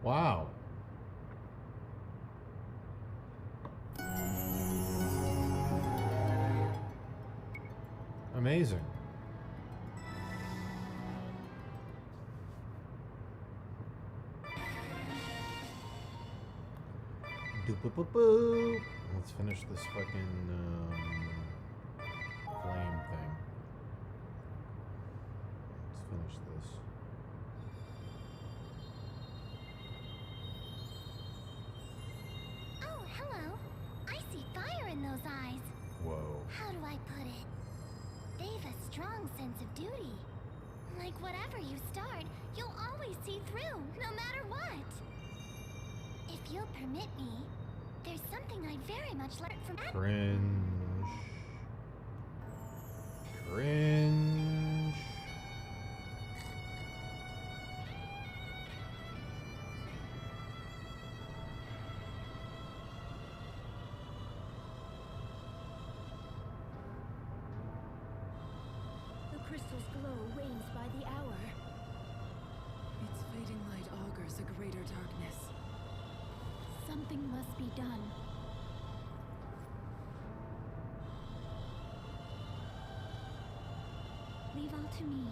Wow. Amazing. Doop-a-boop-boop. Let's finish this fucking flame thing. Let's finish this. Oh, hello. I see fire in those eyes. Whoa. How do I put it? They've a strong sense of duty. Like whatever you start, you'll always see through, no matter what. If you'll permit me, there's something I'd very much like from Cringe. Cringe. The crystal's glow wanes by the hour. Its fading light augurs a greater darkness. Something must be done. Leave all to me.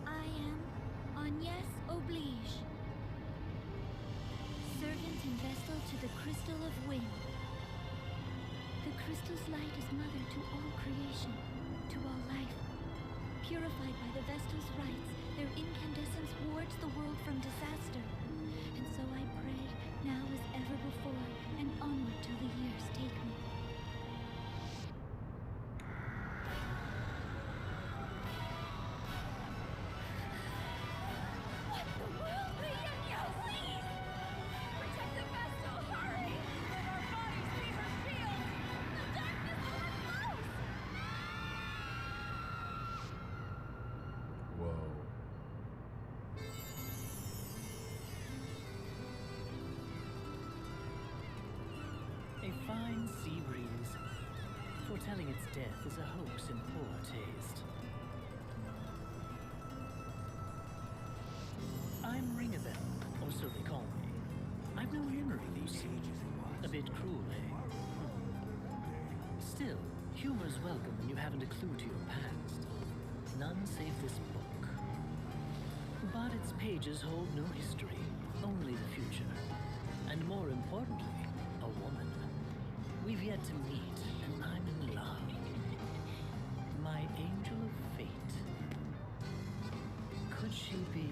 I am Agnes Oblige, servant and vessel to the Crystal of Wind. The crystal's light is mother to all creation, to all life. Purified by the Vestal's rites, their incandescence wards the world from disaster. And so I pray, now as ever before, and onward till the years take me. What the world, Lienya, please! Protect the Vestal, hurry! Let our bodies be her shield! The darkness will have close! Whoa. A fine sea breeze, foretelling its death is a hoax in poor taste. I'm Ringabel, or so they call me. I've no memory, you see. A bit cruel, eh? Still, humor's welcome when you haven't a clue to your past. None save this book. But its pages hold no history, only the future. And more importantly, a woman. We've yet to meet, and I'm in love. My angel of fate. Could she be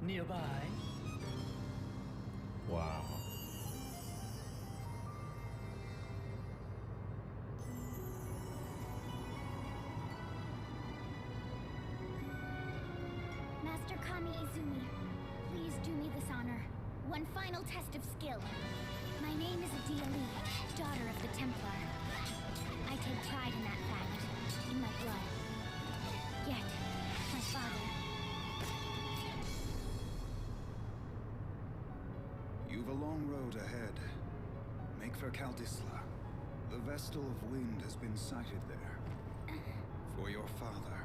nearby? Wow. Master Kami Izumi, please do me this honor. One final test of skill. My name is Adia Lee, daughter of the Templar. I take pride in that fact, in my blood. Yet, my father... You've a long road ahead. Make for Kaldisla. The Vestal of Wind has been sighted there. For your father,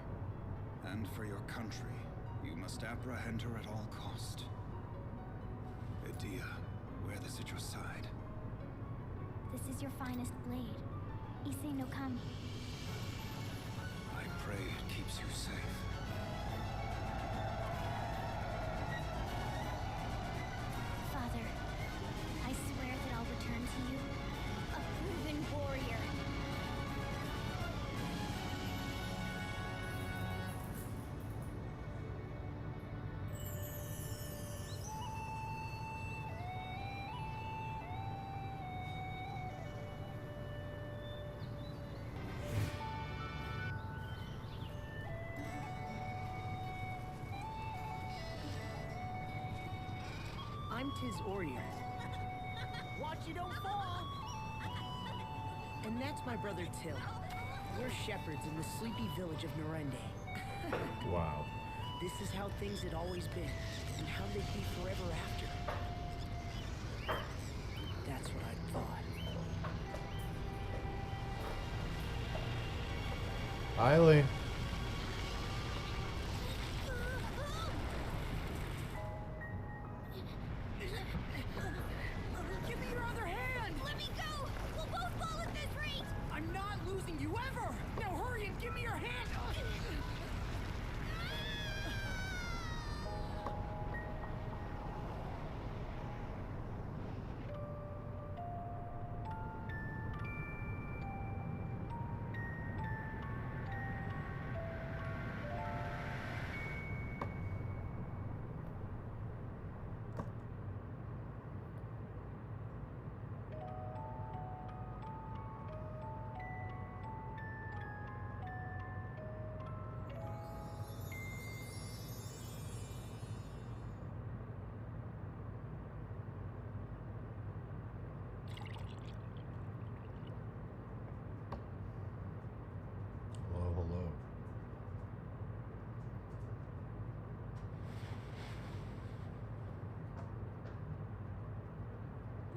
and for your country, you must apprehend her at all cost. Adia, wear this at your side. This is your finest blade. Issei no Kami. I pray it keeps you safe. Father, I swear that I'll return to you a proven warrior. I'm Tiz Orier. Watch you don't fall! And that's my brother Till. We're shepherds in the sleepy village of Norende. Wow. This is how things had always been, and how they'd be forever after. Eiley. Give me your other hand! Let me go! We'll both fall at this rate! I'm not losing you ever! Now hurry and give me your hand! Hello, hello.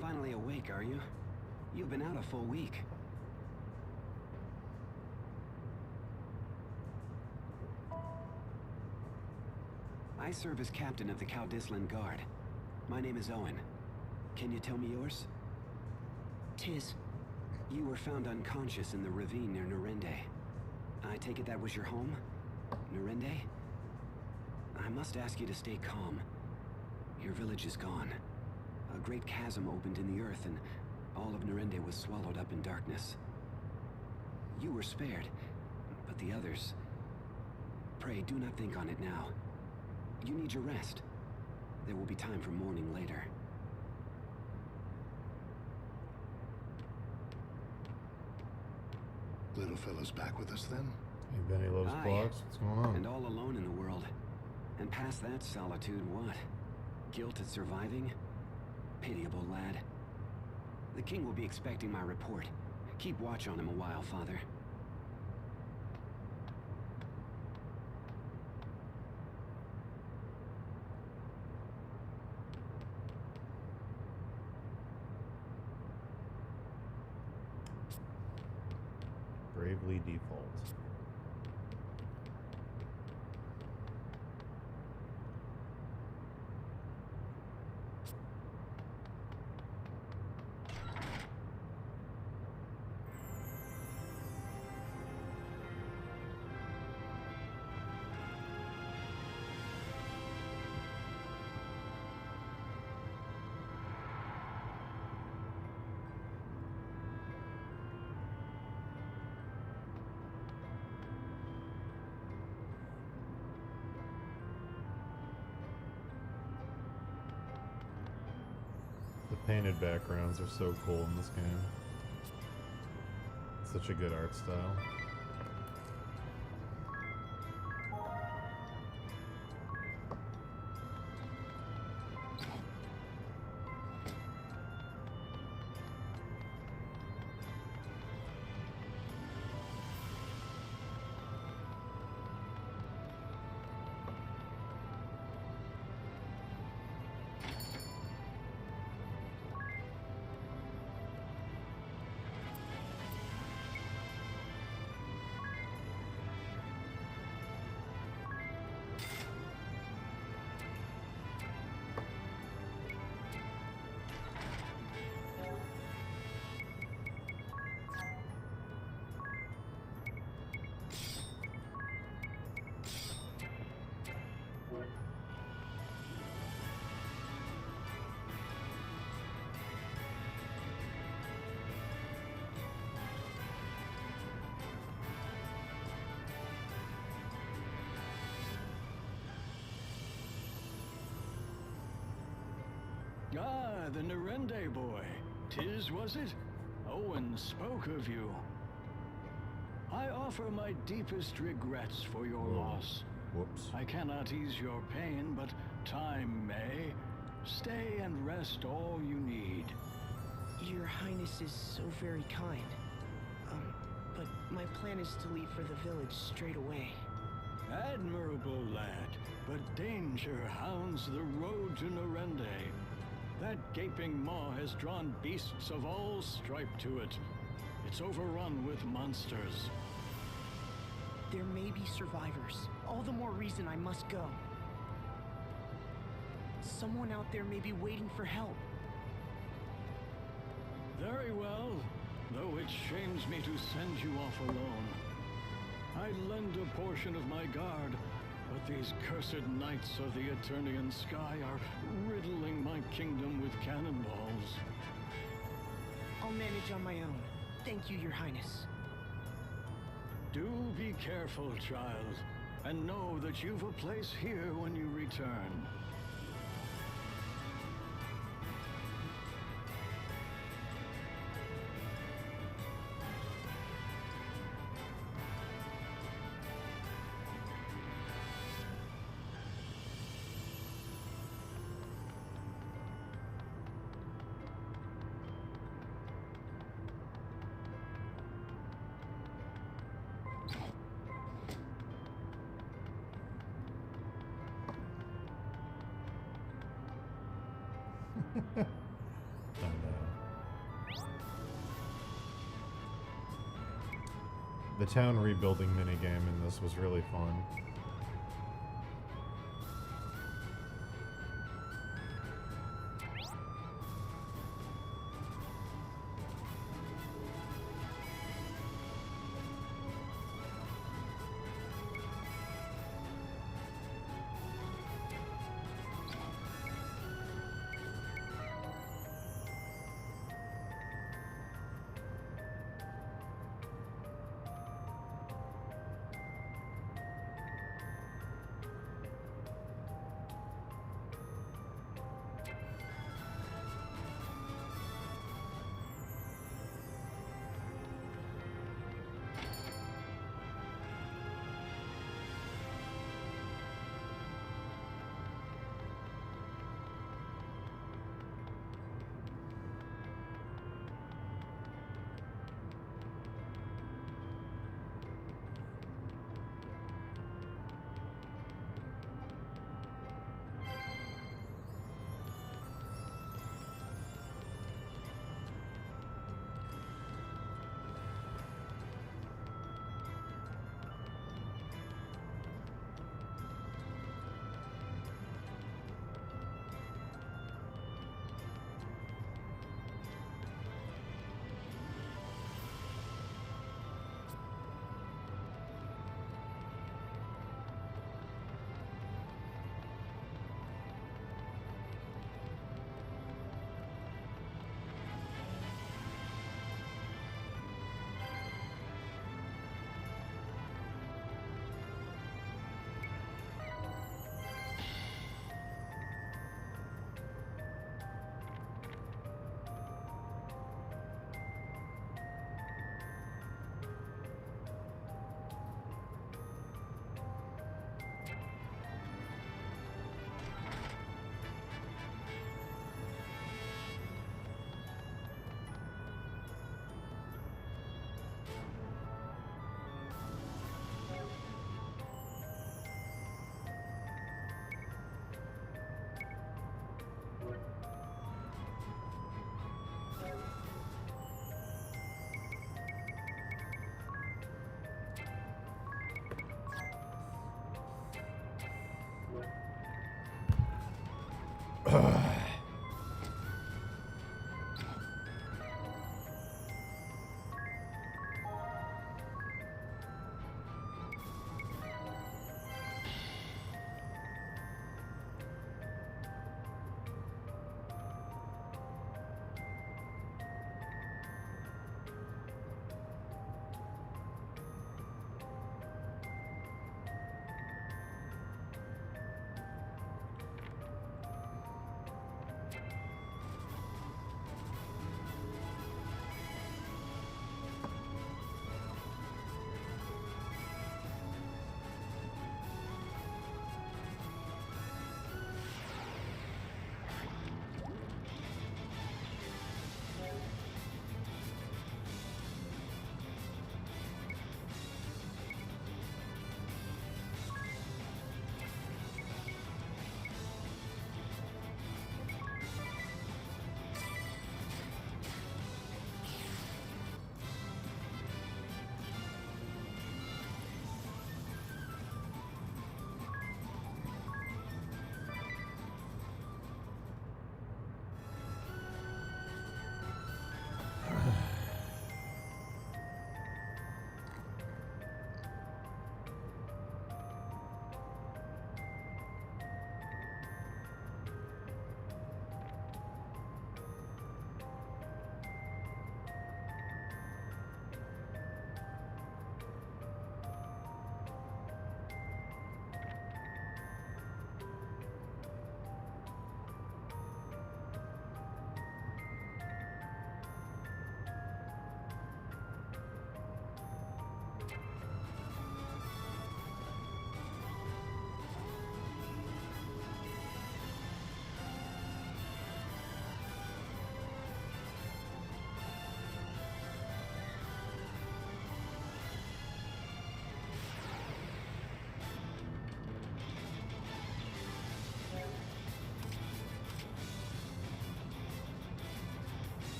Finally awake, are you? You've been out a full week. I serve as captain of the Caldislan Guard. My name is Owen. Can you tell me yours? Tis. You were found unconscious in the ravine near Norende. I take it that was your home? Norende? I must ask you to stay calm. Your village is gone. A great chasm opened in the earth and all of Norende was swallowed up in darkness. You were spared, but the others... Pray, do not think on it now. You need your rest. There will be time for mourning later. Little fella's back with us then? Hey, Benny loves Aye. clocks. What's going on? And all alone in the world. And past that solitude, what? Guilt at surviving? Pitiable lad. The king will be expecting my report. Keep watch on him a while, father. Bravely default. The painted backgrounds are so cool in this game. It's such a good art style. Ah, the Norende boy. 'Tis, was it? Owen spoke of you. I offer my deepest regrets for your loss. Whoops. I cannot ease your pain, but time may. Stay and rest all you need. Your Highness is so very kind. But my plan is to leave for the village straight away. Admirable lad, but danger hounds the road to Norende. That gaping maw has drawn beasts of all stripe to it. It's overrun with monsters. There may be survivors. All the more reason I must go. Someone out there may be waiting for help. Very well, though it shames me to send you off alone. I lend a portion of my guard, but these cursed knights of the Eternian sky are riddling my kingdom with cannonballs. I'll manage on my own. Thank you, Your Highness. Do be careful, child, and know that you've a place here when you return. And, the town rebuilding minigame in this was really fun.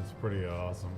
It's pretty awesome.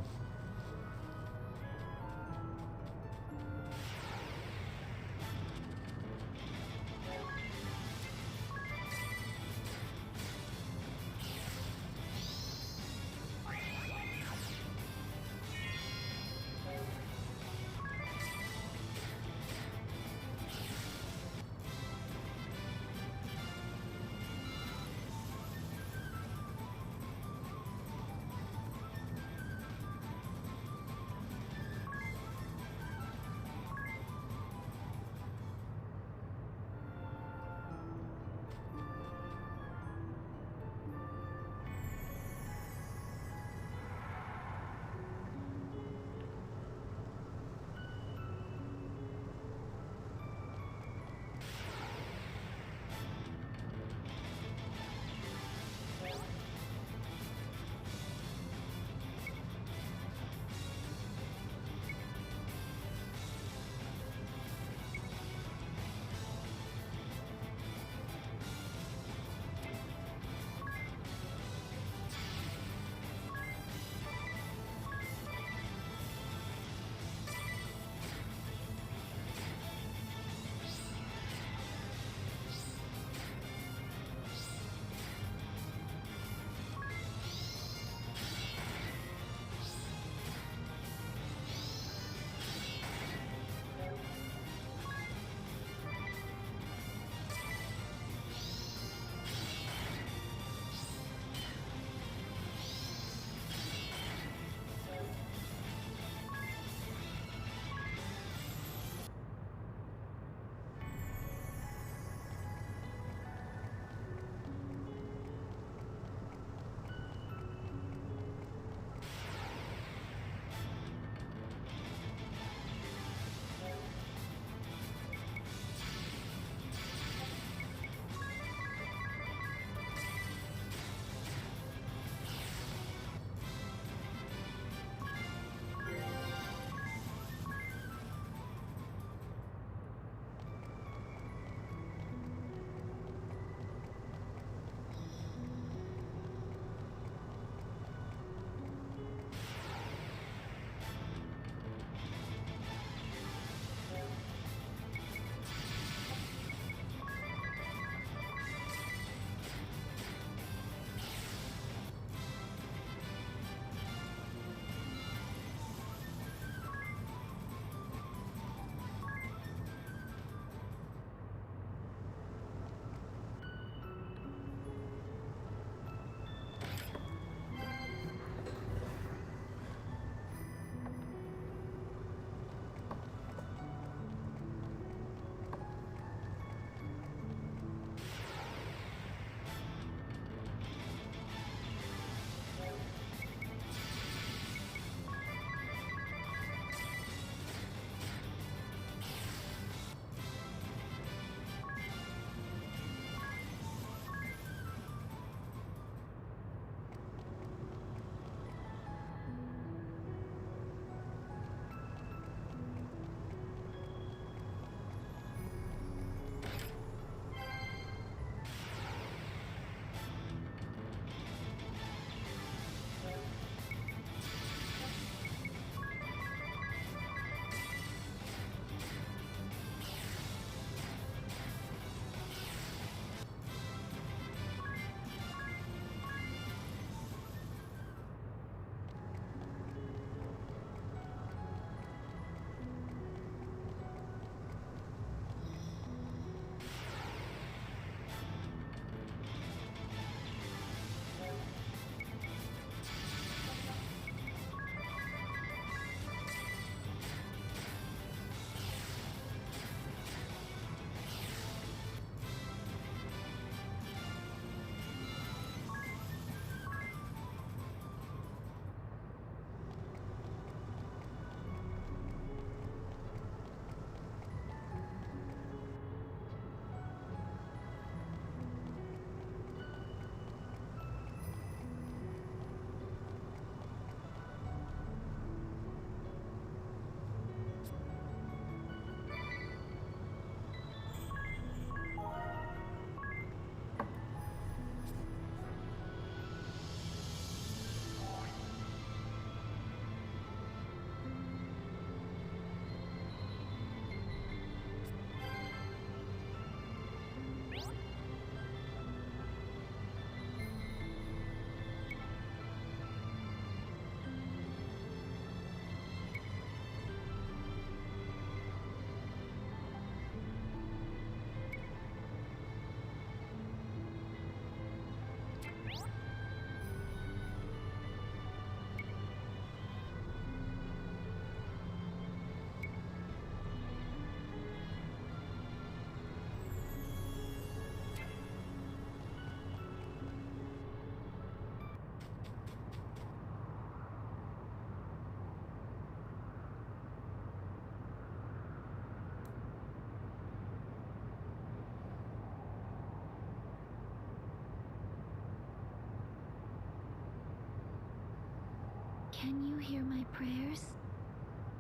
Can you hear my prayers?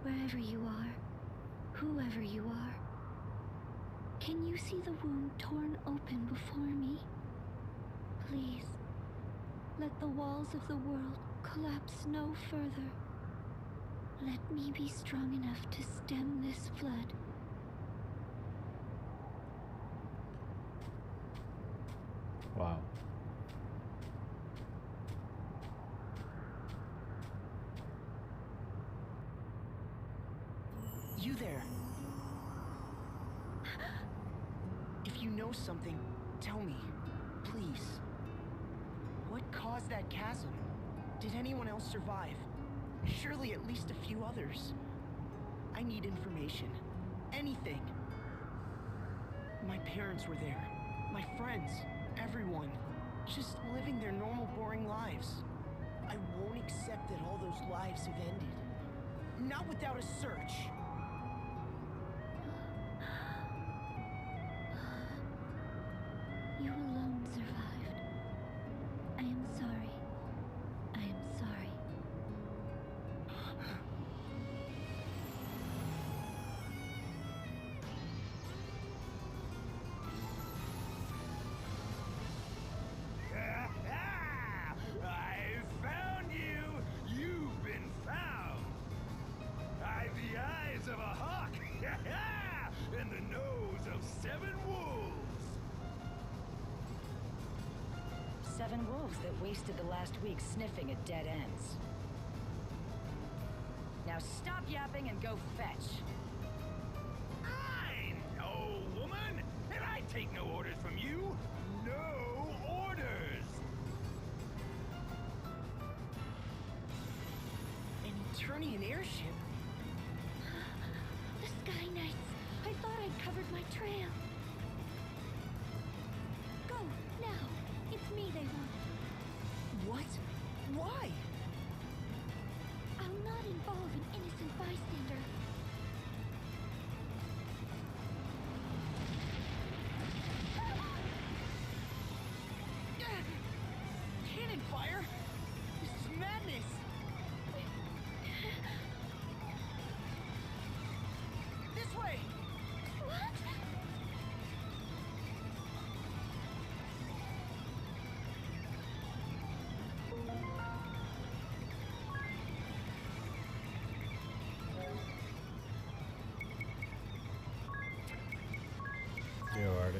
Wherever you are, whoever you are. Can you see the wound torn open before me? Please, let the walls of the world collapse no further. Let me be strong enough to stem this flood. Wow. You there. If you know something, tell me, please. What caused that chasm? Did anyone else survive? Surely at least a few others. I need information. Anything. My parents were there. My friends. Everyone. Just living their normal, boring lives. I won't accept that all those lives have ended. Not without a search. You alone survived. I am sorry. I am sorry. I found you! You've been found! I've the eyes of a hawk! And the nose of 7 wolves! 7 wolves that wasted the last week sniffing at dead ends. Now stop yapping and go fetch. I know, woman! And I take no orders from you! No orders! An Eternian airship? The Sky Knights! I thought I'd covered my trail. Go, now! It's me they want. What? Why? I'll not involve an innocent bystander. Cannon fire? This is madness! This way! What? Yo, Artie.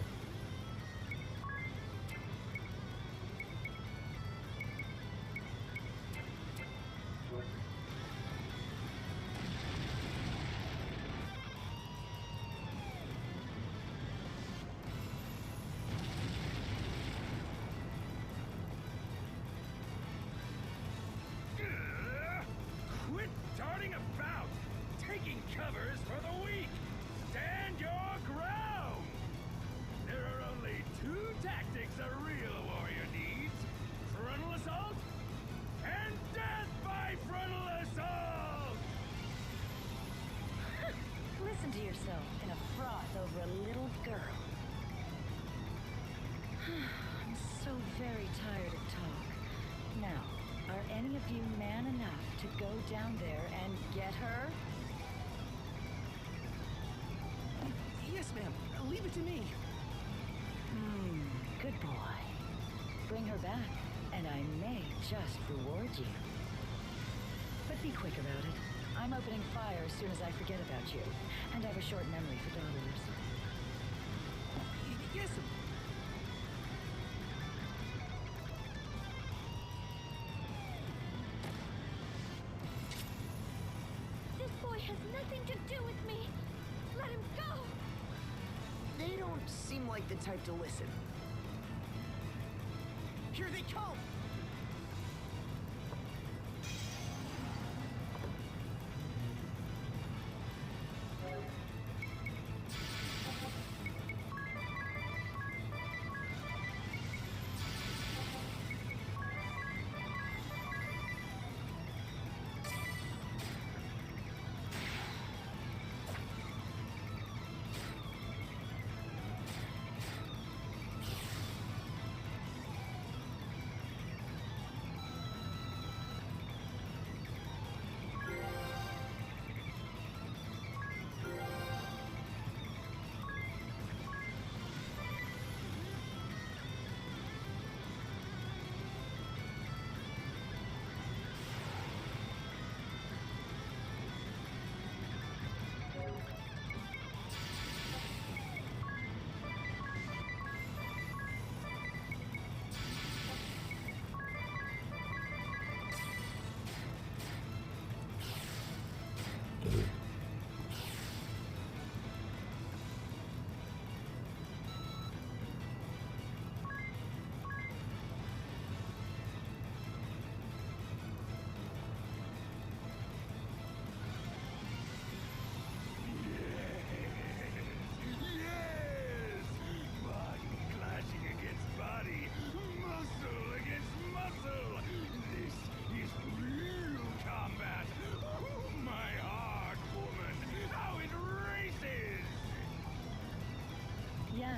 Quit darting about! Taking covers for the weak! Stand your ground! There are only 2 tactics a real warrior needs. Frontal assault and death by frontal assault! Listen to yourself in a froth over a little girl. I'm so very tired of talk. Now, are any of you man enough to go down there and get her? Yes, ma'am. Leave it to me. Good boy. Bring her back, and I may just reward you. But be quick about it. I'm opening fire as soon as I forget about you, and I have a short memory for daughters. Yes, ma'am. This boy has nothing to do with me. Let him go. They don't seem like the type to listen. Here they come!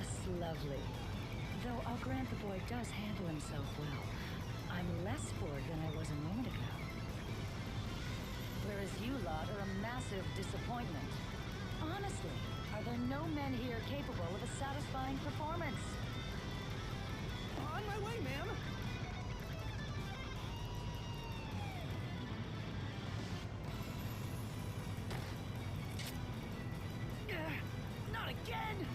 Yes, lovely. Though I'll grant the boy does handle himself well. I'm less bored than I was a moment ago. Whereas you lot are a massive disappointment. Honestly, are there no men here capable of a satisfying performance? On my way, ma'am! Not again!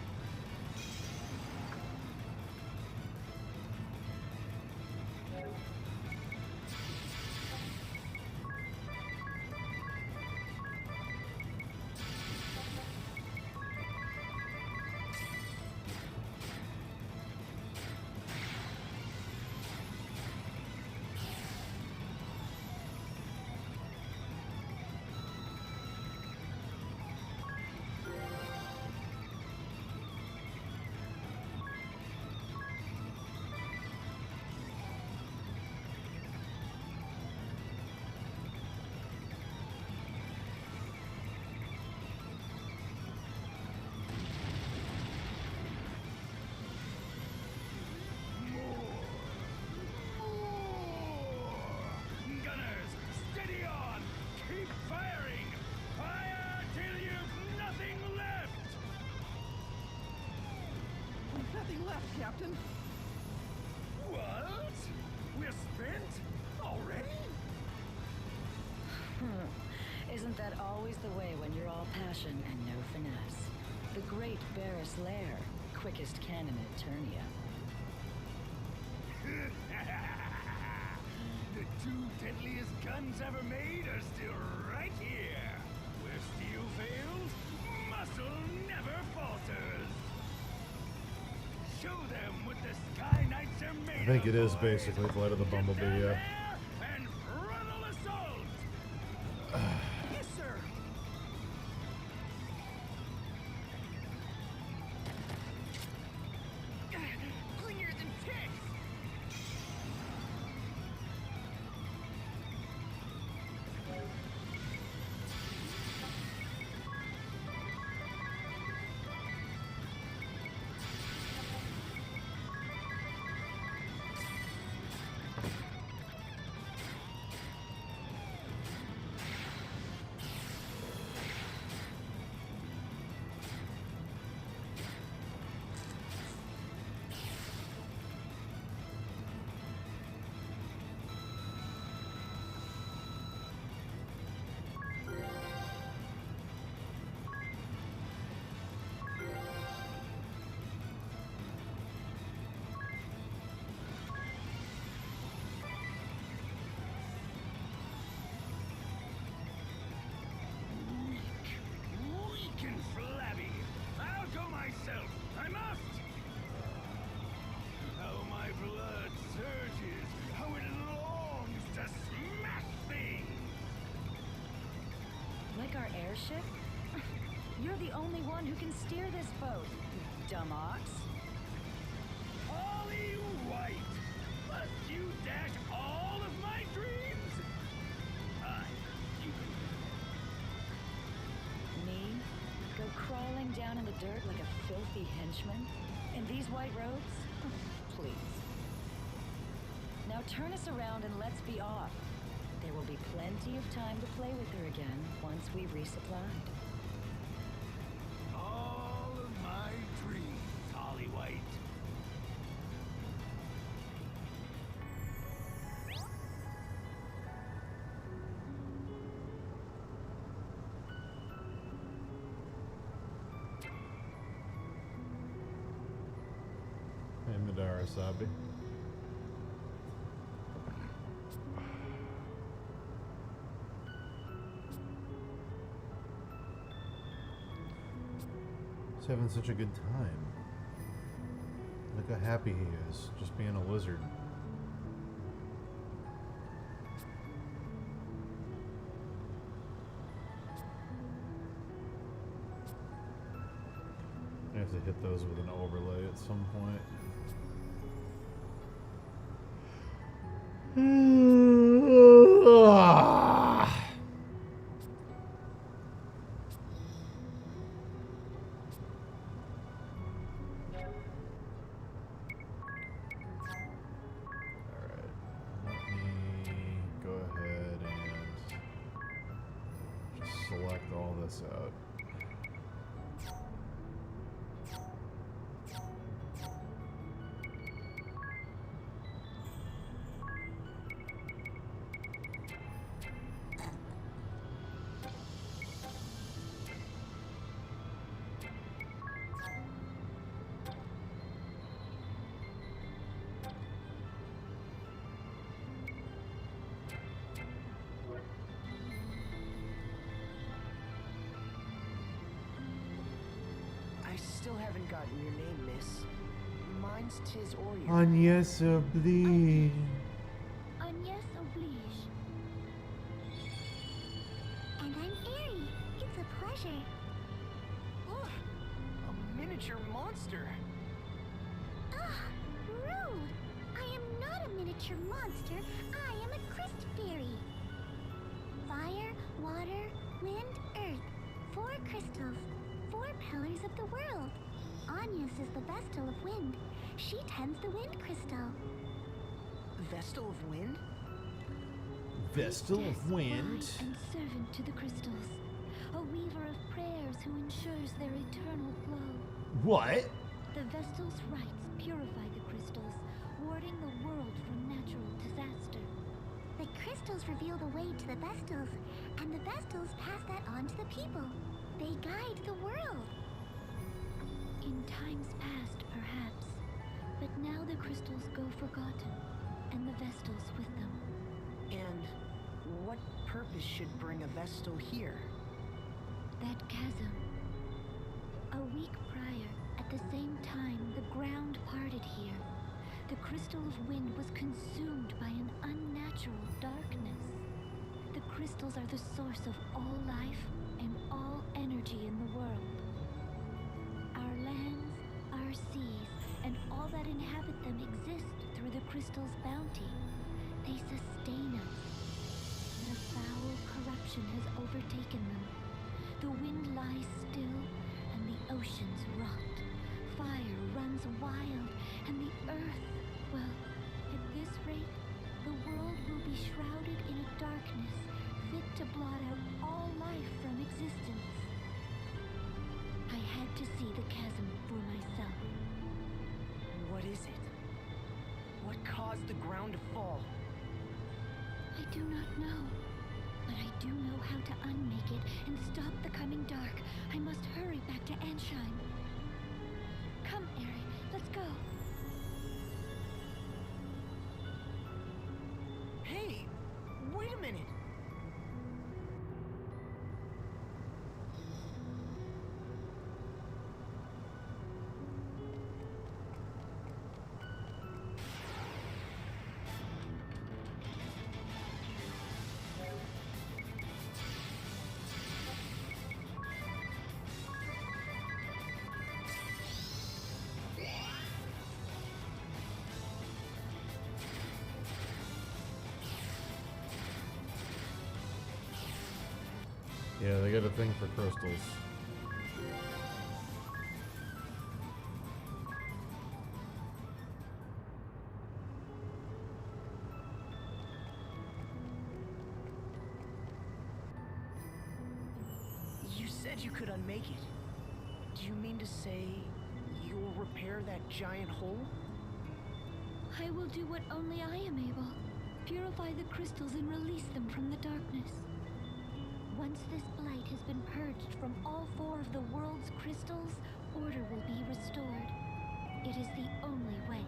Gunners, steady on! Keep firing! Fire till you've nothing left! Nothing left, Captain. What? We're spent? Already? Isn't that always the way when you're all passion and no finesse? The great Barris Lair, quickest cannon in Eternia. The two deadliest guns ever made are still right here. Where steel fails, muscle never falters. Show them what the Sky Knights are made of. I think it is basically Flight of the Bumblebee, yeah. And frontal assault! Yes, sir! Cleaner than ticks! Weak and flabby. I'll go myself. I must. How my blood surges. How it longs to smash things. Like our airship? You're the only one who can steer this boat, you dumb ox. Ollie White. Must you dash all of my dreams? Me? Go crawling down in the dirt like a filthy henchman? In these white robes? Please. Now turn us around and let's be off. There will be plenty of time to play with her again once we've resupplied. All of my dreams, Ollie White. Hey, Madara Sabi. He's having such a good time. Look how happy he is, just being a lizard. I have to hit those with an overlay at some point. this out. I still haven't gotten your name, miss. Mine's Tis Orion. Agnes Oblige. Agnes Oblige. And I'm Aerie. It's a pleasure. Ugh, a miniature monster. Ah, rude! I am not a miniature monster. I am a Christ fairy. Fire, water, wind, earth. 4 crystals. 4 pillars of the world. Agnes is the Vestal of Wind. She tends the wind crystal. Vestal of Wind? Vestal of Wind? Yes, and servant to the crystals. A weaver of prayers who ensures their eternal glow. What? The Vestal's rites purify the crystals, warding the world from natural disaster. The crystals reveal the way to the Vestals, and the Vestals pass that on to the people. They guide the world. In times past, perhaps, but now the crystals go forgotten, and the Vestals with them. And what purpose should bring a Vestal here? That chasm. A week prior, at the same time, the ground parted here. The crystal of wind was consumed by an unnatural darkness. The crystals are the source of all life and all energy in the world. Our lands, our seas, and all that inhabit them exist through the crystal's bounty. They sustain us. But a foul corruption has overtaken them. The wind lies still, and the oceans rot. Fire runs wild, and the earth, well, at this rate, the world will be shrouded in a darkness fit to blot out all life from existence. I had to see the chasm for myself. What is it? What caused the ground to fall? I do not know, but I do know how to unmake it and stop the coming dark. I must hurry back to Ansheim. Come, Aerie, let's go. Hey, wait a minute. Yeah, they got a thing for crystals. You said you could unmake it. Do you mean to say you'll repair that giant hole? I will do what only I am able. Purify the crystals and release them from the darkness. Once this blight has been purged from all 4 of the world's crystals, order will be restored. It is the only way.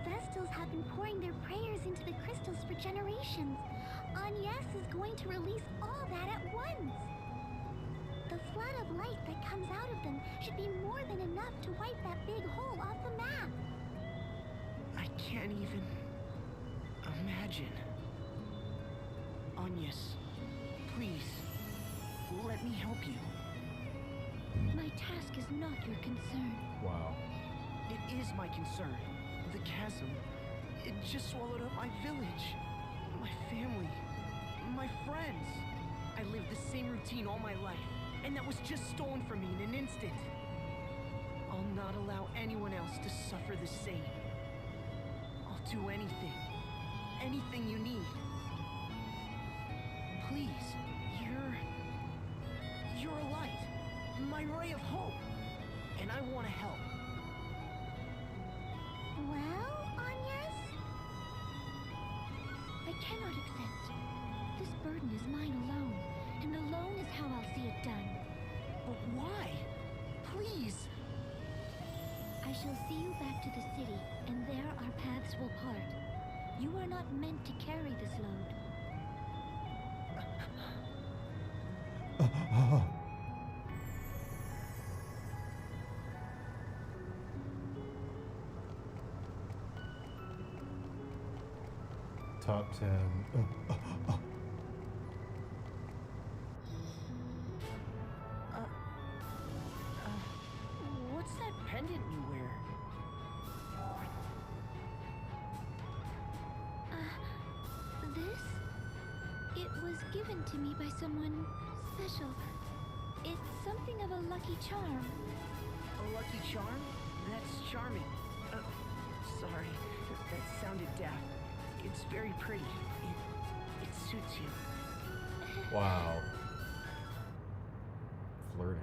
Vestals have been pouring their prayers into the crystals for generations. Agnes is going to release all that at once. The flood of light that comes out of them should be more than enough to wipe that big hole off the map. I can't even imagine. Agnes, please, let me help you. My task is not your concern. Wow. It is my concern. The chasm, it just swallowed up my village, my family, my friends. I lived the same routine all my life, and that was just stolen from me in an instant. I'll not allow anyone else to suffer the same. I'll do anything. Anything you need. Please, You're a light, my ray of hope, and I want to help. Well, Agnes? I cannot accept. This burden is mine alone, and alone is how I'll see it done. But why? Please! I shall see you back to the city, and there our paths will part. You are not meant to carry this load. Top 10. What's that pendant you wear? This? It was given to me by someone special. It's something of a lucky charm. A lucky charm? That's charming. Sorry, that sounded daft. It's very pretty. It suits you. Wow. Flirting.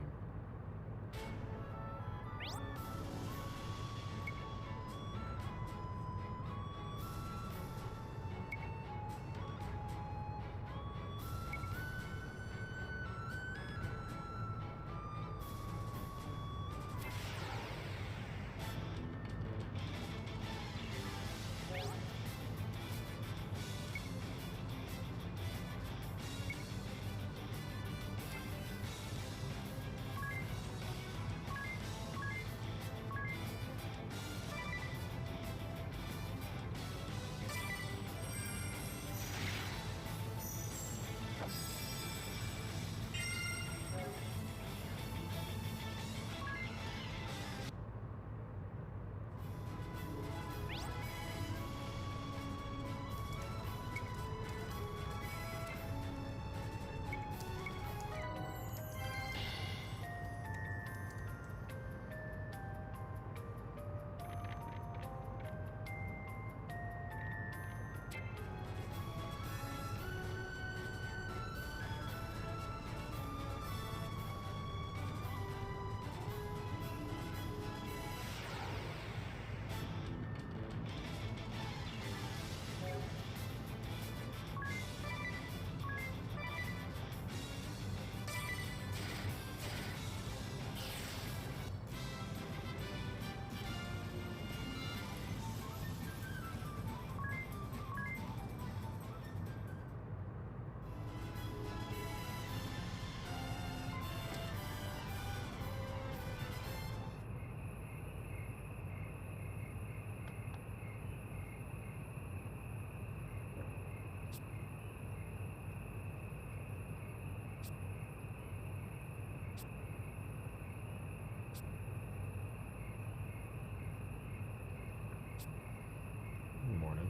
Morning.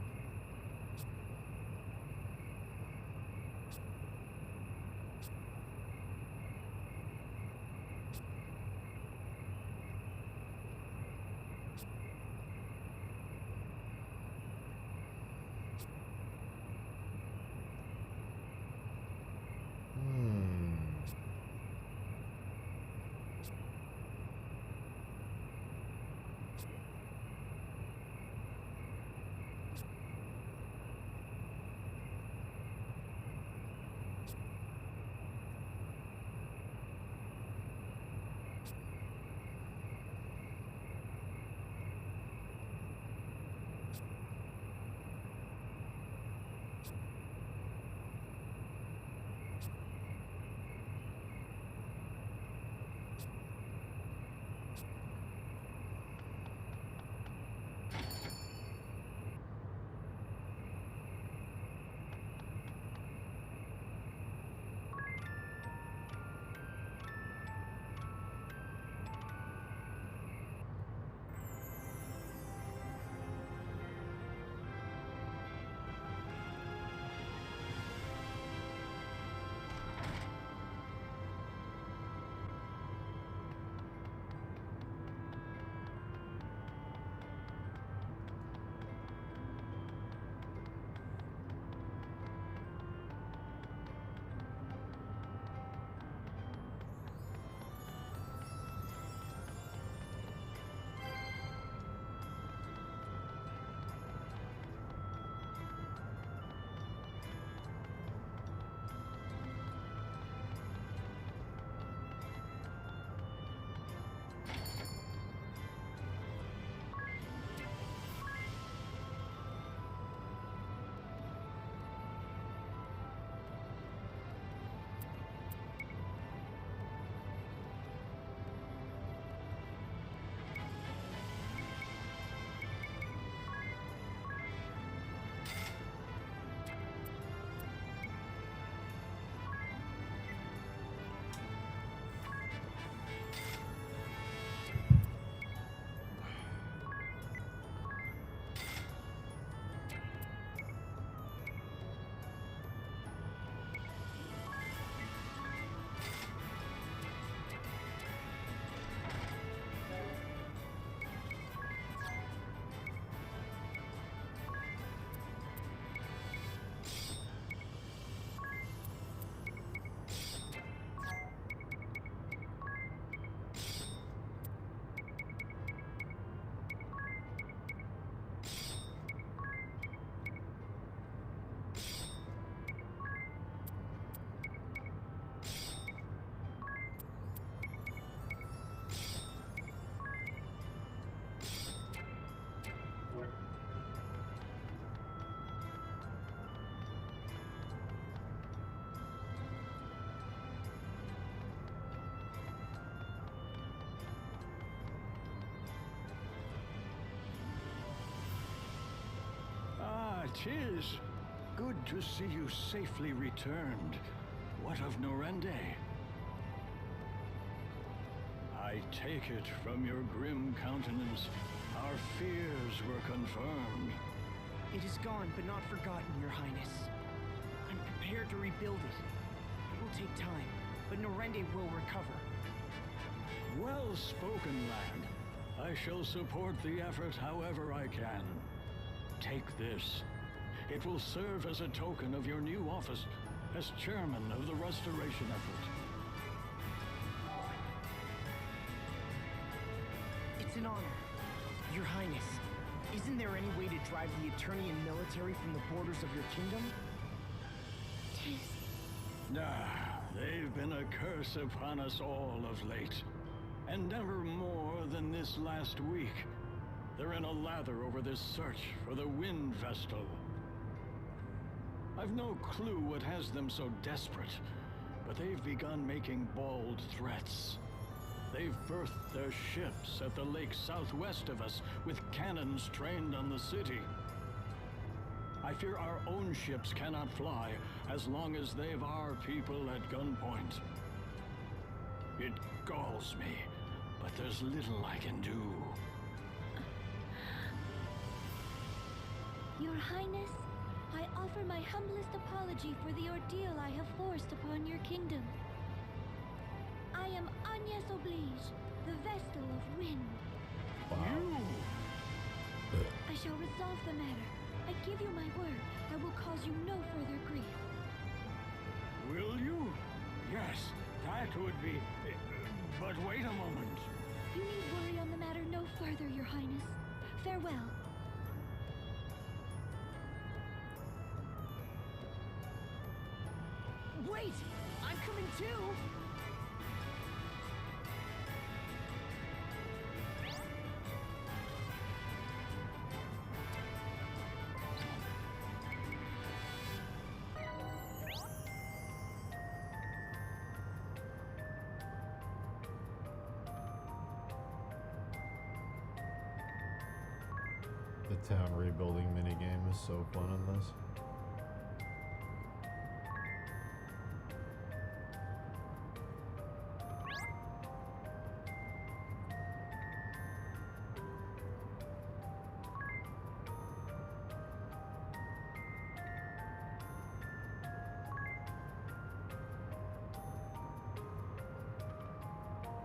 'Tis. Good to see you safely returned. What of Norende? I take it from your grim countenance, our fears were confirmed. It is gone, but not forgotten, Your Highness. I'm prepared to rebuild it. It will take time, but Norende will recover. Well spoken, lad. I shall support the effort however I can. Take this. It will serve as a token of your new office as chairman of the restoration effort. It's an honor. Your Highness, isn't there any way to drive the Eternian military from the borders of your kingdom? They've been a curse upon us all of late. And never more than this last week. They're in a lather over this search for the Wind Vestal. I've no clue what has them so desperate, but they've begun making bold threats. They've berthed their ships at the lake southwest of us, with cannons trained on the city. I fear our own ships cannot fly as long as they've our people at gunpoint. It galls me, but there's little I can do. Your Highness, I offer my humblest apology for the ordeal I have forced upon your kingdom. I am Agnes Oblige, the Vestal of Wind. Wow. I shall resolve the matter. I give you my word, I will cause you no further grief. Will you? Yes, that would be... But wait a moment. You need worry on the matter no further, Your Highness. Farewell. Wait! I'm coming too! The town rebuilding minigame is so fun in this.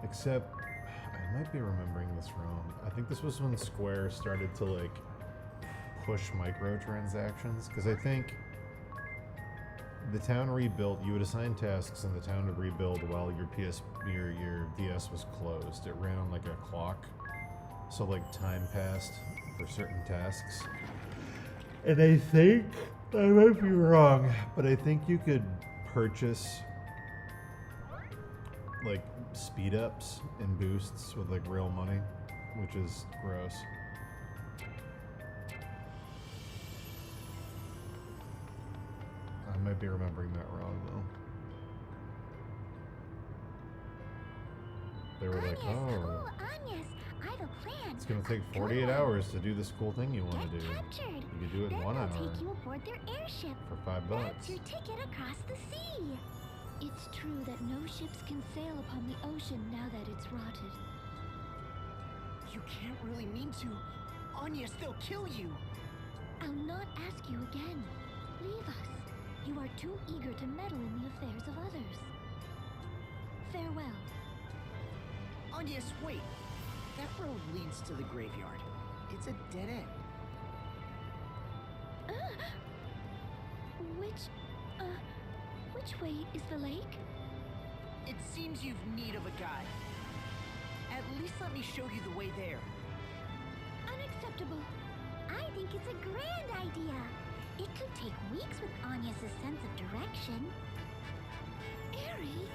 Except, I might be remembering this wrong. I think this was when Square started to like push microtransactions, because I think the town rebuilt. You would assign tasks in the town to rebuild while your DS was closed. It ran on like a clock, so like time passed for certain tasks. And I think I might be wrong, but I think you could purchase like speed ups and boosts with like real money, which is gross. I might be remembering that wrong though. They were like, oh, Agnes, I have a plan. it's gonna take 48 hours to do this cool thing you want to do. Captured. You could do it in Then 1 hour they'll take you aboard their airship. for $5. That's your ticket across the sea. It's true that no ships can sail upon the ocean now that it's rotted. You can't really mean to. Agnes, they'll kill you. I'll not ask you again. Leave us. You are too eager to meddle in the affairs of others. Farewell. Agnes, wait. That road leads to the graveyard. It's a dead end. Which way is the lake? It seems you've need of a guide. At least let me show you the way there. Unacceptable. I think it's a grand idea. It could take weeks with Agnes' sense of direction. Airy?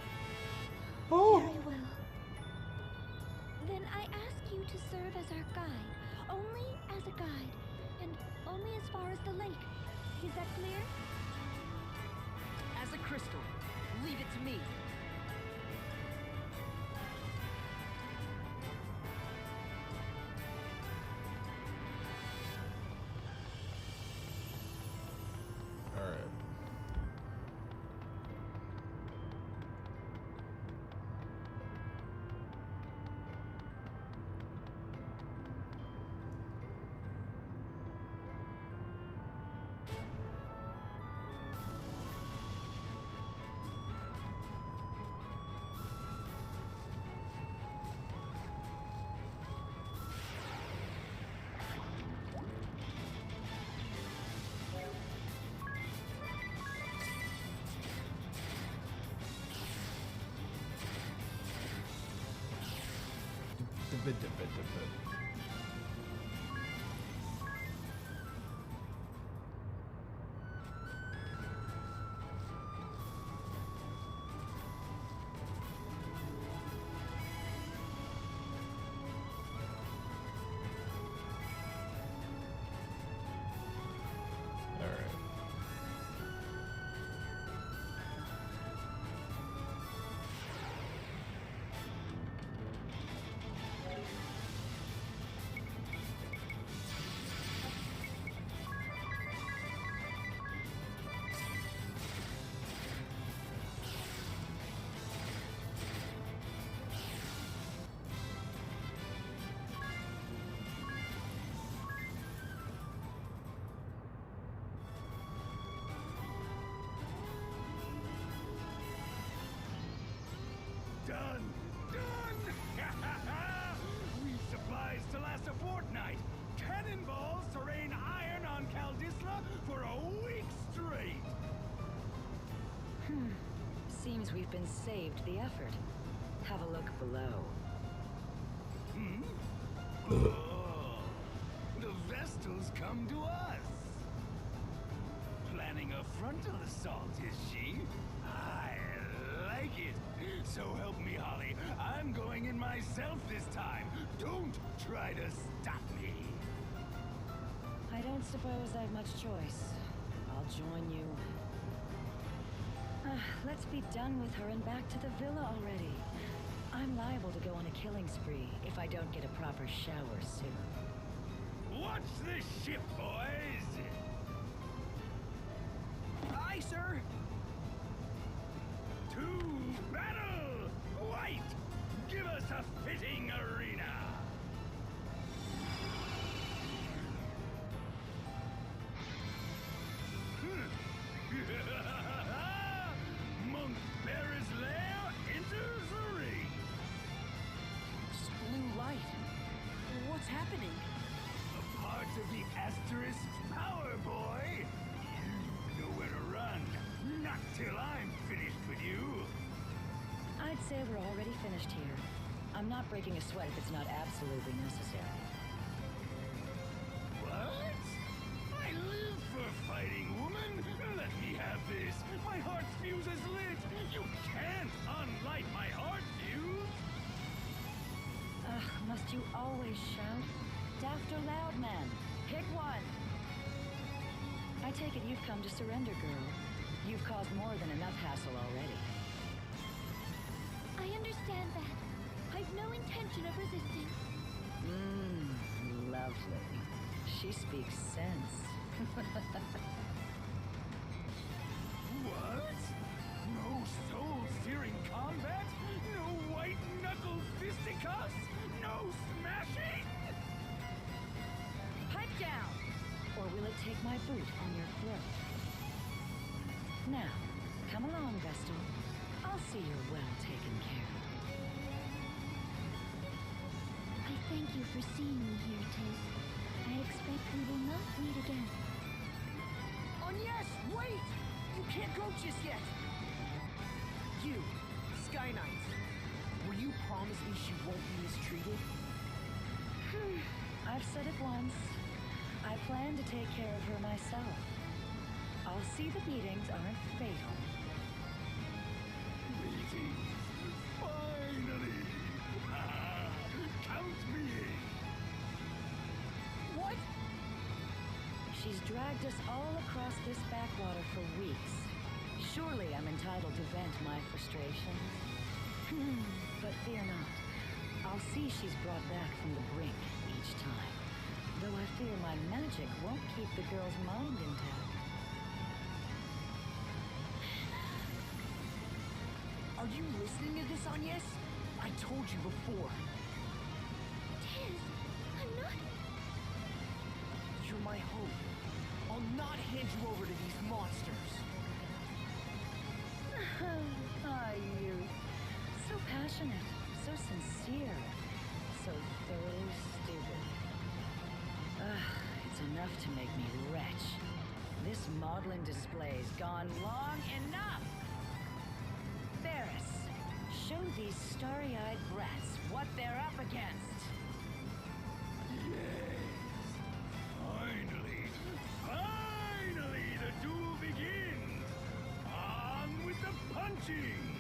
Oh. Very well. Then I ask you to serve as our guide. Only as a guide. And only as far as the lake. Is that clear? As a crystal, leave it to me. Alright. Done! Done! We've supplies to last a fortnight. Cannonballs to rain iron on Caldisla for a week straight. Seems we've been saved the effort. Have a look below. Oh, the Vestals come to us. Planning a frontal assault, is she? I like it. So help me, Holly. I'm going in myself this time. Don't try to stop me. I don't suppose I've much choice. I'll join you. Let's be done with her and back to the villa already. I'm liable to go on a killing spree if I don't get a proper shower soon. Watch the ship, boys! Aye, sir! To battle! White! Give us a fitting arena! Monk Bearer's Lair enters the ring! Blue light. What's happening? A part of the Asterisk's power, boy! You know where to run. Not till I'm finished with you. I'd say we're already finished here. I'm not breaking a sweat if it's not absolutely necessary. What? I live for fighting, woman! Let me have this! My heart fuse is lit! You can't unlight my heart fuse! Must you always shout? Daft or loud, man? Pick one! I take it you've come to surrender, girl. You've caused more than enough hassle already. I understand that. I've no intention of resisting. Lovely. She speaks sense. What? No soul-searing combat? No white-knuckle fisticuffs? No smashing? Pipe down! Or will it take my boot on your throat? Now, come along, Vestal. I'll see you're well taken care of. I thank you for seeing me here, Tiz. I expect we will not meet again. Yes, wait! You can't go just yet! You, Sky Knight, will you promise me she won't be mistreated? I've said it once. I plan to take care of her myself. I'll see the beatings aren't fatal. Meetings! Finally! Count me in! What? She's dragged us all across this backwater for weeks. Surely I'm entitled to vent my frustrations. But fear not. I'll see she's brought back from the brink each time. Though I fear my magic won't keep the girl's mind intact. Are you listening to this, Agnes? I told you before. Tiz, I'm not... You're my hope. I'll not hand you over to these monsters. You. So passionate, so sincere, so thoroughly stupid. It's enough to make me retch. This maudlin display's gone long enough! Ferris, show these starry-eyed brats what they're up against. Finally, the duel begins! On with the punching!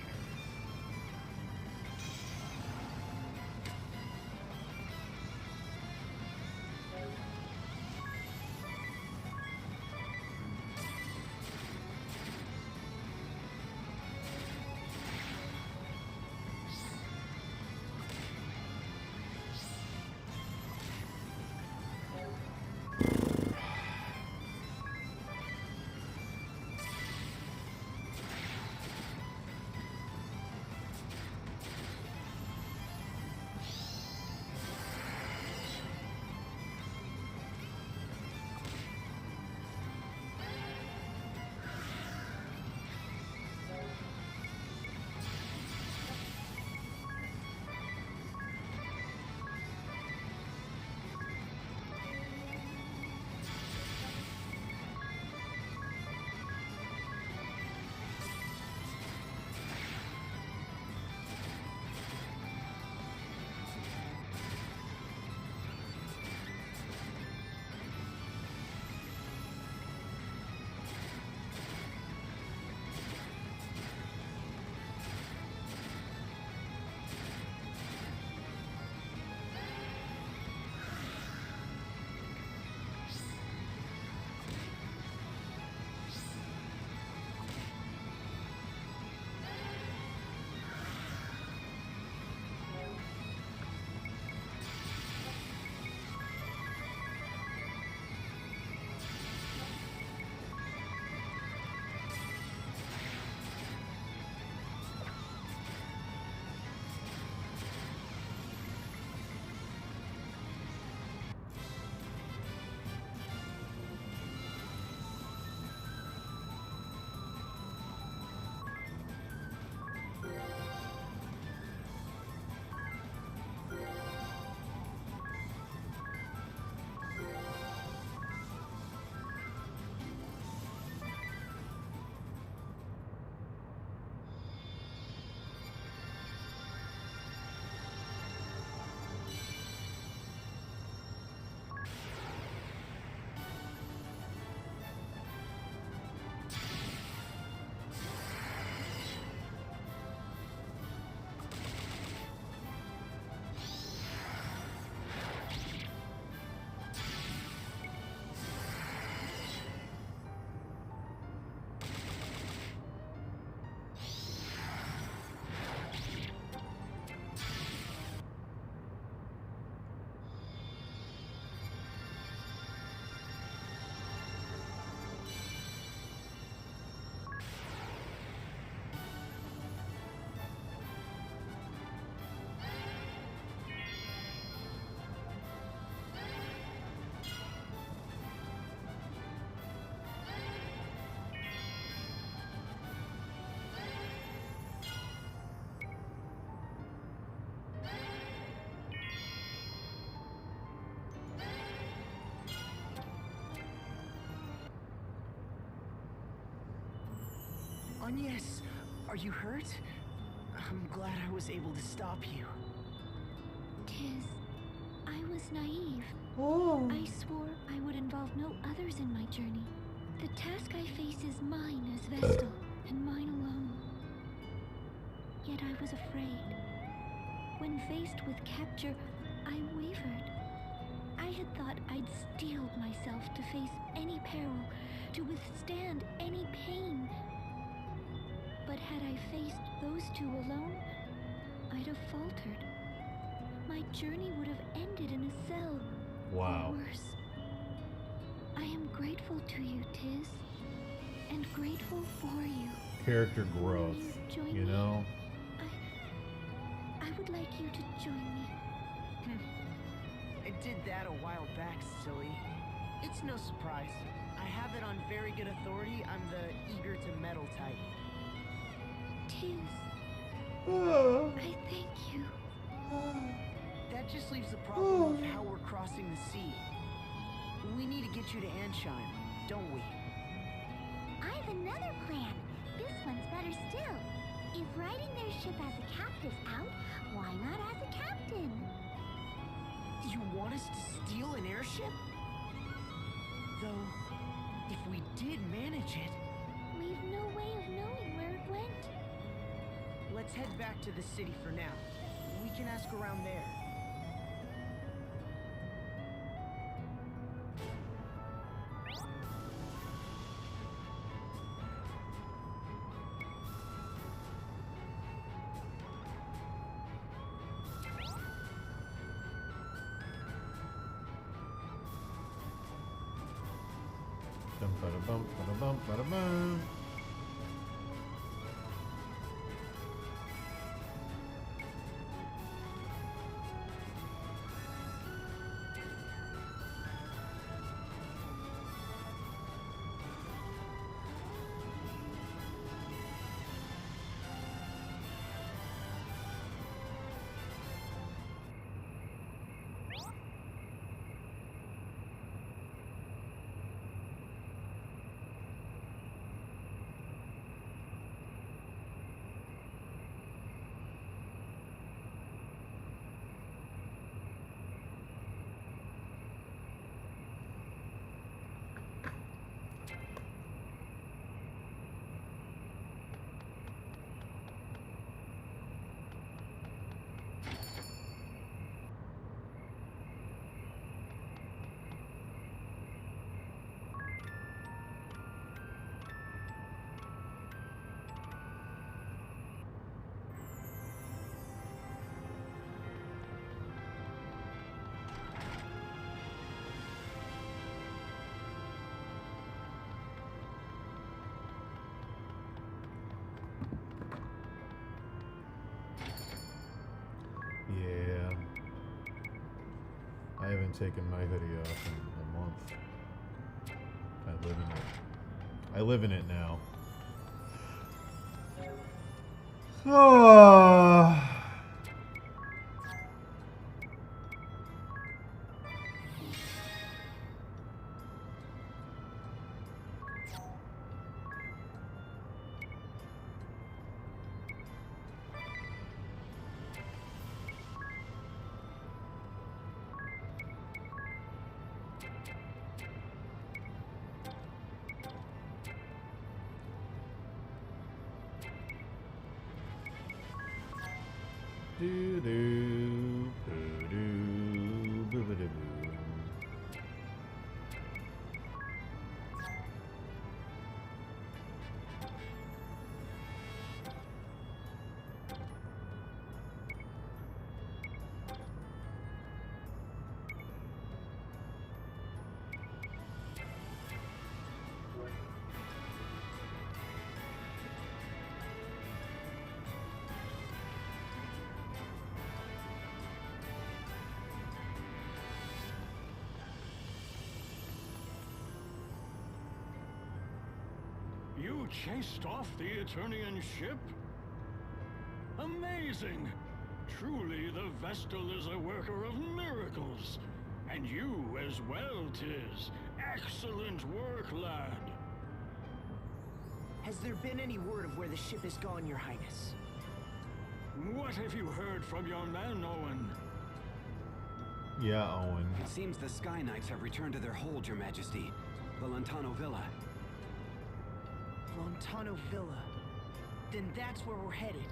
Agnes, are you hurt? I'm glad I was able to stop you. Tiz, I was naive. I swore I would involve no others in my journey. The task I face is mine as Vestal, and mine alone. Yet I was afraid. When faced with capture, I wavered. I had thought I'd steeled myself to face any peril, to withstand any pain. But had I faced those two alone, I'd have faltered. My journey would have ended in a cell. Wow. Or worse. I am grateful to you, Tiz. And grateful for you. Character growth, Join you me? know? I would like you to join me. I did that a while back, silly. It's no surprise. I have it on very good authority I'm the eager to meddle type. Tiz. I thank you. That just leaves the problem of how we're crossing the sea. We need to get you to Ansheim, don't we? I've another plan. This one's better still. If riding their ship as a captive's out, why not as a captain? You want us to steal an airship? Though, if we did manage it, We've no way of knowing where it went. let's head back to the city for now. We can ask around there. Dum bada bum bada bum bada bum. Yeah. I haven't taken my hoodie off in a month. I live in it. I live in it now. Oh. Do do do do boo boo boo. You chased off the Eternian ship? Amazing! Truly, the Vestal is a worker of miracles. And you as well, 'tis. Excellent work, lad. Has there been any word of where the ship has gone, Your Highness? What have you heard from your man, Owen? Yeah, Owen. It seems the Sky Knights have returned to their hold, Your Majesty. The Lantano Villa. Lontano Villa. Then that's where we're headed.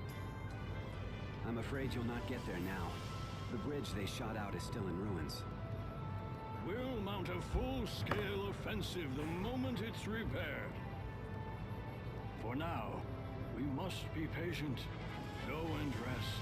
I'm afraid you'll not get there now. The bridge they shot out is still in ruins. We'll mount a full-scale offensive the moment it's repaired. For now, we must be patient. Go and rest.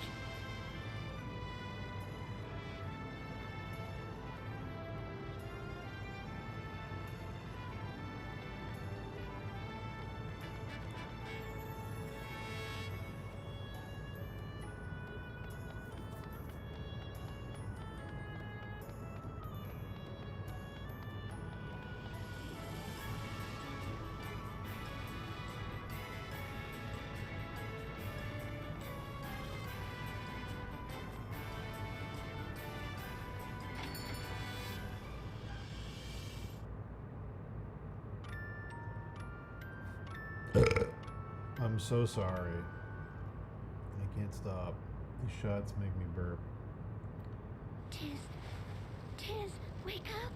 I'm so sorry. Can't stop. These shots make me burp. Tiz, wake up!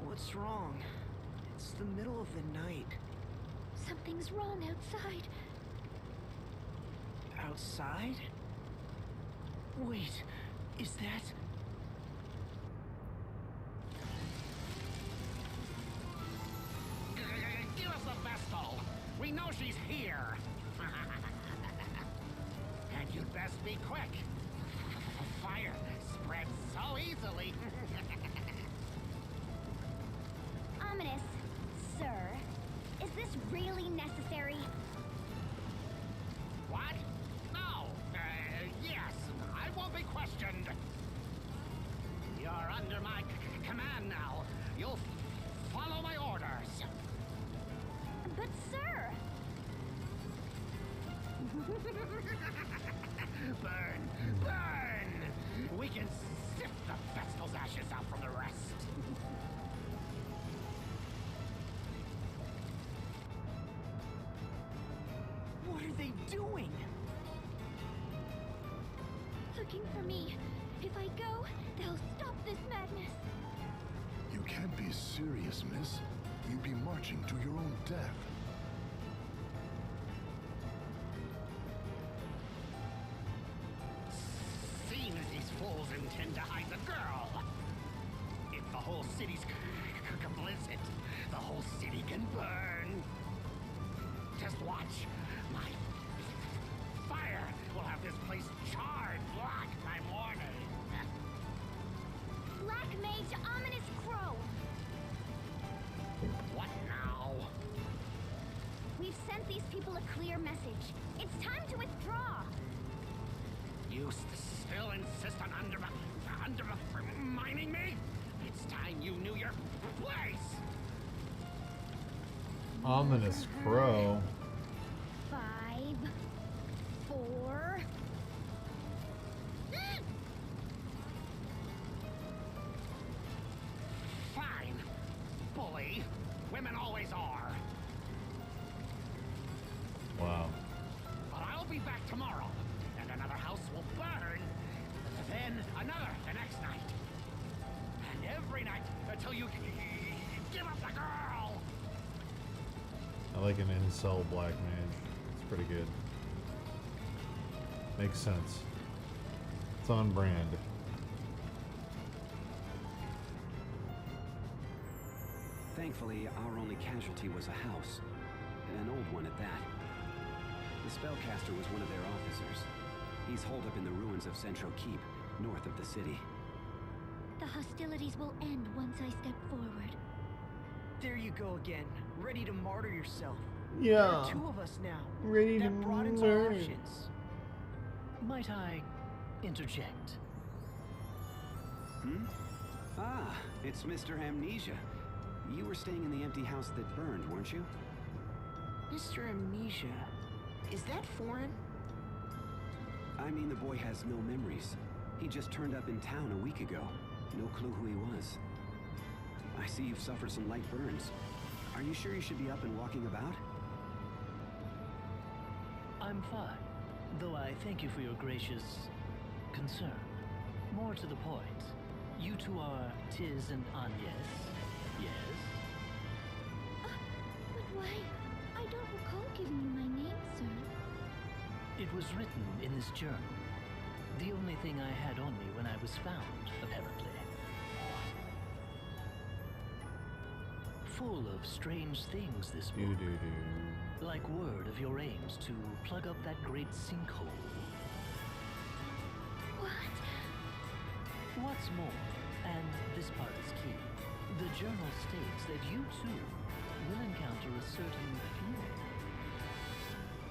What's wrong? It's the middle of the night. Something's wrong outside. Outside? Wait, is that... Give us the Vestal! We know she's here! And you'd best be quick. Fire spreads so easily. Ominous, sir, is this really necessary? What? No! Yes, I won't be questioned. You're under my command now. You'll follow my orders. But sir! Burn! Burn! We can sift the Vestal's ashes out from the rest. What are they doing? Looking for me. If I go, they'll stop this madness. You can't be serious, miss. You'd be marching to your own death. Seems these fools intend to hide the girl. If the whole city's complicit, the whole city can burn. Just watch. My fire will have this place charred black by morning. Black Mage Ominous Crow! What now? We've sent these people a clear message. It's time to withdraw! You still insist on undermining me? It's time you knew your place. Ominous Crow. 5, 4... Fine, bully. Women always are. Wow. But I'll be back tomorrow, and another house will burn. Then another the next night. And every night until you give up the girl. I like an incel black mage. It's pretty good. Makes sense. It's on brand. Thankfully, our only casualty was a house. An old one at that. The spellcaster was one of their officers. He's holed up in the ruins of Central Keep, north of the city. The hostilities will end once I step forward. There you go again, ready to martyr yourself. Yeah. There are 2 of us now. Ready that to broadens our martyr. options. Might I interject? Hmm? Ah, it's Mr. Amnesia. You were staying in the empty house that burned, weren't you? Mr. Amnesia, is that foreign? I mean, the boy has no memories. He just turned up in town a week ago. No clue who he was. I see you've suffered some light burns. Are you sure you should be up and walking about? I'm fine, though I thank you for your gracious concern. More to the point, you two are Tiz and Agnes, yes? But why? I don't recall giving you my name, sir. It was written in this journal. The only thing I had on me when I was found, apparently. Full of strange things, this book. Do-do-do. Like word of your aims to plug up that great sinkhole. What? What's more, and this part is key, the journal states that you too will encounter a certain feeling.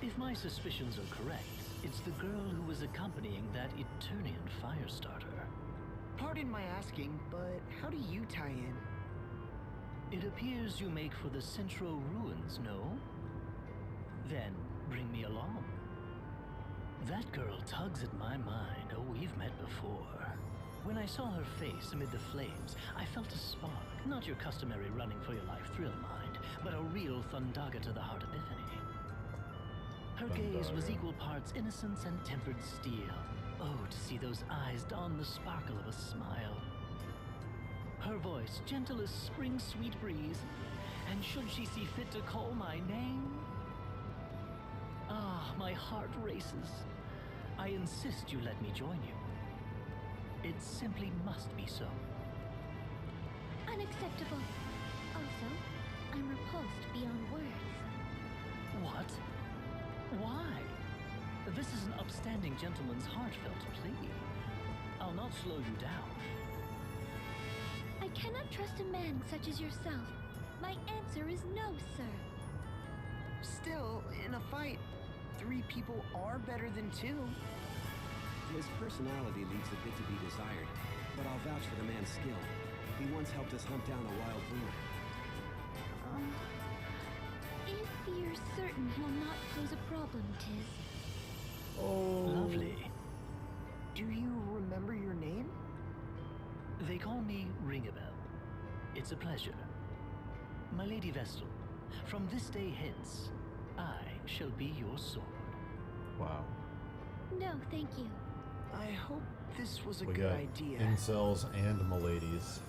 If my suspicions are correct, it's the girl who was accompanying that Eternian Firestarter. Pardon my asking, but how do you tie in? It appears you make for the Central Ruins, no? Then bring me along. That girl tugs at my mind. Oh, we've met before. When I saw her face amid the flames, I felt a spark. Not your customary running for your life thrill mind, but a real Thundaga to the heart epiphany. Her gaze was Thundaga. equal parts innocence and tempered steel. Oh, to see those eyes don the sparkle of a smile. Her voice gentle as spring's sweet breeze, and should she see fit to call my name? Ah, my heart races. I insist you let me join you. It simply must be so. Unacceptable. Also, I'm repulsed beyond words. What? Why? This is an upstanding gentleman's heartfelt plea. I'll not slow you down. I cannot trust a man such as yourself. My answer is no, sir. Still, in a fight, 3 people are better than 2. His personality leaves a bit to be desired, but I'll vouch for the man's skill. He once helped us hunt down a wild boar. If you're certain he'll not pose a problem, Tiz. Oh. Lovely. Do you remember your name? They call me Ringabel. It's a pleasure. My Lady Vestal, from this day hence, I shall be your sword. Wow. No, thank you. I hope this was a We good got idea. incels and miladies.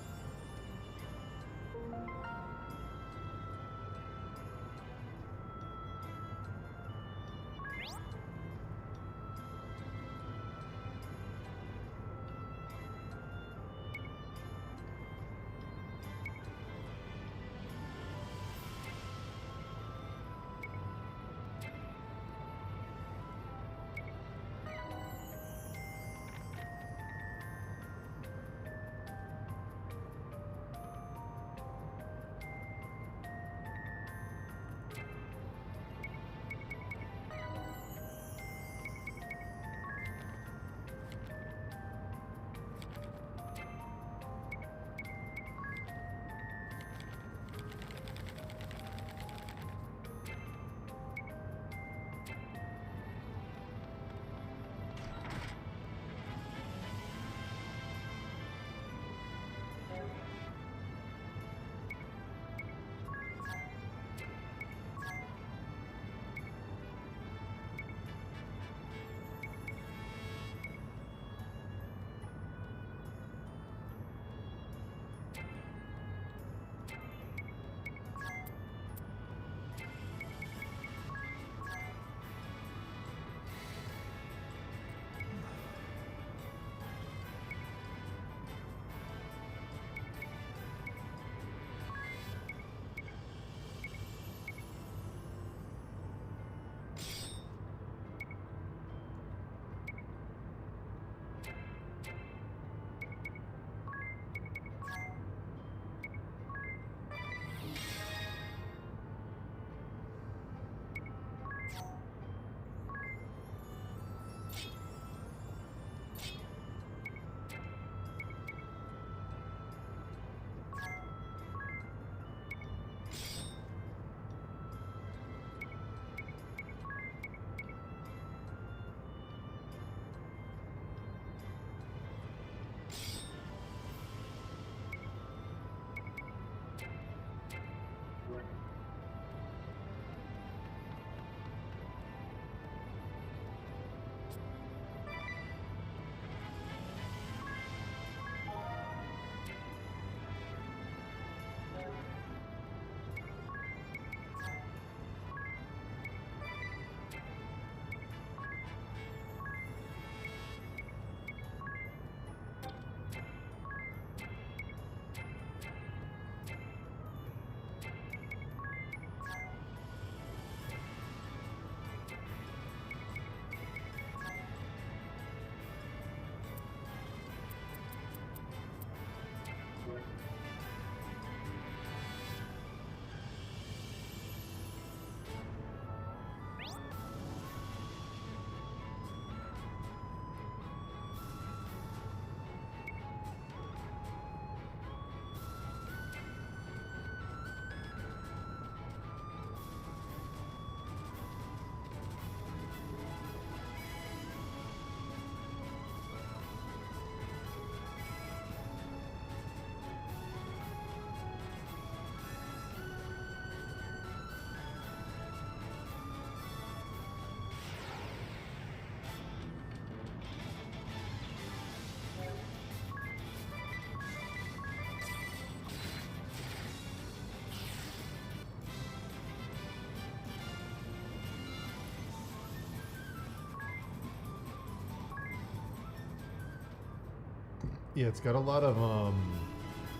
Yeah, it's got a lot of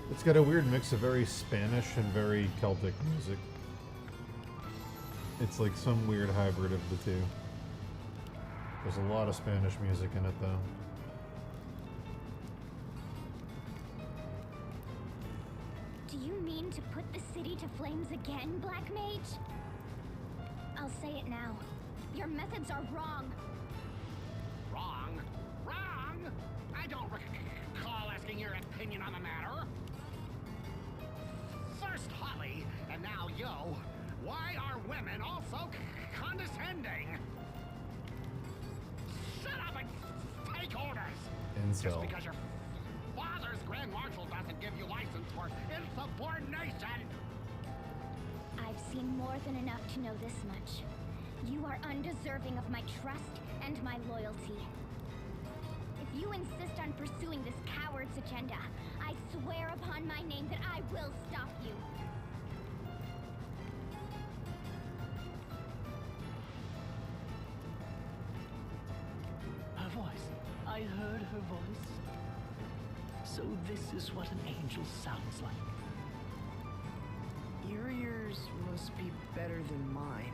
it's got a weird mix of very Spanish and very Celtic music. It's like some weird hybrid of the two. There's a lot of Spanish music in it though. Do you mean to put the city to flames again, Black Mage? I'll say it now. Your methods are wrong. Wrong? Wrong? I don't recall asking your opinion on the matter. First Holly, and now Yo. Why are women also condescending? Shut up and take orders! Just Incel. because your father's Grand Marshal doesn't give you license for insubordination! I've seen more than enough to know this much. You are undeserving of my trust and my loyalty. If you insist on pursuing this coward's agenda, I swear upon my name that I will stop you. Her voice. I heard her voice. So this is what an angel sounds like. Your ears must be better than mine.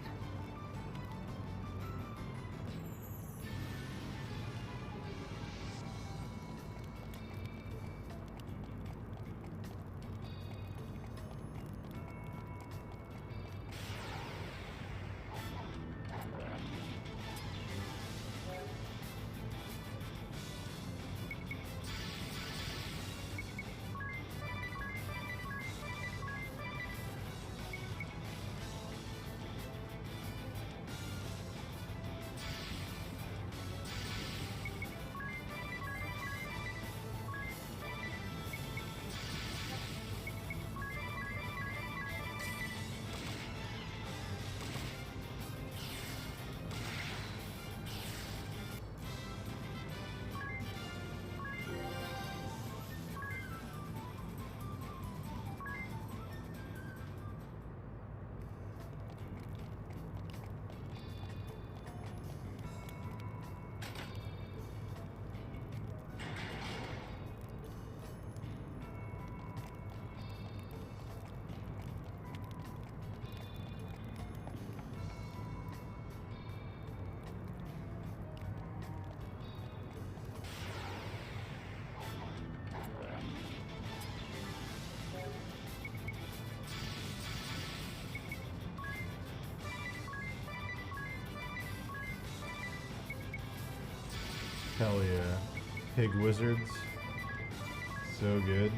Hell yeah. Pig Wizards. So good.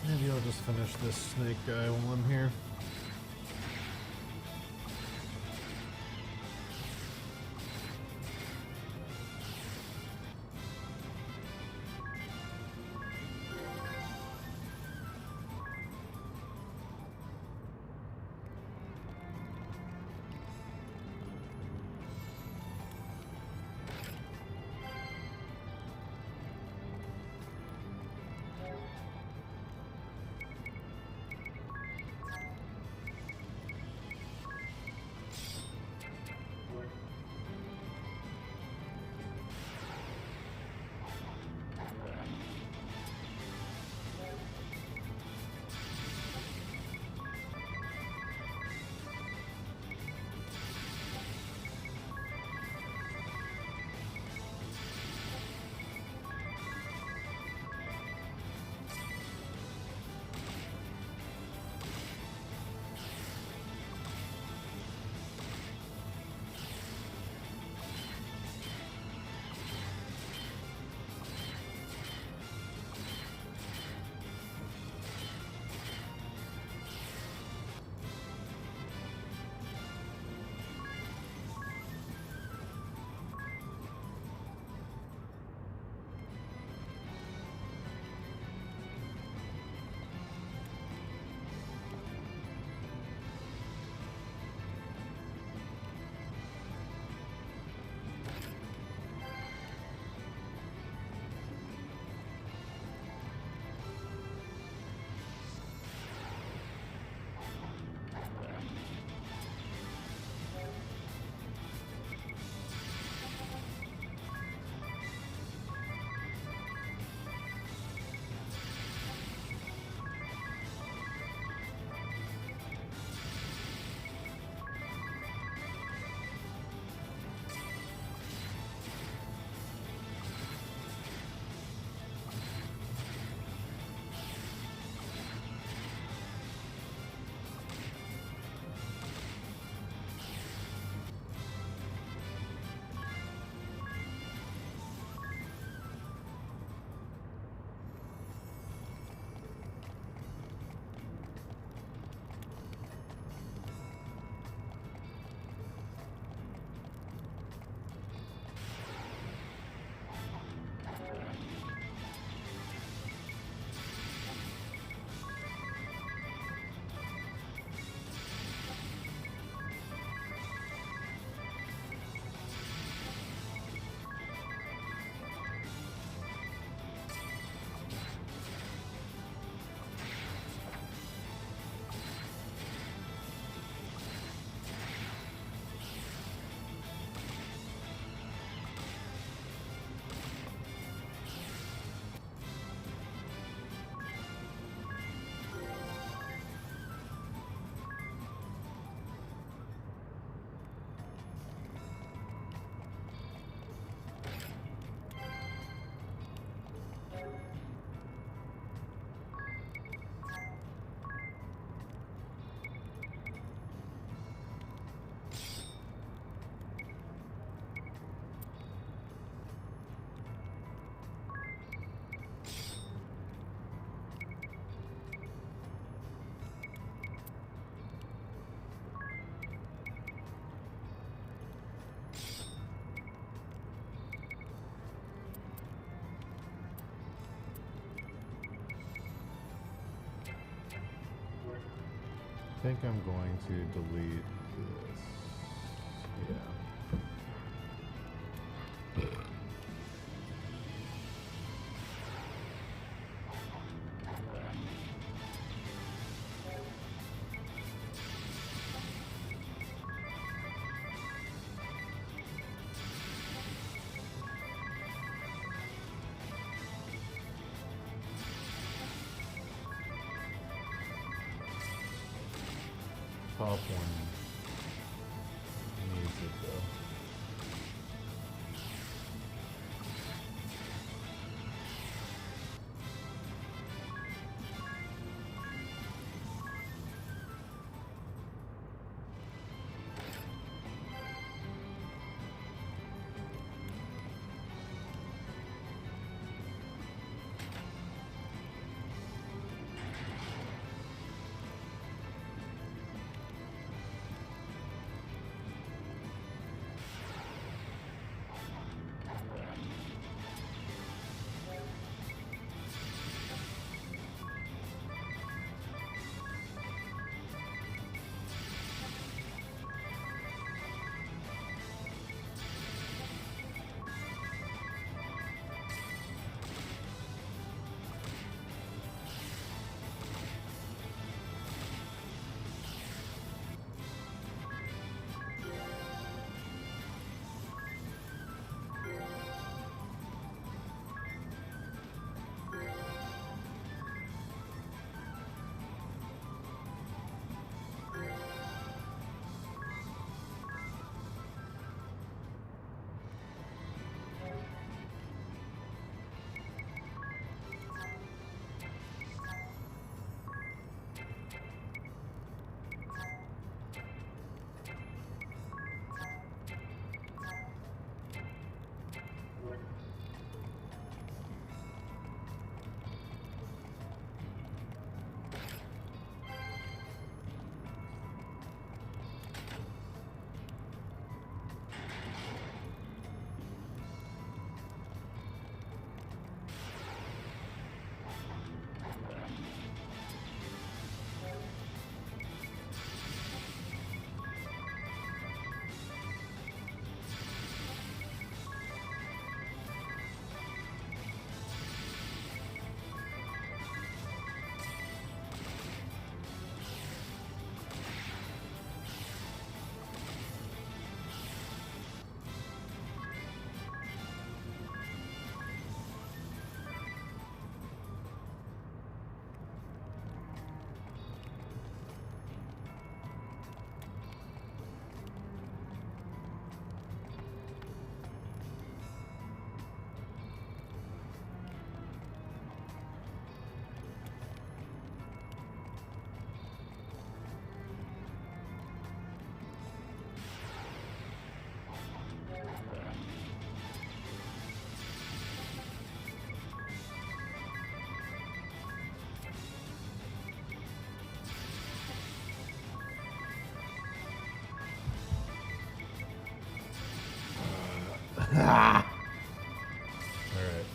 Maybe I'll just finish this snake guy while I'm here. think I'm going to delete this. Yeah. Top one needs it though. Ah! Alright.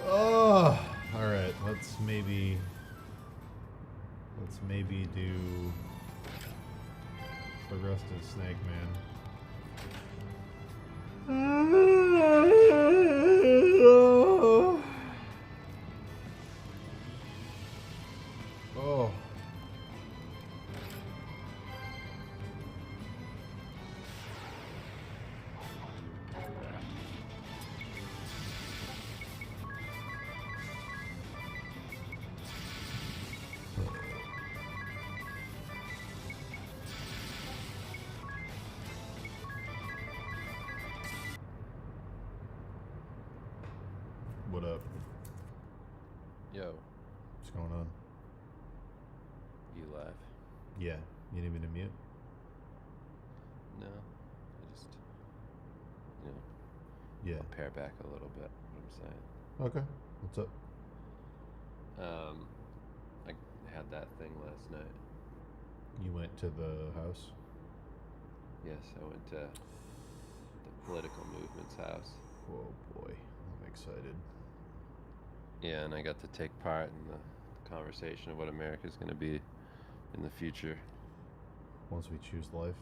Oh, alright, let's maybe do the rest of Snake Man. Oh. What up? Yo. What's going on? You live? Yeah. You need me to mute? No. I just, Yeah. I'll pare back a little bit, what I'm saying. Okay. What's up? I had that thing last night. You went to the house? Yes, I went to the political movement's house. Oh boy, I'm excited. Yeah, and I got to take part in the conversation of what America's going to be in the future. Once we choose life?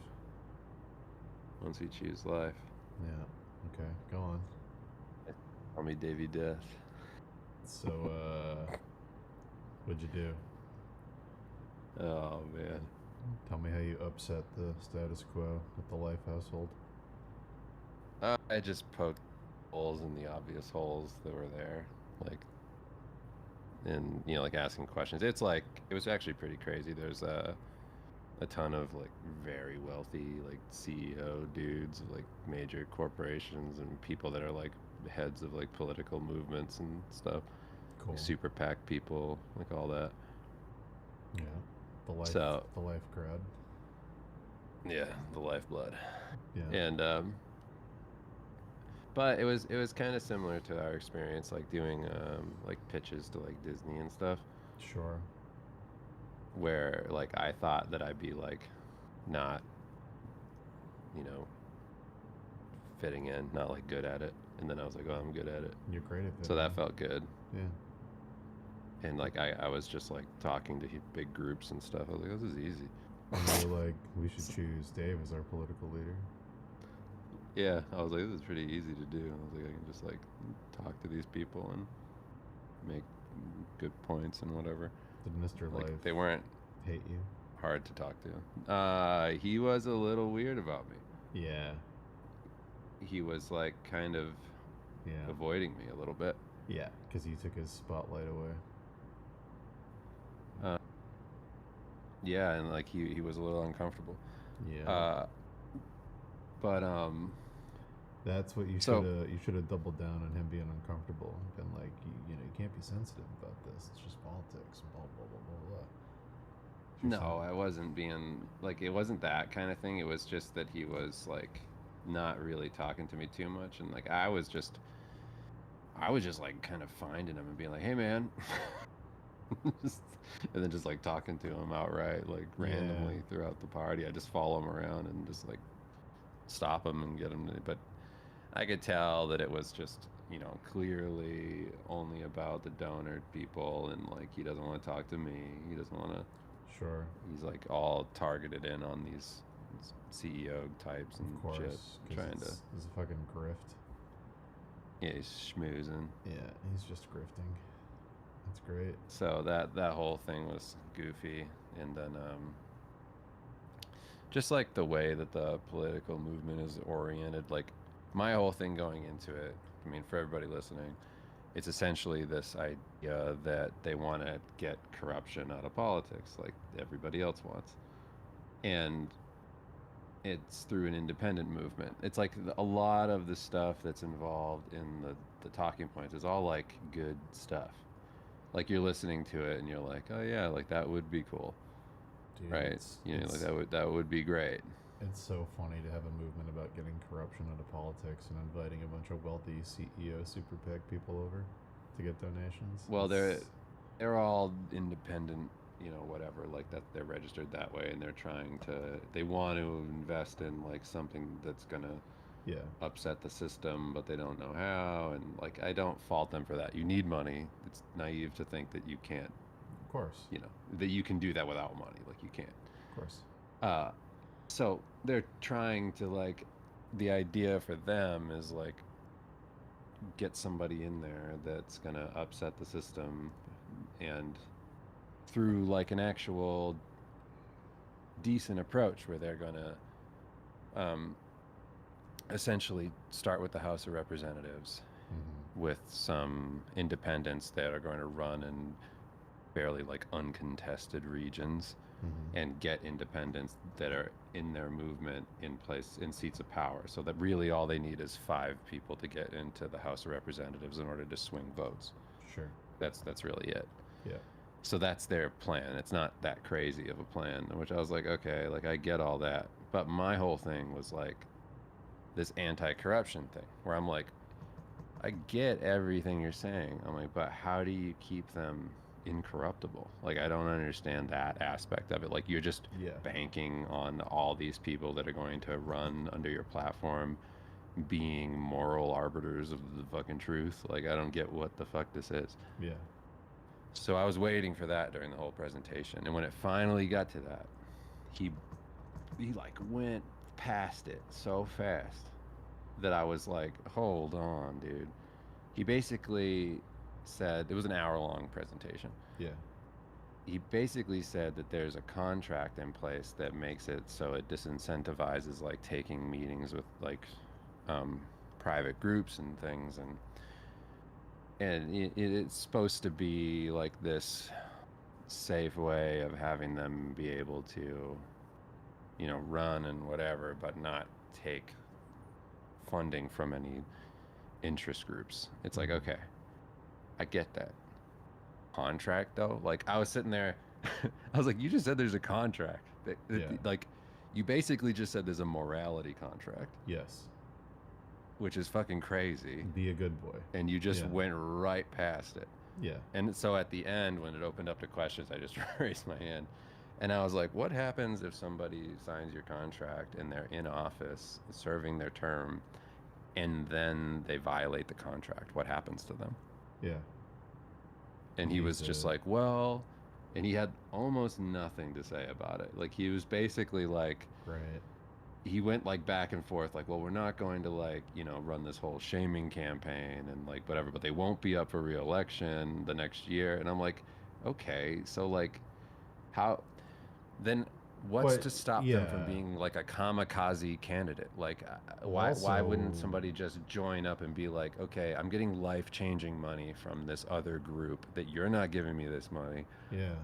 Once we choose life. Yeah, okay, go on. Call me Davy Death. So, what'd you do? Oh, man. Tell me how you upset the status quo at the Life household. I just poked holes in the obvious holes that were there. Like, and, you know, like asking questions. It's like, it was actually pretty crazy. There's a ton of, like, very wealthy, like, CEO dudes of, like, major corporations and people that are, like, heads of, like, political movements and stuff. Cool. Like, super PAC people, like, all that. Yeah. The life crowd. Yeah, the lifeblood. Yeah. And but it was kind of similar to our experience, like doing like pitches to like Disney and stuff. Sure. Where like I thought that I'd be like not, you know, fitting in, not like good at it, and then I was like, oh, I'm good at it. You're great at it. So that felt good. Yeah. And like I was just like talking to big groups and stuff. I was like, this is easy. And they were like, we should choose Dave as our political leader. Yeah, I was like, this is pretty easy to do. I was like, I can just like talk to these people and make good points and whatever. Did Mr. Like, Life they weren't hate you? hard to talk to. He was a little weird about me. Yeah. He was like kind of avoiding me a little bit. Yeah, because you took his spotlight away. Yeah, and like he was a little uncomfortable. Yeah. But that's what you should have doubled down on him being uncomfortable and been like, you know, you can't be sensitive about this. It's just politics. Blah blah blah blah blah. No, I wasn't being like, it wasn't that kind of thing. It was just that he was like not really talking to me too much, and like I was just like kind of finding him and being like, hey man. And then just like talking to him outright, like randomly throughout the party. I just follow him around and just like stop him and get him to, but I could tell that it was just, you know, clearly only about the donor people, and like he doesn't want to talk to me. He doesn't want to. Sure. He's like all targeted in on these CEO types and of course, shit, trying to. It's a fucking grift. Yeah, he's schmoozing. Yeah, he's just grifting. That's great. So that whole thing was goofy, and then just like the way that the political movement is oriented, like my whole thing going into it, I mean, for everybody listening, it's essentially this idea that they want to get corruption out of politics like everybody else wants, and it's through an independent movement. It's like a lot of the stuff that's involved in the talking points is all like good stuff. Like you're listening to it and you're like, oh yeah, like that would be cool. Dude, right? You know, like that would be great. It's so funny to have a movement about getting corruption out of politics and inviting a bunch of wealthy CEO super PAC people over to get donations. Well, they're all independent, you know, whatever, like that, they're registered that way, and they want to invest in like something that's gonna upset the system, but they don't know how, and like I don't fault them for that. You need money. It's naive to think that you can't, of course, you know, that you can do that without money. Like you can't, of course. So they're trying to, like, the idea for them is like get somebody in there that's gonna upset the system, and through like an actual decent approach where they're gonna essentially start with the House of Representatives with some independents that are going to run in fairly like uncontested regions and get independents that are in their movement in place in seats of power, so that really all they need is 5 people to get into the House of Representatives in order to swing votes. Sure. That's really it. Yeah. So that's their plan. It's not that crazy of a plan, which I was like, okay, like I get all that. But my whole thing was like this anti-corruption thing where I'm like, I get everything you're saying. I'm like, but how do you keep them incorruptible. Like, I don't understand that aspect of it. Like, you're just banking on all these people that are going to run under your platform being moral arbiters of the fucking truth. Like, I don't get what the fuck this is. Yeah. So I was waiting for that during the whole presentation, and when it finally got to that, he like went past it so fast that I was like, hold on, dude. He basically said, it was an hour-long presentation. Yeah. He basically said that there's a contract in place that makes it so it disincentivizes like taking meetings with like private groups and things, and it's supposed to be like this safe way of having them be able to, you know, run and whatever, but not take funding from any interest groups. It's like, okay, I get that. Contract though, like I was sitting there, I was like, you just said there's a contract. Like, you basically just said there's a morality contract. Yes. Which is fucking crazy. Be a good boy. And you just went right past it. Yeah. And so at the end, when it opened up to questions, I just raised my hand. And I was like, what happens if somebody signs your contract and they're in office serving their term and then they violate the contract? What happens to them? Yeah. And he was just like, well, and he had almost nothing to say about it. Like, he was basically like, right. He went like back and forth, like, well, we're not going to like, you know, run this whole shaming campaign and like whatever, but they won't be up for re-election the next year. And I'm like, okay, so like, how, then what's to stop them from being like a kamikaze candidate? Like, why wouldn't somebody just join up and be like, okay, I'm getting life-changing money from this other group that you're not giving me this money,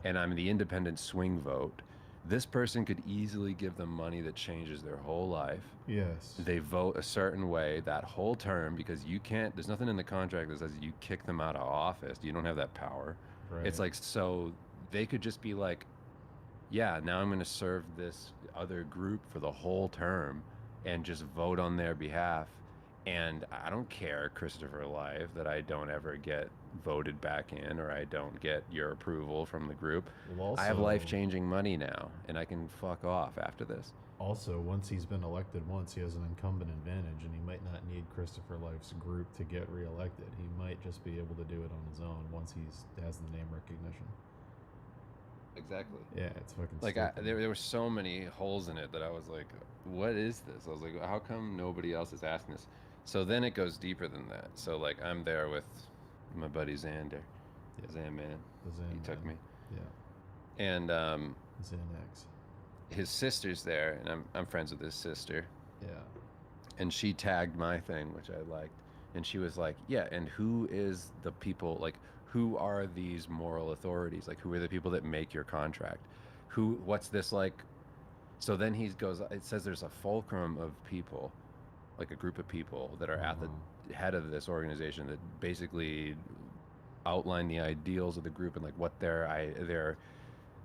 and I'm the independent swing vote. This person could easily give them money that changes their whole life. Yes. They vote a certain way that whole term because you can't, there's nothing in the contract that says you kick them out of office. You don't have that power. Right. It's like, so they could just be like, yeah, now I'm going to serve this other group for the whole term and just vote on their behalf. And I don't care, Christopher Live, that I don't ever get voted back in or I don't get your approval from the group. Well, also, I have life-changing money now, and I can fuck off after this. Also, once he's been elected once, he has an incumbent advantage, and he might not need Christopher Life's group to get reelected. He might just be able to do it on his own once he has the name recognition. Exactly. Yeah, it's fucking like stupid. there were so many holes in it that I was like, what is this? I was like, how come nobody else is asking this? So then it goes deeper than that. So like, I'm there with my buddy Xander, Zan Man. He took me. Yeah. And Xanax. His sister's there, and I'm friends with his sister. Yeah. And she tagged my thing, which I liked. And she was like, yeah, and who is the people, like, who are these moral authorities? Like, who are the people that make your contract? What's this like? So then he goes, it says there's a fulcrum of people, like a group of people that are at the head of this organization that basically outline the ideals of the group and like what their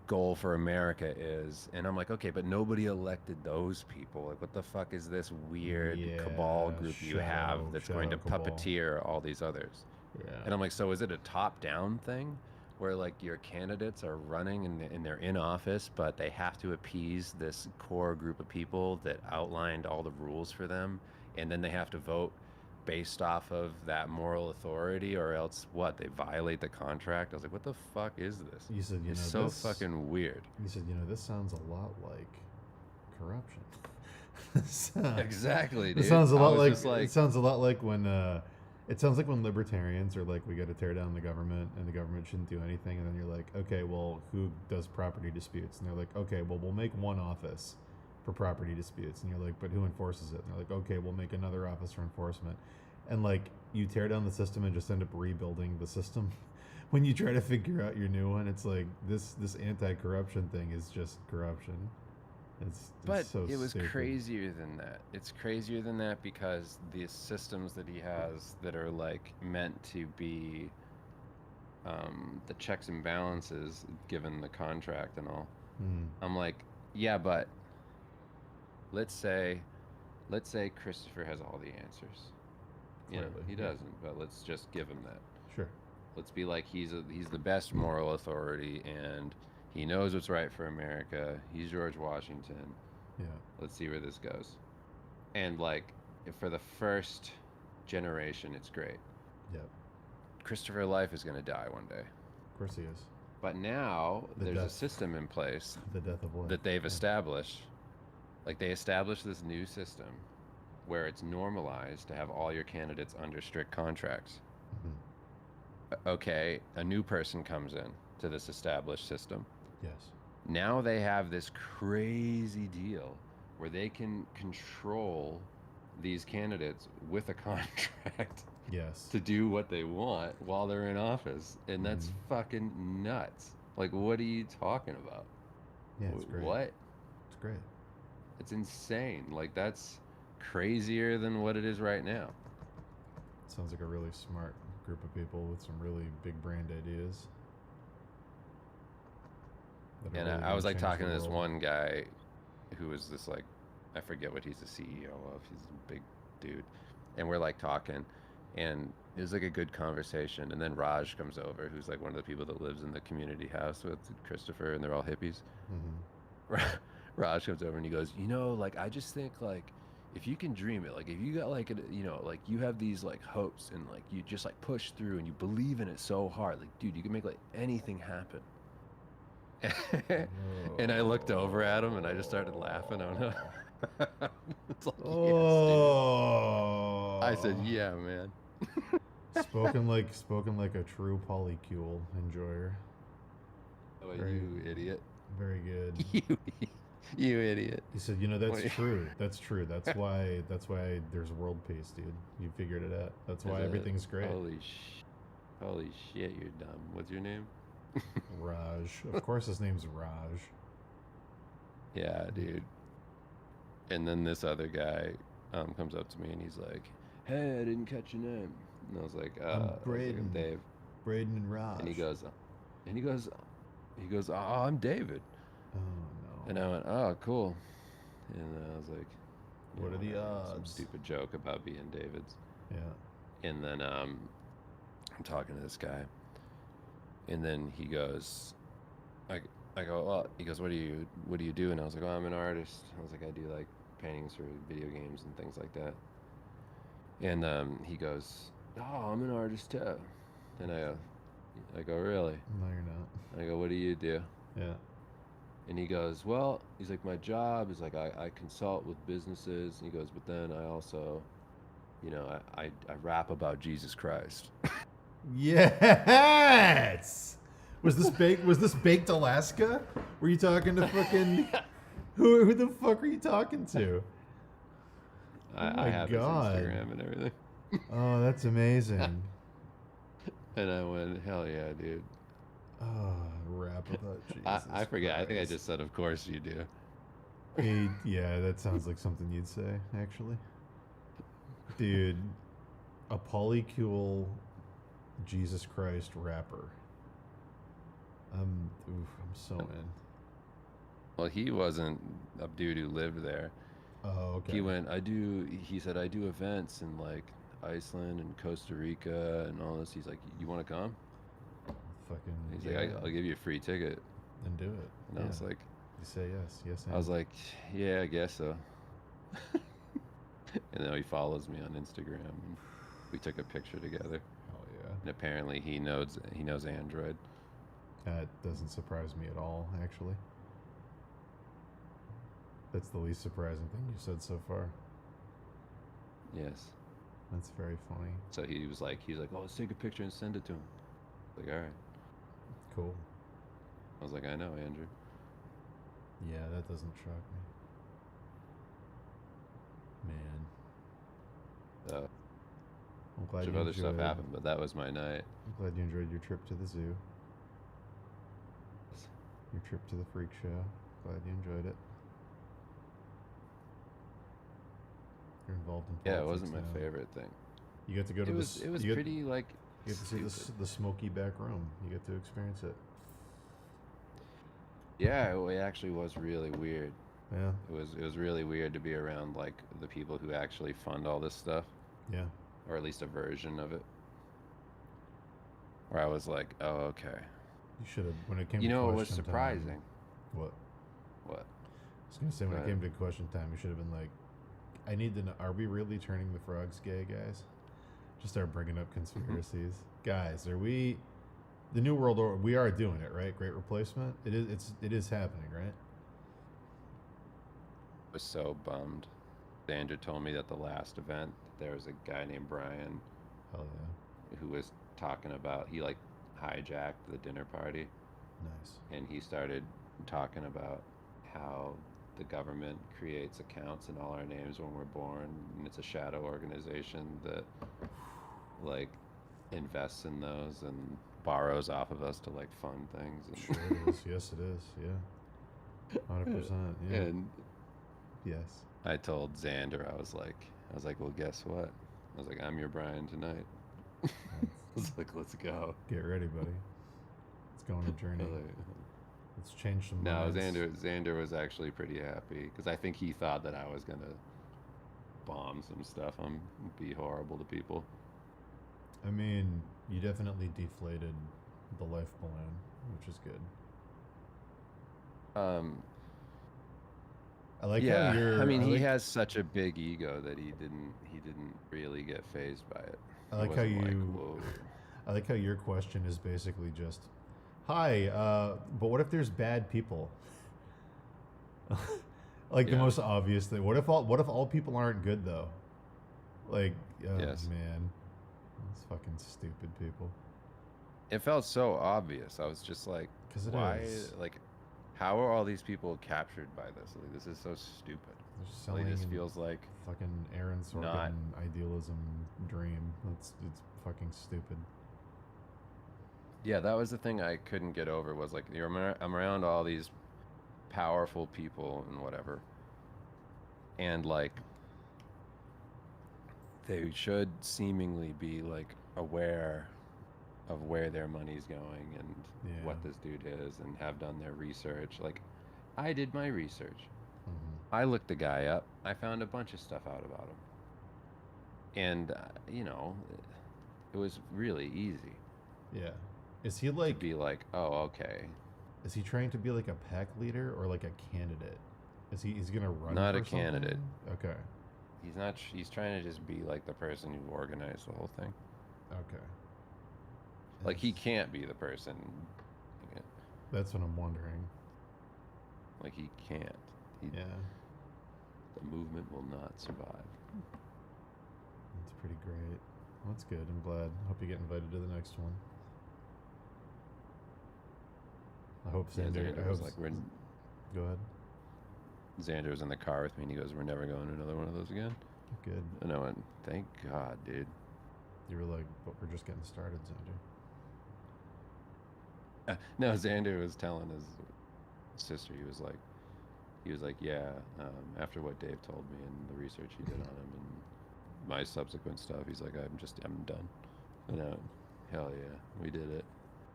goal for America is. And I'm like, okay, but nobody elected those people. Like, what the fuck is this weird cabal group you have that's going to puppeteer all these others? Yeah. And I'm like, so is it a top-down thing where like your candidates are running and they're in office, but they have to appease this core group of people that outlined all the rules for them, and then they have to vote based off of that moral authority, or else what? They violate the contract? I was like, what the fuck is this? You said, it's so fucking weird. You said, this sounds a lot like corruption. Exactly, dude. It sounds a lot like it sounds a lot like when it sounds like when libertarians are like, we got to tear down the government and the government shouldn't do anything, and then you're like, okay, well, who does property disputes? And they're like, okay, well, we'll make one office for property disputes, and you're like, but who enforces it? And they're like, okay, we'll make another office for enforcement. And like, you tear down the system and just end up rebuilding the system. When you try to figure out your new one, it's like this anti-corruption thing is just corruption. But so it was stupid. crazier than that. It's crazier than that because the systems that he has that are like meant to be the checks and balances given the contract and all. I'm like, yeah, but let's say Christopher has all the answers. You know, he doesn't, but let's just give him that. Sure. let's be like he's the best moral authority, and he knows what's right for America. He's George Washington. Yeah. Let's see where this goes. And like, for the first generation, it's great. Yep. Christopher Life is going to die one day. Of course he is. But now there's a death. system in place The death of life. that they've established. Like, they established this new system where it's normalized to have all your candidates under strict contracts. Okay, a new person comes in to this established system. Yes. Now they have this crazy deal where they can control these candidates with a contract. Yes. To do what they want while they're in office. And that's fucking nuts. Like, what are you talking about? Yeah, it's great. What? It's great. It's insane. Like, that's crazier than what it is right now. Sounds like a really smart group of people with some really big brand ideas. that are And really I gonna was like change talking the to this world. one guy who was this like, I forget what he's the CEO of. He's a big dude. And we're like talking, and it was like a good conversation. And then Raj comes over, who's like one of the people that lives in the community house with Christopher, and they're all hippies. Raj comes over and he goes, you know, like, I just think like, if you can dream it, like if you got like, you know, like you have these like hopes and like you just like push through and you believe in it so hard, like, dude, you can make like anything happen. And I looked over at him and I just started laughing. I don't know. It's like, yes, dude. I said, yeah, man. spoken like a true polycule enjoyer. Oh, you idiot. Very good. You idiot. He said, you know, that's Wait. true. That's true. That's why there's world peace, dude. You figured it out. That's why everything's great. Holy shit, you're dumb. What's your name? Raj. Of course his name's Raj. Yeah, dude. And then this other guy comes up to me and he's like, hey, I didn't catch your name. And I was like, I'm I'm Braden. Dave. Braden and Raj. And he goes, oh, I'm David. Oh, no. And I went, oh, cool. And I was like, What are the some odds? stupid joke about being David's. Yeah. And then I'm talking to this guy. And then he goes, I go, well, he goes, what do you do? And I was like, oh, I'm an artist. I was like, I do like paintings for video games and things like that. And he goes, oh, I'm an artist too. And I go, really? No, you're not. I go, what do you do? Yeah. And he goes, well, he's like, my job is like, I consult with businesses. And he goes, but then I also, you know, I rap about Jesus Christ. Yes. Was this baked Alaska? Were you talking to fucking who the fuck are you talking to? I have his Instagram and everything. Oh, that's amazing. And I went, hell yeah, dude. Oh, rap about Jesus. I forget. I think I Christ. just said, of course you do. Yeah, that sounds like something you'd say, actually. Dude, a polycule Jesus Christ rapper. I'm so in. Well, he wasn't a dude who lived there. Oh, okay. He said, I do events in like Iceland and Costa Rica and all this. He's like, you want to come? Fucking. He's yeah. like, I'll give you a free ticket. Then do it. And I was like, you say yes. Yes, I was like, yeah, I guess so. And now he follows me on Instagram. And we took a picture together. Oh yeah. And apparently he knows Android. That doesn't surprise me at all, actually. That's the least surprising thing you've said so far. Yes. That's very funny. So he was like, oh, let's take a picture and send it to him. Like, all right. Cool. I was like, I know, Andrew. Yeah, that doesn't shock me. Man. I'm A glad bunch of you other stuff enjoyed- happened, but that was my night. I'm glad you enjoyed your trip to the zoo. Your trip to the freak show. Glad you enjoyed it. You're involved in politics. Yeah, it wasn't my now. favorite thing. You get to go to It the. was pretty like. You get to see the smoky back room. You get to experience it. Yeah, it actually was really weird. Yeah. It was really weird to be around like the people who actually fund all this stuff. Yeah. Or at least a version of it. where I was like, oh, okay. You should have, when it came You to know, it was question surprising. time. What? What? I was gonna say, when Go it came to ahead. question time, you should have been like, I need to know, are we really turning the frogs gay, guys? Just start bringing up conspiracies. Guys, are we, the New World Order, we are doing it, right? Great Replacement? It is happening, right? I was so bummed. Xander told me that the last event, there was a guy named Brian. Hell yeah. Who was talking about, he like hijacked the dinner party. Nice. And he started talking about how the government creates accounts in all our names when we're born, and it's a shadow organization that like invests in those and borrows off of us to like fund things. And Sure it is. Yes, it is. Yeah. 100%. Yeah. And yes. I told Xander, I was like, well, guess what? I was like, I'm your Brian tonight. I was like, let's go. Get ready, buddy. Let's go on a journey. Let's change some No, minds. Xander was actually pretty happy because I think he thought that I was gonna bomb some stuff and be horrible to people. I mean, you definitely deflated the life balloon, which is good. I like how you're. I mean, he has such a big ego that he didn't really get phased by it. I like how you. I like how your question is basically just, "Hi, but what if there's bad people?" Like the most obvious thing. What if all people aren't good though? Like, Yes. man, those fucking stupid people. It felt so obvious. I was just like, 'Cause it why? is. Like, how are all these people captured by this? Like, this is so stupid. They're Like, this selling feels like fucking Aaron Sorkin not- idealism dream. It's fucking stupid. Yeah, that was the thing I couldn't get over was like I'm around all these powerful people and whatever. And like they should seemingly be like aware of where their money's going and what this dude is and have done their research. Like I did my research. I looked the guy up. I found a bunch of stuff out about him. And you know, it was really easy. Yeah. Is he like to be like, oh, okay. Is he trying to be like a pack leader or like a candidate? Is he gonna run? Not for a candidate. something? Okay. He's not. He's trying to just be like the person who organized the whole thing. Okay. Like he can't be the person. That's what I'm wondering. Like he can't. Yeah. The movement will not survive. That's pretty great. That's good. I'm glad. Hope you get invited to the next one. I hope Xander. I was hope. like, we're. Go ahead. Xander was in the car with me, and he goes, "We're never going to another one of those again." Good. And I went, "Thank God, dude." You were like, but we're just getting started, Xander. No, Xander was telling his sister. He was like, yeah. After what Dave told me and the research he did on him and my subsequent stuff, he's like, I'm done. And I went, hell yeah, we did it.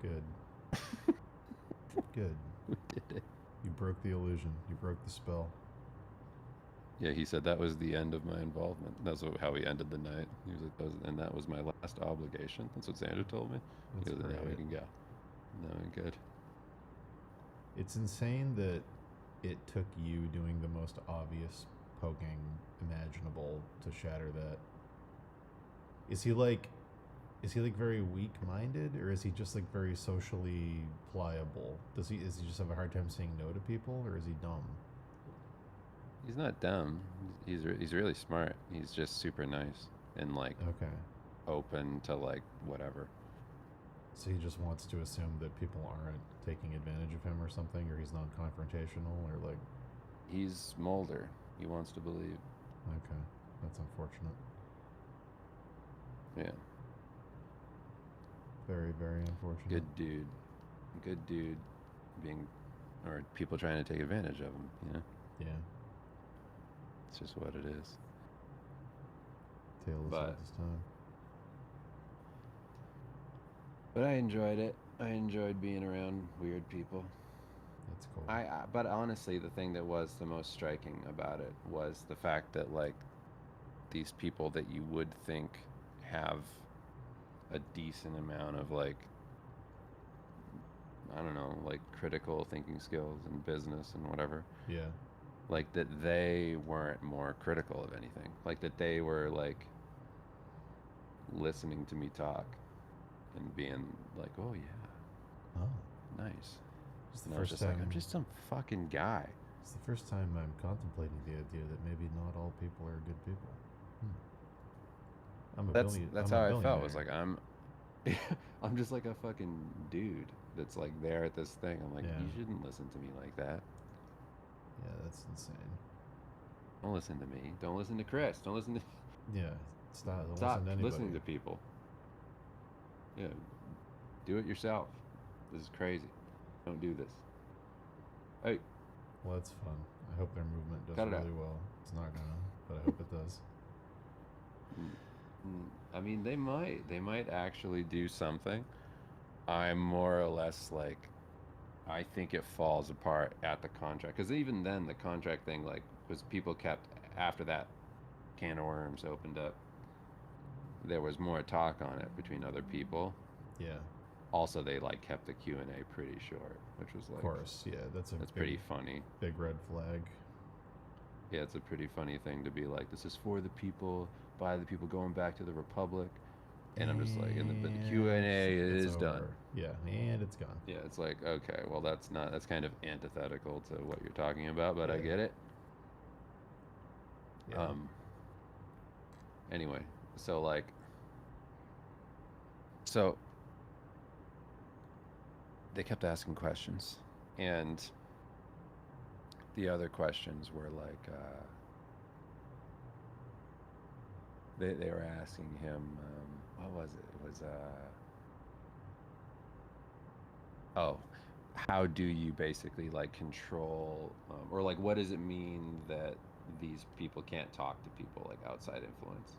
Good. Good. We did it. You broke the illusion. You broke the spell. Yeah, he said that was the end of my involvement. That's how he ended the night. He was like, and that was my last obligation. That's what Xander told me. That's He goes, now we great. can go. Now we're good. It's insane that it took you doing the most obvious poking imaginable to shatter that. Is he like very weak-minded, or is he just like very socially pliable? Is he just have a hard time saying no to people, or is he dumb? He's not dumb. He's really smart. He's just super nice and like open to like whatever. So he just wants to assume that people aren't taking advantage of him or something, or he's non-confrontational, or like... He's Mulder. He wants to believe. Okay. That's unfortunate. Yeah. Very, very unfortunate. Good dude. Good dude or people trying to take advantage of him, you know? Yeah. It's just what it is. Tale as old as time. But I enjoyed it. I enjoyed being around weird people. That's cool. But honestly, the thing that was the most striking about it was the fact that like these people that you would think have a decent amount of like I don't know, like critical thinking skills and business and whatever. Yeah. Like that they weren't more critical of anything. Like that they were like listening to me talk and being like, oh yeah, Oh, nice. it's the And I was first just like, time. I'm just some fucking guy. It's the first time I'm contemplating the idea that maybe not all people are good people. I'm a That's I'm a how I felt. Was like billionaire. I'm just like a fucking dude that's like there at this thing. I'm like, Yeah. you shouldn't listen to me like that. Yeah, that's insane. Don't listen to me. Don't listen to Chris. Don't listen to Yeah, don't stop listen to anybody. listening to people. Yeah, do it yourself. This is crazy. Don't do this. Hey, Well, that's fun. I hope their movement does Cut it out. really well. It's not gonna, but I hope it does. I mean, they might actually do something. I'm more or less like, I think it falls apart at the contract, because even then the contract thing, like, was people kept after that can of worms opened up. There was more talk on it between other people. Yeah. Also, they like kept the Q&A pretty short, which was like, Of course, yeah, that's pretty funny. Big red flag. Yeah, it's a pretty funny thing to be like, this is for the people, by the people, going back to the Republic. And I'm just like, and the Q&A It's is done. over. Yeah, and it's gone. Yeah, it's like, okay, well, that's kind of antithetical to what you're talking about, but I get it. Yeah. Anyway, so like, so they kept asking questions, and the other questions were like, they were asking him, what was it? It was, oh, how do you basically like control, or like, what does it mean that these people can't talk to people like outside influence?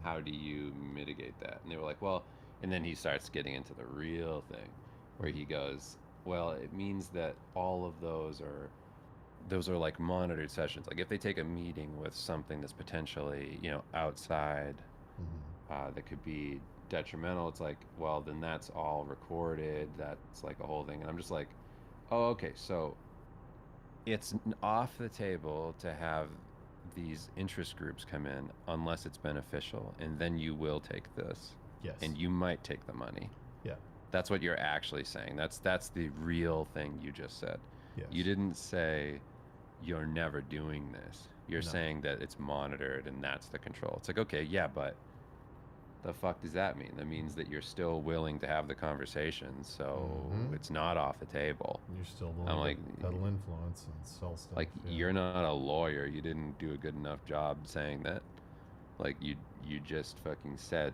How do you mitigate that? And they were like, well, and then he starts getting into the real thing where he goes, well, it means that all of those are like monitored sessions. Like if they take a meeting with something that's potentially, outside, that could be detrimental, it's like, well, then that's all recorded. That's like a whole thing. And I'm just like, oh, okay, so it's off the table to have these interest groups come in unless it's beneficial, and then you will take this. Yes. And you might take the money. Yeah. That's what you're actually saying. That's the real thing you just said. Yes. You didn't say you're never doing this. You're No. saying that it's monitored and that's the control. It's like, okay, yeah, but the fuck does that mean? That means that you're still willing to have the conversation, so it's not off the table. You're still I'm willing like, to peddle influence and sell stuff. like, yeah. you're not a lawyer. You didn't do a good enough job saying that. Like, you just fucking said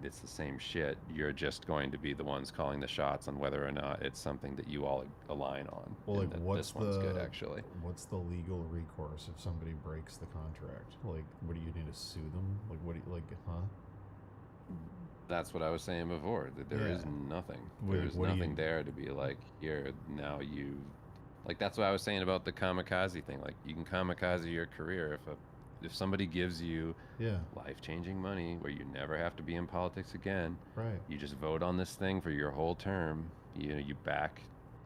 it's the same shit. You're just going to be the ones calling the shots on whether or not it's something that you all align on. Well, and like, that what's this one's the good, actually. What's the legal recourse if somebody breaks the contract? Like, what do you need to sue them? Like, what do you like? Huh? That's what I was saying before. That there is Yeah. nothing. What- There's what do nothing you- there to be like, here now you. Like, that's what I was saying about the kamikaze thing. Like, you can kamikaze your career if somebody gives you life-changing money where you never have to be in politics again. Right. You just vote on this thing for your whole term. You back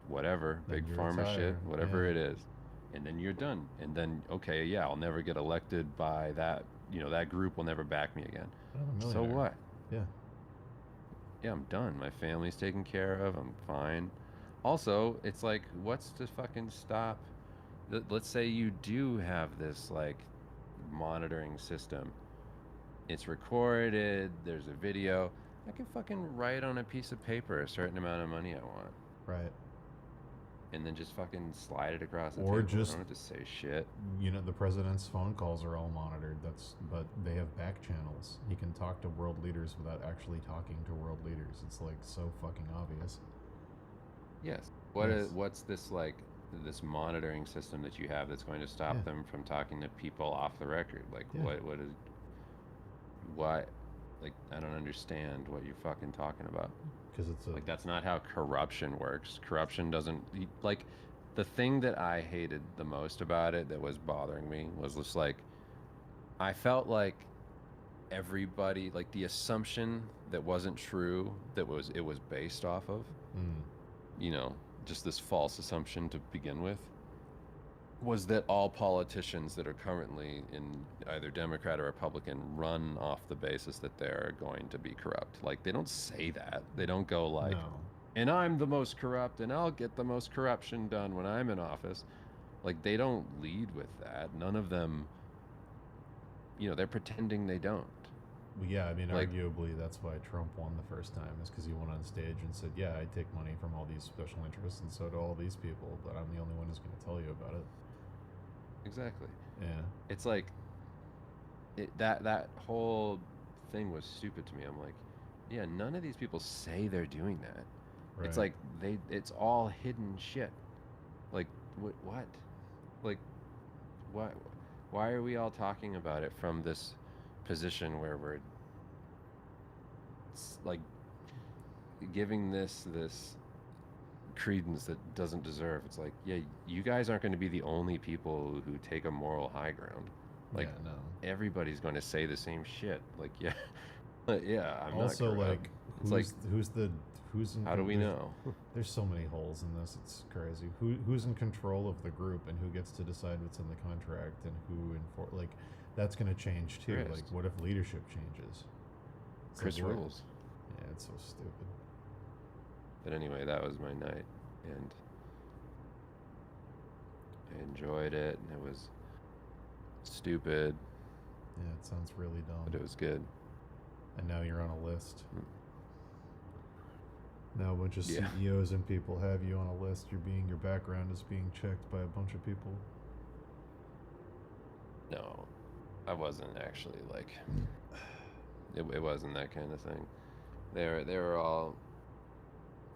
whatever, Then big you pharma shit, retire, whatever yeah. it is. And then you're done. And then, okay, yeah, I'll never get elected by that, that group will never back me again. I'm a So millionaire. what? Yeah. Yeah, I'm done. My family's taken care of. I'm fine. Also, it's like, what's to fucking stop? Let's say you do have this, like, monitoring system. It's recorded. There's a video. I can fucking write on a piece of paper a certain amount of money I want. Right. And then just fucking slide it across the Or table. just- I don't have to say shit. The president's phone calls are all monitored. But they have back channels. He can talk to world leaders without actually talking to world leaders. It's like so fucking obvious. Yes. Yes. What's this, like, this monitoring system that you have that's going to stop Yeah. them from talking to people off the record? Like, Yeah. why? Like, I don't understand what you're fucking talking about. Because it's like, that's not how corruption works. Corruption doesn't, like, the thing that I hated the most about it that was bothering me was just like, I felt like everybody, like, the assumption that wasn't true, it was based off of, just this false assumption to begin with, was that all politicians that are currently in either Democrat or Republican run off the basis that they're going to be corrupt. Like, they don't say that. They don't go like, No. and I'm the most corrupt and I'll get the most corruption done when I'm in office. Like, they don't lead with that. None of them, you know, they're pretending they don't. Well, yeah, I mean, Like- arguably that's why Trump won the first time, is because he went on stage and said, yeah, I take money from all these special interests, and so do all these people, but I'm the only one who's going to tell you about it. Exactly. Yeah. It's like, that whole thing was stupid to me. I'm like, yeah, none of these people say they're doing that. It's Right. like it's all hidden shit. Like, what? Like, why are we all talking about it from this position where we're like giving this credence that doesn't deserve? It's like, yeah, you guys aren't going to be the only people who take a moral high ground. Like, Yeah, no. everybody's going to say the same shit. Like, yeah, yeah, I'm Also, not corrupt. like, It's like, who's in how do we there's- know? There's so many holes in this. It's crazy. Who's in control of the group, and who gets to decide what's in the contract, and who like that's going to change too. Chris. Like, what if leadership changes? It's Chris like, what- rules. Yeah, it's so stupid. But anyway, that was my night, and I enjoyed it, and it was stupid, Yeah, it sounds really dumb. but it was good. And now you're on a list. Mm. Now a bunch of Yeah. CEOs and people have you on a list. Your background is being checked by a bunch of people. No, I wasn't actually like. It wasn't that kind of thing. They were all,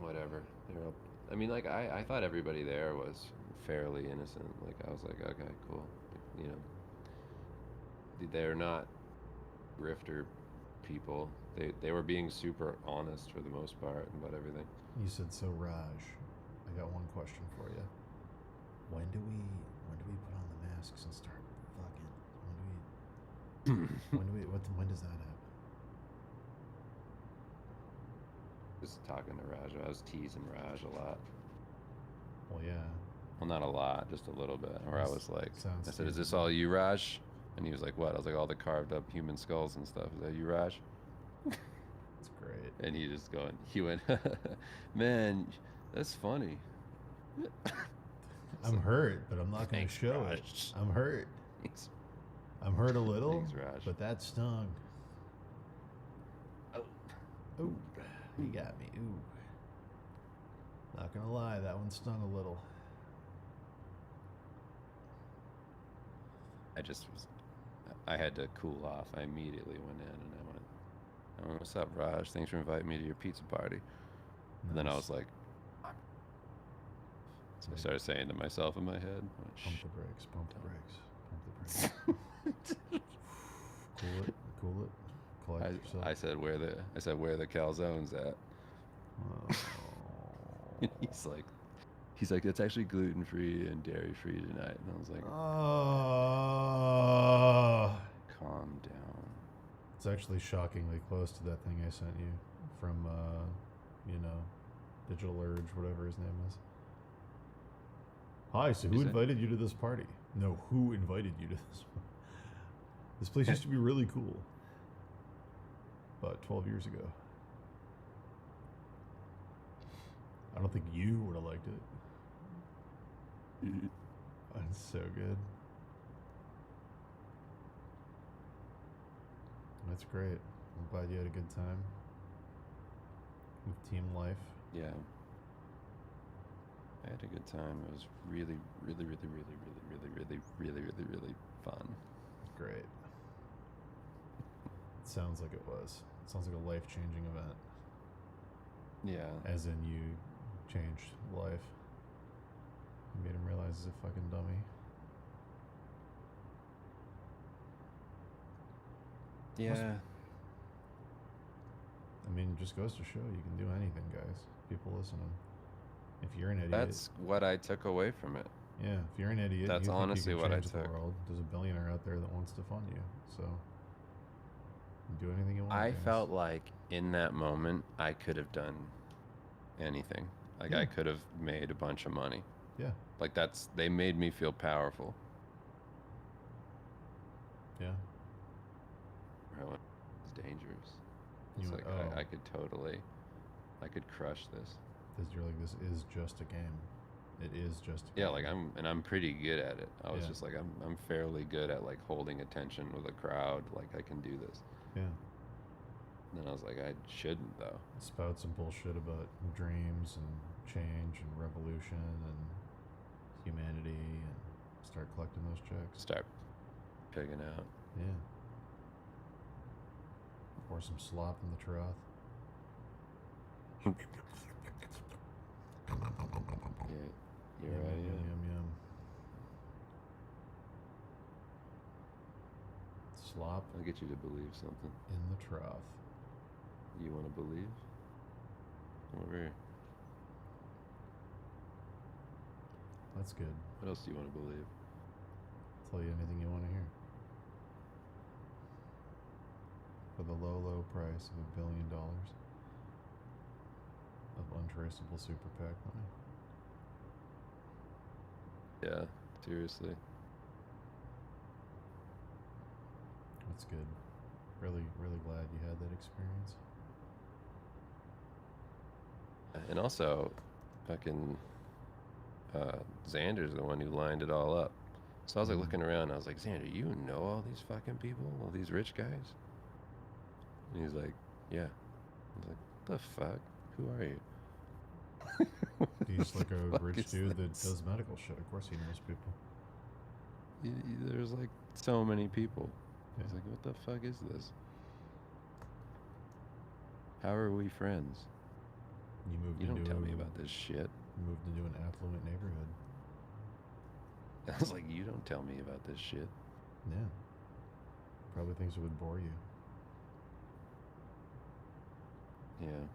whatever. They were all, I mean, like, I thought everybody there was fairly innocent. Like, I was like, okay, cool. You know, they're not grifter people. They were being super honest for the most part about everything. You said, so Raj, I got one question for you. When do we put on the masks and start fucking? When does that happen? Just talking to Raj. I was teasing Raj a lot. Well, yeah. Well, not a lot, just a little bit. Where I was like, Sounds I said, "Is this teasing. all you, Raj?" And he was like, "What?" I was like, "All the carved up human skulls and stuff. Is that you, Raj?" That's great. And he went, "Man, that's funny." I'm hurt, but I'm not going to Thanks, show it. Raj. I'm hurt. Thanks. I'm hurt a little, Thanks, Raj. but that stung. Oh. Ooh, you got me. Ooh. Not gonna lie, that one stung a little. I had to cool off. I immediately went in and I went, "Oh, what's up, Raj? Thanks for inviting me to your pizza party." And then I was like, so I started saying to myself in my head, Pump the brakes, pump the brakes, pump the brakes. Cool it, collect yourself. I said, where the calzones at? Oh. he's like, it's actually gluten free and dairy free tonight. And I was like, calm down. It's actually shockingly close to that thing I sent you from, Digital Urge, whatever his name is. Hi, so who Is it? invited you to this party? No, who invited you to this one? This place used to be really cool. About 12 years ago. I don't think you would have liked it. That's so good. That's great. I'm glad you had a good time with Team Life. Yeah. I had a good time. It was really, really, really, really, really, really, really, really, really, really fun. Great. It sounds like it was. It sounds like a life-changing event. Yeah. As in you changed life. You made him realize he's a fucking dummy. Yeah. I mean, it just goes to show you can do anything, guys. People listening. If you're an idiot. That's what I took away from it. Yeah, if you're an idiot, That's you think honestly you can what I change the took. world. There's a billionaire out there that wants to fund you. So do anything you want. I guys. felt like in that moment I could have done anything. Like Yeah. I could have made a bunch of money. Yeah. Like they made me feel powerful. Yeah. I went, it's dangerous. You It's went, like "Oh." I could crush this. Because you're like, this is just a game. It is just a Yeah, game. like I'm pretty good at it. I was Yeah. just like I'm fairly good at like holding attention with a crowd. Like I can do this. Yeah. And then I was like, I shouldn't though. Spout some bullshit about dreams and change and revolution and humanity and start collecting those checks. Start pigging out. Yeah. Pour some slop in the trough. Yeah, you're Yum, right. yum, Yeah. yum, yum. Slop I'll get you to believe something. in the trough. You want to believe? Come over here. That's good. What else do you want to believe? Tell you anything you want to hear. For the low, low price of $1 billion of untraceable super PAC money. Yeah, seriously. That's good. Really, really glad you had that experience. And also, fucking Xander's the one who lined it all up. So I was like looking around. I was like, Xander, you know all these fucking people, all these rich guys? And he's like, yeah. I was like, the fuck? Who are you? He's like The a fuck rich is dude that this? does medical shit. Of course he knows people. There's like so many people. I was Yeah. like, what the fuck is this? How are we friends? You moved You don't into tell me about this shit. moved into an affluent neighborhood. I was like, you don't tell me about this shit. Yeah. Probably things that would bore you. Yeah.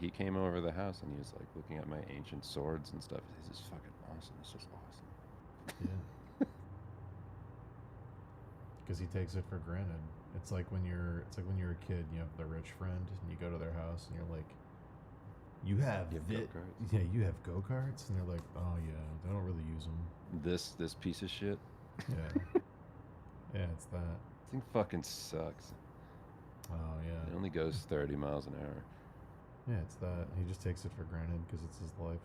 He came over the house and he was like looking at my ancient swords and stuff. This is fucking awesome. This is awesome. Yeah. Because he takes it for granted. It's like when you're a kid and you have the rich friend and you go to their house and you're like, you have go-karts? Yeah, you have go-karts? And they're like, oh yeah, they don't really use them. This piece of shit. Yeah. Yeah, it's that. Thing fucking sucks. Oh yeah. It only goes 30 miles an hour. Yeah, it's that. He just takes it for granted because it's his life.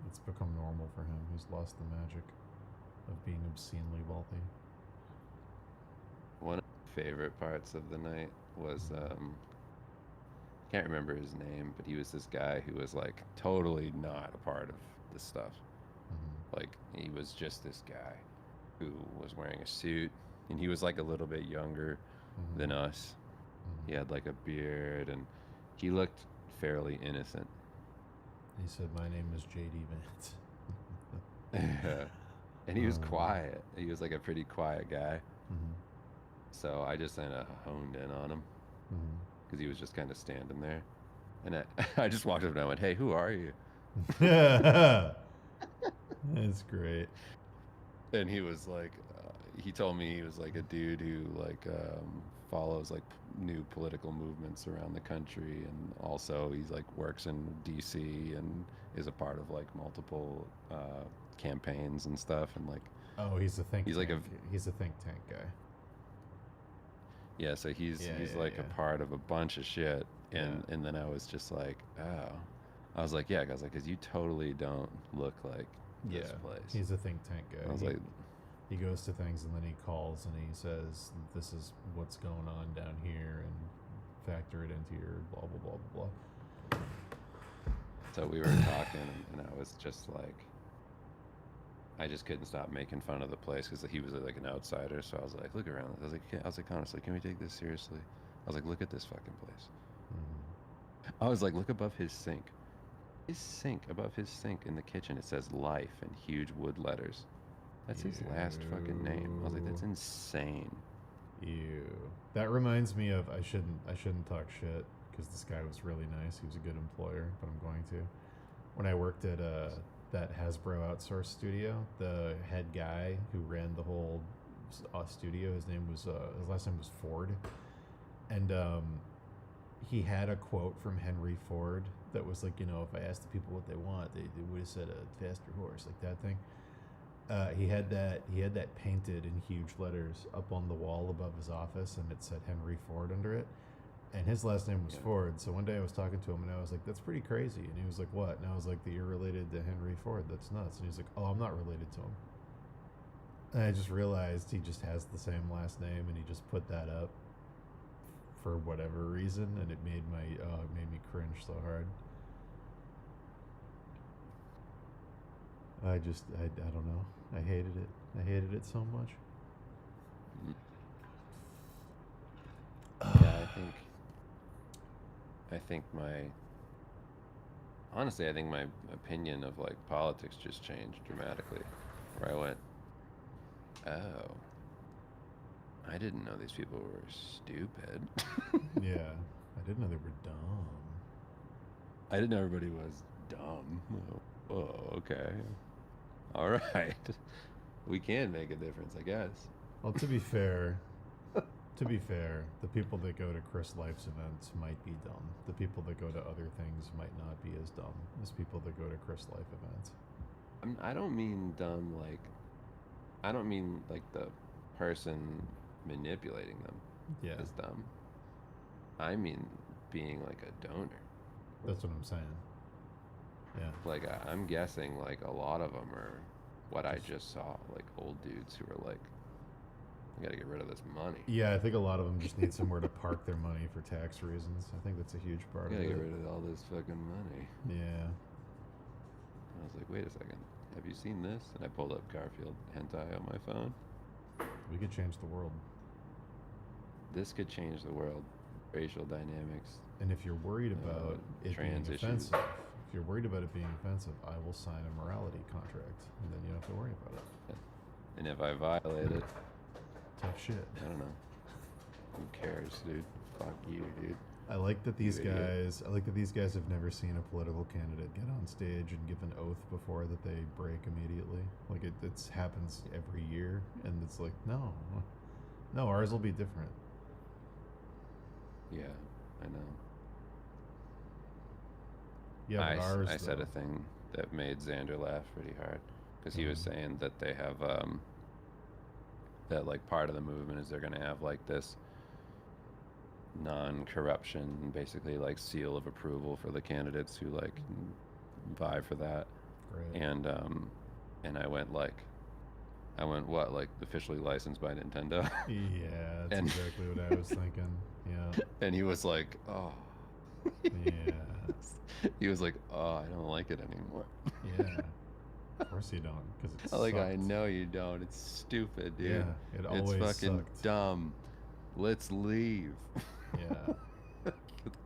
It's become normal for him. He's lost the magic of being obscenely wealthy. One of my favorite parts of the night was can't remember his name, but he was this guy who was like totally not a part of this stuff. Like he was just this guy who was wearing a suit, and he was like a little bit younger than us. He had like a beard, and he looked fairly innocent. He said, "My name is JD Vance." Yeah. And he was quiet. He was like a pretty quiet guy. So I just kind of honed in on him because he was just kind of standing there. And I just walked up and I went, "Hey, who are you?" That's great. And he was like, he told me he was like a dude who like follows like new political movements around the country, and also he's like works in DC and is a part of like multiple campaigns and stuff, and like he's a think he's tank. like He's a think tank guy. Yeah, so he's like a part of a bunch of shit, and then I was just like, oh, I was like, yeah, guys, like, 'cause you totally don't look like this place. He's a think tank guy. I was like, he goes to things and then he calls and he says, "This is what's going on down here," and factor it into your blah blah blah blah blah. So we were talking, and I was just like, I just couldn't stop making fun of the place because he was like an outsider. So I was like, look around. I was like, honestly, can we take this seriously? I was like, look at this fucking place. I was like, look above his sink. His sink, above his sink in the kitchen, it says "Life" in huge wood letters. That's his last fucking name. I was like, that's insane. Ew. That reminds me of I shouldn't talk shit because this guy was really nice. He was a good employer, but I'm going to. When I worked at that Hasbro outsource studio, the head guy who ran the whole studio, his last name was Ford. And he had a quote from Henry Ford that was like, you know, if I asked the people what they want, they would have said a faster horse, like that thing. He had that painted in huge letters up on the wall above his office, and it said Henry Ford under it. And his last name was Ford. So one day I was talking to him, and I was like, "That's pretty crazy." And he was like, "What?" And I was like, "That you're related to Henry Ford. That's nuts." And he's like, "Oh, I'm not related to him." And I just realized he just has the same last name, and he just put that up for whatever reason, and it made me cringe so hard. I don't know. I hated it. I hated it so much. Yeah, I think honestly, I think my opinion of like politics just changed dramatically. Where I went, oh, I didn't know these people were stupid. Yeah, I didn't know they were dumb. I didn't know everybody was dumb. Oh, okay. All right. We can make a difference, I guess. Well, to be fair, the people that go to Chris Life's events might be dumb. The people that go to other things might not be as dumb as people that go to Chris Life events. I don't mean dumb like, I don't mean like the person manipulating them is dumb. I mean being like a donor. That's what I'm saying. Yeah. Like I'm guessing like a lot of them are what I just saw, like old dudes who are like, I gotta get rid of this money. Yeah, I think a lot of them just need somewhere to park their money for tax reasons. I think that's a huge part of it. Get rid of all this fucking money. Yeah. I was like, wait a second, have you seen this? And I pulled up Garfield hentai on my phone. We could change the world. This could change the world. Racial dynamics. And if you're worried about it being trans offensive, issues. if you're worried about it being offensive, I will sign a morality contract, and then you don't have to worry about it. And if I violate it, tough shit. I don't know. Who cares, dude? Fuck you, dude. I like that these You idiot. guys have never seen a political candidate get on stage and give an oath before that they break immediately. Like it happens every year, and it's like no, ours will be different. Yeah, I know. Yeah, but ours. I said a thing that made Xander laugh pretty hard because he was saying that they have that like part of the movement is they're gonna have like this non-corruption, basically like seal of approval for the candidates who like vie for that. Right. And I went what, like officially licensed by Nintendo? Yeah, that's exactly what I was thinking. Yeah. And he was like, oh. Yeah. He was like, oh, I don't like it anymore. Yeah. Of course you don't, because it's like, I know you don't. It's stupid, dude. Yeah, it always It's fucking sucked. dumb. Let's leave. Yeah.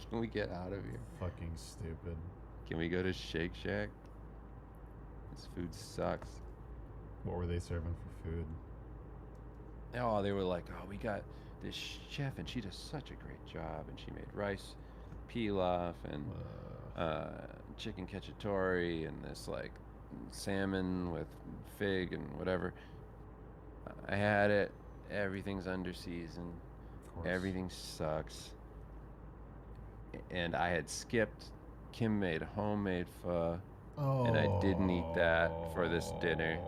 Can we get out of here? Fucking stupid. Can we go to Shake Shack? This food sucks. What were they serving for food? Oh, they were like, oh, we got this chef and she does such a great job, and she made rice pilaf and chicken cacciatore and this like salmon with fig and whatever. I had it. Everything's under season. Everything sucks. And I had skipped. Kim made homemade pho, and I didn't eat that for this dinner.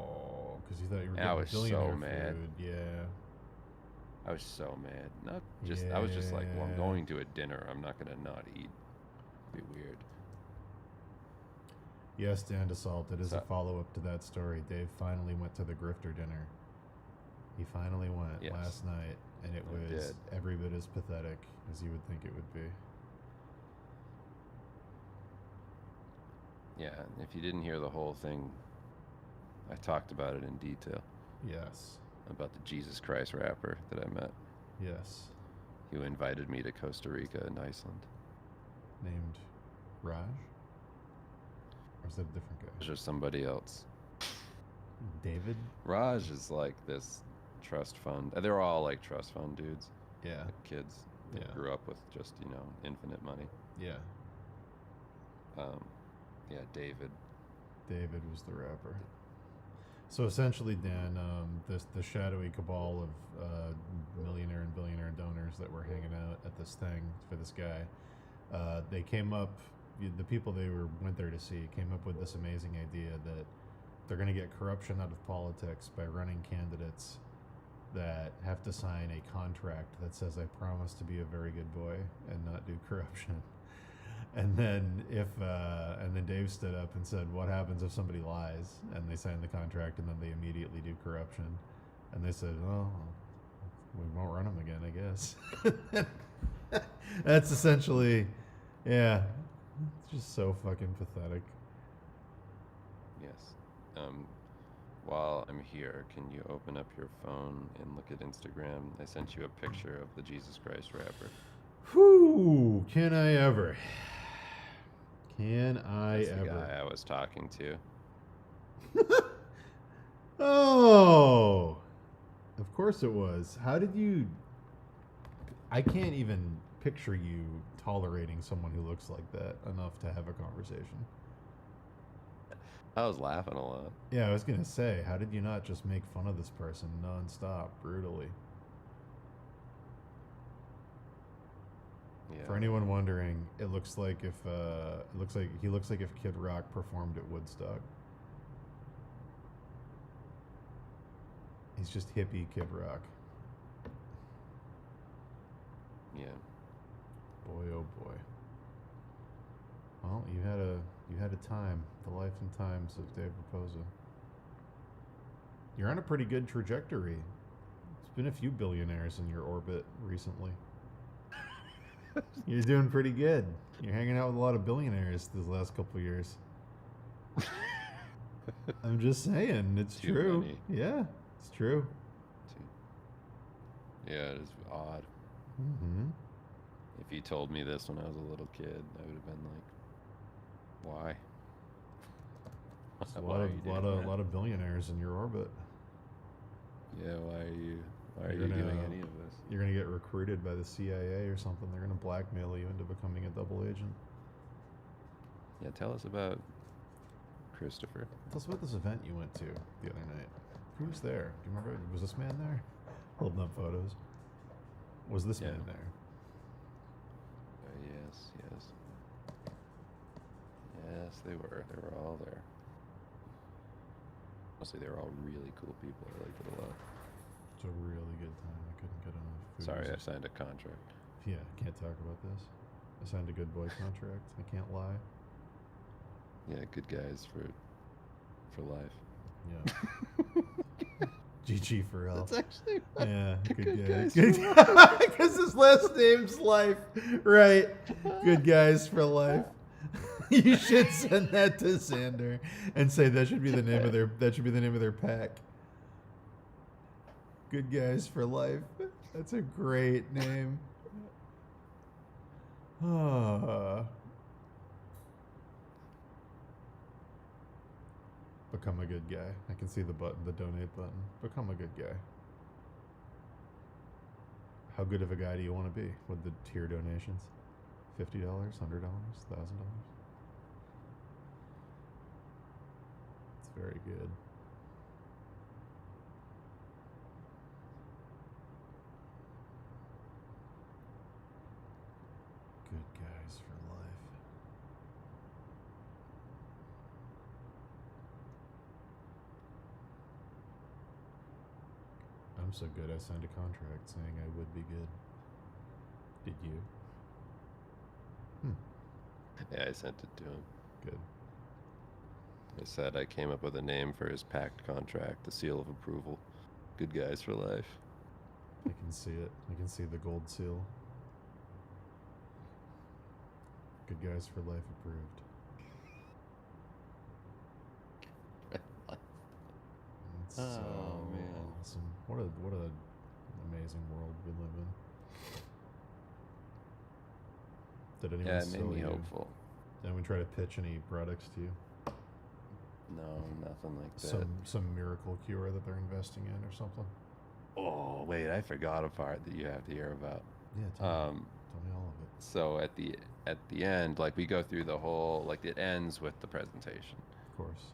Because you thought you were And I was getting so billionaire mad. food. Yeah. I was so mad. Not just. I was just like, well, I'm going to a dinner. I'm not gonna not eat. It'd be weird. Yes, Dan DeSalt, it is a follow-up to that story. Dave finally went to the Grifter dinner. He finally went last night, and it was every bit as pathetic as you would think it would be. Yeah, if you didn't hear the whole thing, I talked about it in detail. Yes. About the Jesus Christ rapper that I met. Yes. Who invited me to Costa Rica and Iceland. Named Raj? Or is that a different guy? Raj or somebody else. David? Raj is like this trust fund. They're all like trust fund dudes. Yeah. Like kids that grew up with just, infinite money. Yeah. Yeah, David. David was the rapper. So essentially, Dan, the shadowy cabal of millionaire and billionaire donors that were hanging out at this thing for this guy, they came up. The people they went there to see came up with this amazing idea that they're going to get corruption out of politics by running candidates that have to sign a contract that says, "I promise to be a very good boy and not do corruption." And then and then Dave stood up and said, "What happens if somebody lies?" And they sign the contract, and then they immediately do corruption. And they said, "Well, we won't run them again, I guess." That's essentially, yeah. It's just so fucking pathetic. Yes. While I'm here, can you open up your phone and look at Instagram? I sent you a picture of the Jesus Christ rapper. Whew, can I ever? Can I That's ever? the guy I was talking to. Oh, of course it was. How did you? I can't even picture you tolerating someone who looks like that enough to have a conversation. I was laughing a lot. Yeah, I was gonna say, how did you not just make fun of this person nonstop, brutally? Yeah. For anyone wondering, it looks like if he looks like if Kid Rock performed at Woodstock. He's just hippie Kid Rock. Yeah. Boy, oh boy. Well, you had a time, the life and times of Dave Raposa. You're on a pretty good trajectory. There's been a few billionaires in your orbit recently. You're doing pretty good. You're hanging out with a lot of billionaires these last couple of years. I'm just saying, it's Too true. many. Yeah, it's true. Yeah, it is odd. Mm-hmm. If you told me this when I was a little kid, I would have been like, why? There's a Why are you doing that? lot of billionaires in your orbit. Yeah, why are you You're doing gonna- any of this? You're gonna get recruited by the CIA or something. They're gonna blackmail you into becoming a double agent. Yeah, tell us about Christopher. Tell us about this event you went to the other night. Who was there? Do you remember? Was this man there? Holding up photos. Was this man there? Yes, yes. Yes, they were. They were all there. Mostly they were all really cool people. I liked it a lot. It's a really good time. I couldn't get enough. Food Sorry, I was- signed a contract. Yeah, can't talk about this. I signed a good boy contract. I can't lie. Yeah, good guys for life. Yeah. GG for L. That's actually yeah, good guy. guys Good for guy. Because his last name's Life, right? Good guys for life. You should send that to Xander and say that should be the name of their pack. Good guys for life. That's a great name. Become a good guy. I can see the button, the donate button. Become a good guy. How good of a guy do you want to be with the tier donations? $50, $100, $1,000? It's very good. Good guys for life. I'm so good I signed a contract saying I would be good. Did you? Yeah, I sent it to him. Good. I said I came up with a name for his pact contract, the seal of approval. Good guys for life. I can see it. I can see the gold seal. Good guys for life approved. It's Oh, so man. awesome. What a amazing world we live in. Did anyone Yeah, it made sell me you? hopeful. Did anyone try to pitch any products to you? No, nothing like that. Some miracle cure that they're investing in or something? Oh, wait, I forgot a part that you have to hear about. Yeah, tell me all of it. So at the end, like we go through the whole, like it ends with the presentation. Of course.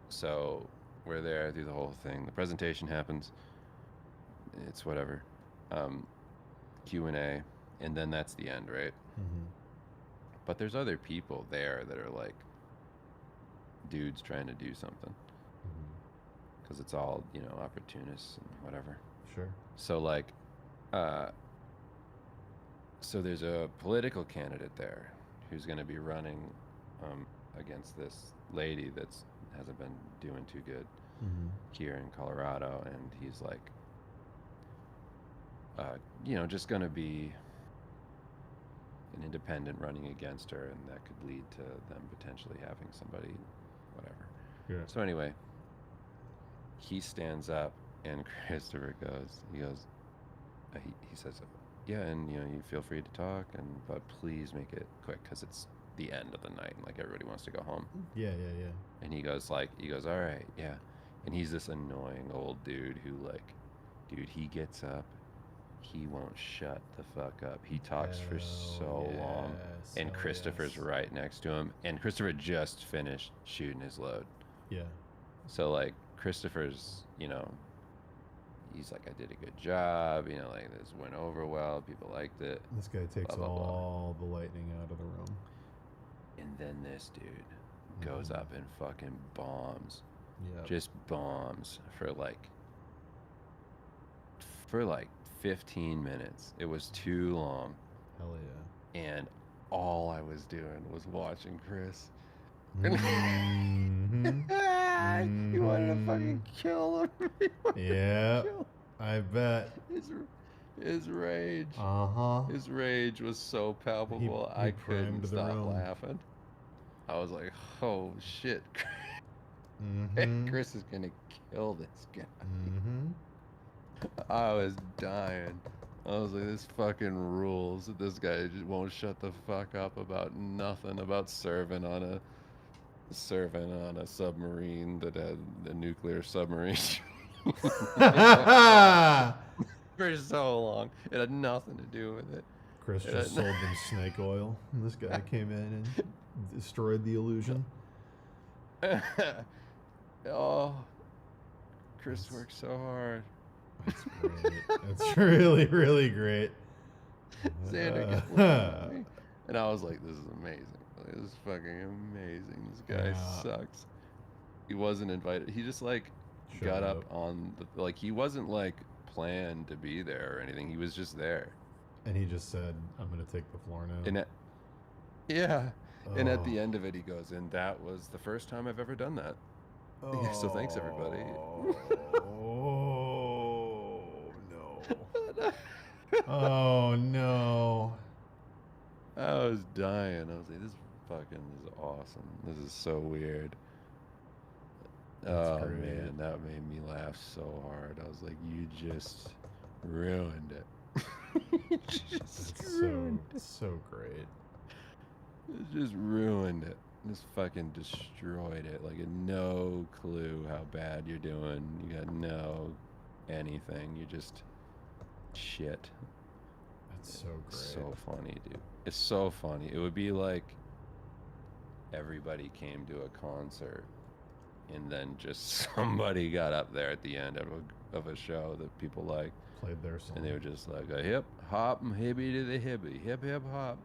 So we're there through the whole thing. The presentation happens. It's whatever. Q&A, and then that's the end, right? Mm-hmm. But there's other people there that are like dudes trying to do something. Because it's all, you know, opportunists and whatever. Sure. So like, so there's a political candidate there who's going to be running against this lady that's hasn't been doing too good here in Colorado, and he's like, you know, just going to be an independent running against her, and that could lead to them potentially having somebody, whatever. Yeah. So anyway, he stands up, and Christopher goes, he says, yeah, and you know, you feel free to talk, but please make it quick, because it's the end of the night, and like everybody wants to go home. Yeah. And he goes, all right, yeah. And he's this annoying old dude who, like, dude, he gets up, he won't shut the fuck up. He talks for so long, and Christopher's right next to him, and Christopher just finished shooting his load. Yeah. So like Christopher's, you know, he's like, I did a good job, you know, like this went over well, people liked it. This guy takes blah, blah, blah. all the lightning out of the room. And then this dude goes up and fucking bombs. Yeah. Just bombs for like 15 minutes. It was too long. Hell yeah. And all I was doing was watching Chris. He wanted to fucking kill him. Yeah, I bet. His rage. His rage was so palpable. He I couldn't primed the stop room. laughing. I was like, oh shit. Chris is gonna kill this guy. I was dying. I was like, this fucking rules. This guy just won't shut the fuck up about nothing, about serving on a submarine that had a nuclear submarine. For so long. It had nothing to do with it. Chris just sold them snake oil, and this guy came in and destroyed the illusion. Oh, Chris worked so hard. That's great. That's really, really great. Xander kept looking at me, and I was like, this is amazing. Like, this is fucking amazing. This guy sucks. He wasn't invited. He just like got up on the, like, he wasn't like planned to be there or anything. He was just there. And he just said, I'm going to take the floor now. And and at the end of it, he goes, and that was the first time I've ever done that. So thanks, everybody. Oh no. I was dying. I was like, this fucking is awesome. This is so weird. That's great. Man, that made me laugh so hard. I was like, you just ruined it. So great. It just ruined it. Just fucking destroyed it. Like, no clue how bad you're doing. You got no anything. You just shit. That's so great. So funny, dude. It's so funny. It would be like everybody came to a concert, and then just somebody got up there at the end of a show that people like, played their song, and they were just like a hip hop and hippie to the hippie, hip hip hop.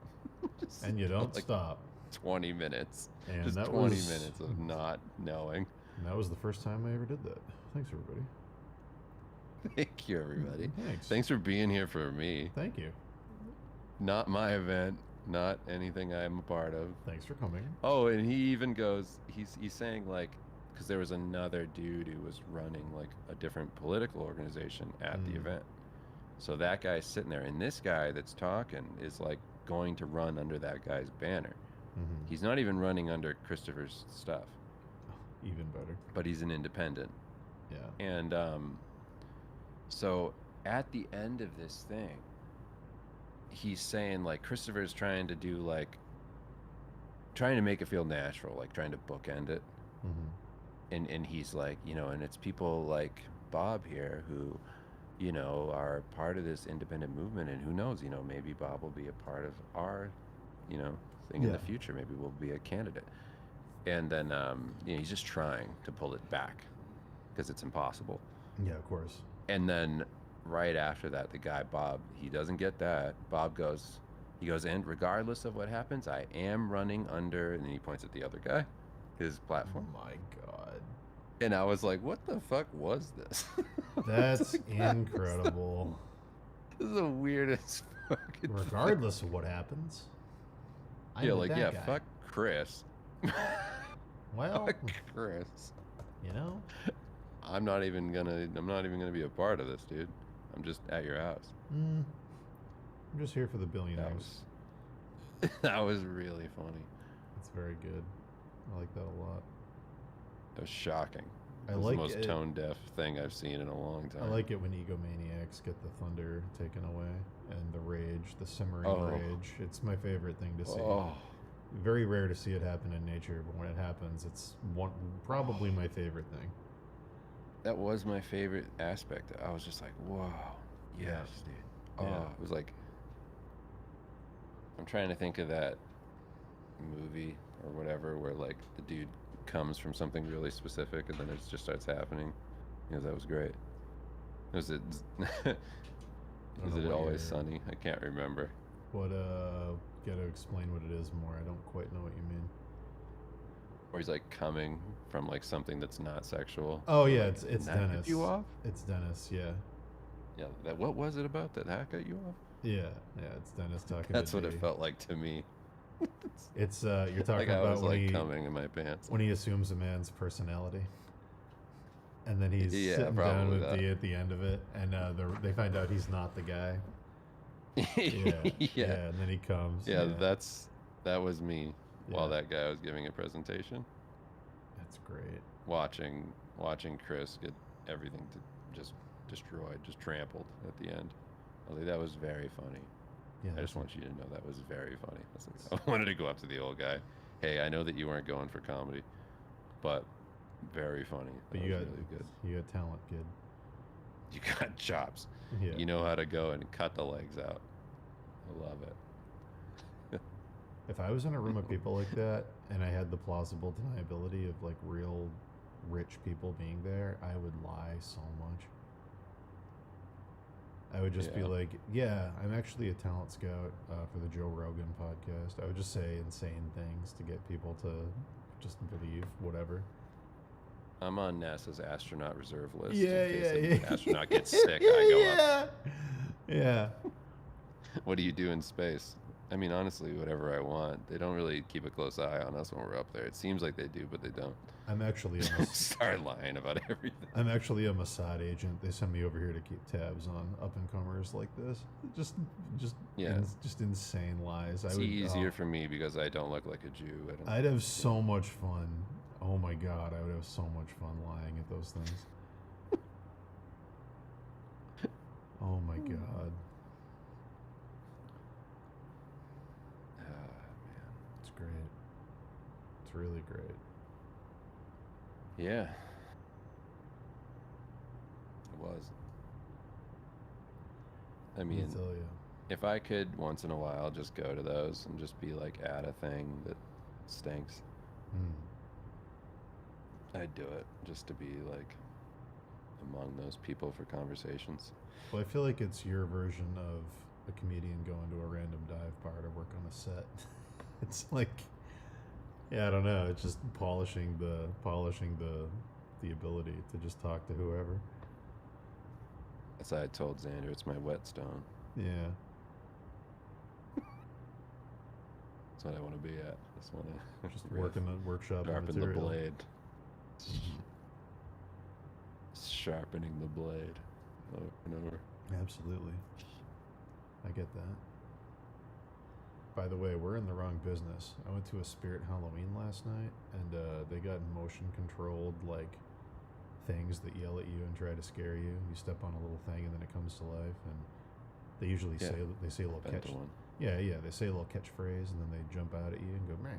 And you don't like stop. 20 minutes. And just that 20 was, minutes of not knowing. And that was the first time I ever did that. Thanks, everybody. Thank you, everybody. Thanks. Thanks for being here for me. Thank you. Not my event, not anything I'm a part of. Thanks for coming. Oh, and he even goes, he's saying like, because there was another dude who was running like a different political organization at the event. So that guy's sitting there, and this guy that's talking is like going to run under that guy's banner. He's not even running under Christopher's stuff. Even better. But he's an independent. Yeah. And so at the end of this thing, he's saying like Christopher's trying to do like, trying to make it feel natural, like trying to bookend it. And he's like, you know, and it's people like Bob here who, you know, are part of this independent movement, and who knows, you know, maybe Bob will be a part of our, you know, thing in the future. Maybe we'll be a candidate. And then, you know, he's just trying to pull it back. because it's impossible. Yeah, of course. And then right after that, the guy Bob, he doesn't get that. Bob goes, he goes, and regardless of what happens, I am running under, and then he points at the other guy, his platform. Oh my god. And I was like, what the fuck was this? That's incredible. This is the weirdest fucking Regardless of what happens. I'm yeah, with like, that yeah, guy. fuck Chris. Well, fuck Chris. You know? I'm not even gonna be a part of this, dude. I'm just at your house. I'm just here for the billionaires. That was really funny. It's very good. I like that a lot. That was shocking. I It was like the most it- tone deaf thing I've seen in a long time. I like it when egomaniacs get the thunder taken away and the rage, the simmering Oh. rage. It's my favorite thing to see. Oh. Very rare to see it happen in nature, but when it happens, it's probably my favorite thing. That was my favorite aspect. I was just like, whoa, yes, dude. Oh, Yeah. it was like, I'm trying to think of that movie or whatever where like the dude comes from something really specific and then it just starts happening. That was great. Was it? Was know it what Always you're- Sunny? I can't remember. What, gotta explain what it is more. I don't quite know what you mean. Where he's like coming from like something that's not sexual. Oh yeah, Like, it's and that Dennis. cut you off? It's Dennis, yeah. Yeah. What was it about that cut you off? Yeah, it's Dennis talking That's to what Dee. it felt like to me. It's you're talking Like I about was when like he coming in my pants. when he assumes a man's personality, and then he's Yeah, sitting down probably with that. Dee at the end of it, and they find out he's not the guy. Yeah, and then he comes. Yeah, that was me while Yeah. that guy was giving a presentation. That's great. Watching Chris get everything just destroyed, just trampled at the end. I was like, that was very funny. Yeah, I just want you to know that was very funny. I was like, I wanted to go up to the old guy. Hey, I know that you weren't going for comedy, but very funny. But That you was got really good. you got talent, kid. You got chops. Yeah. You know how to go and cut the legs out. I love it. If I was in a room of people like that, and I had the plausible deniability of like real rich people being there, I would lie so much. I would just be Yeah. like, yeah, I'm actually a talent scout for the Joe Rogan podcast. I would just say insane things to get people to just believe whatever. I'm on NASA's astronaut reserve list. Yeah, in case yeah, an yeah. astronaut gets sick, I go up. Yeah. What do you do in space? I mean, honestly, whatever I want. They don't really keep a close eye on us when we're up there. It seems like they do, but they don't. I'm actually Start lying about everything. I'm actually a Mossad agent. They send me over here to keep tabs on up and comers like this. Just Yeah. just insane lies. It's I would, easier for me because I don't look like a Jew. I'd have so much fun. Oh my god, I would have so much fun lying at those things. Oh my god. It's great. It's really great. Yeah. It was. I mean, tell you. if I could once in a while just go to those and just be like at a thing that stinks, I'd do it just to be like among those people for conversations. Well, I feel like it's your version of a comedian going to a random dive bar to work on a set. It's like, yeah, I don't know. It's just polishing the ability to just talk to whoever. That's why I told Xander it's my whetstone. Yeah. That's what I want to be at. Just want to Just working the workshop sharpen the material. blade. Sharpening the blade over and over. Absolutely. I get that. By the way, we're in the wrong business. I went to a Spirit Halloween last night, and they got motion controlled like things that yell at you and try to scare you. You step on a little thing, and then it comes to life. And they usually Yeah. say a little Been to catch. one. Yeah, they say a little catchphrase, and then they jump out at you and go meh.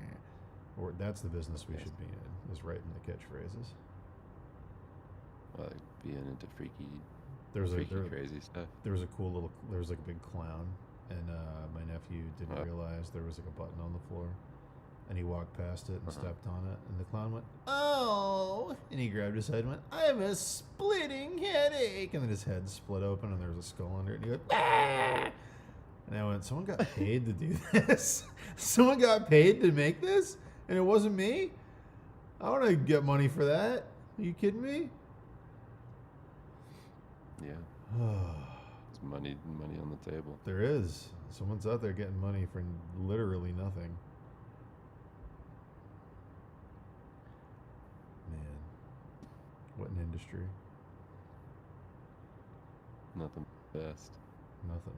Or that's the business we should be in, is writing the catchphrases. Like being into freaky crazy stuff. There was like a big clown, and my nephew didn't realize there was like a button on the floor, And he walked past it and stepped on it, and the clown went, "Oh!" And he grabbed his head and went, "I have a splitting headache." And then his head split open, and there was a skull under it, and he went, "Ah!" And I went, "Someone got paid to do this? Someone got paid to make this? And it wasn't me? I want to get money for that. Are you kidding me?" Yeah. There's money on the table. There is. Someone's out there getting money for literally nothing. Man, what an industry. Nothing best. Nothing.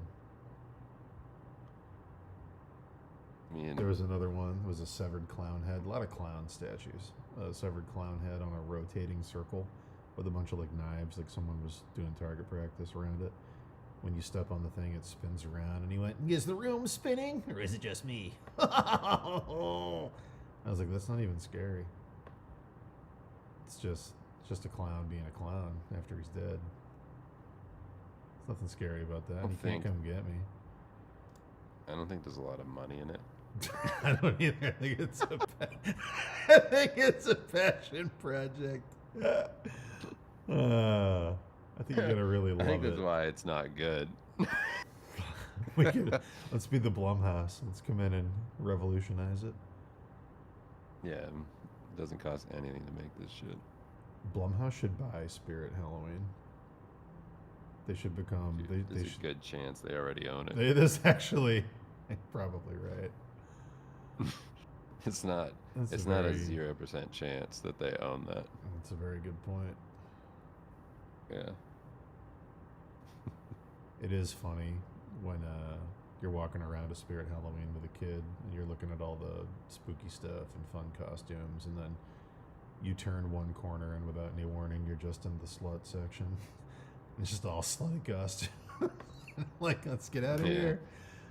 I mean, There was another one. It was a severed clown head. A lot of clown statues. A severed clown head on a rotating circle with a bunch of like knives, like someone was doing target practice around it. When you step on the thing, it spins around. And he went, "Is the room spinning, or is it just me?" I was like, that's not even scary. It's just a clown being a clown after he's dead. There's nothing scary about that. You can't come get me. I don't think there's a lot of money in it. I don't either. I think it's a passion project. I think you're gonna really love it. I think that's why it's not good. Let's be the Blumhouse. Let's come in and revolutionize it. Yeah, it doesn't cost anything to make this shit. Blumhouse should buy Spirit Halloween. They should become. Dude, They there's should. a good chance they already own it. This actually, probably right. It's not. That's It's a not a very- 0% chance that they own that. That's a very good point. Yeah. It is funny when you're walking around a Spirit Halloween with a kid and you're looking at all the spooky stuff and fun costumes, and then you turn one corner and without any warning, you're just in the slut section. It's just all slutty costumes. Like, let's get out of Yeah. here.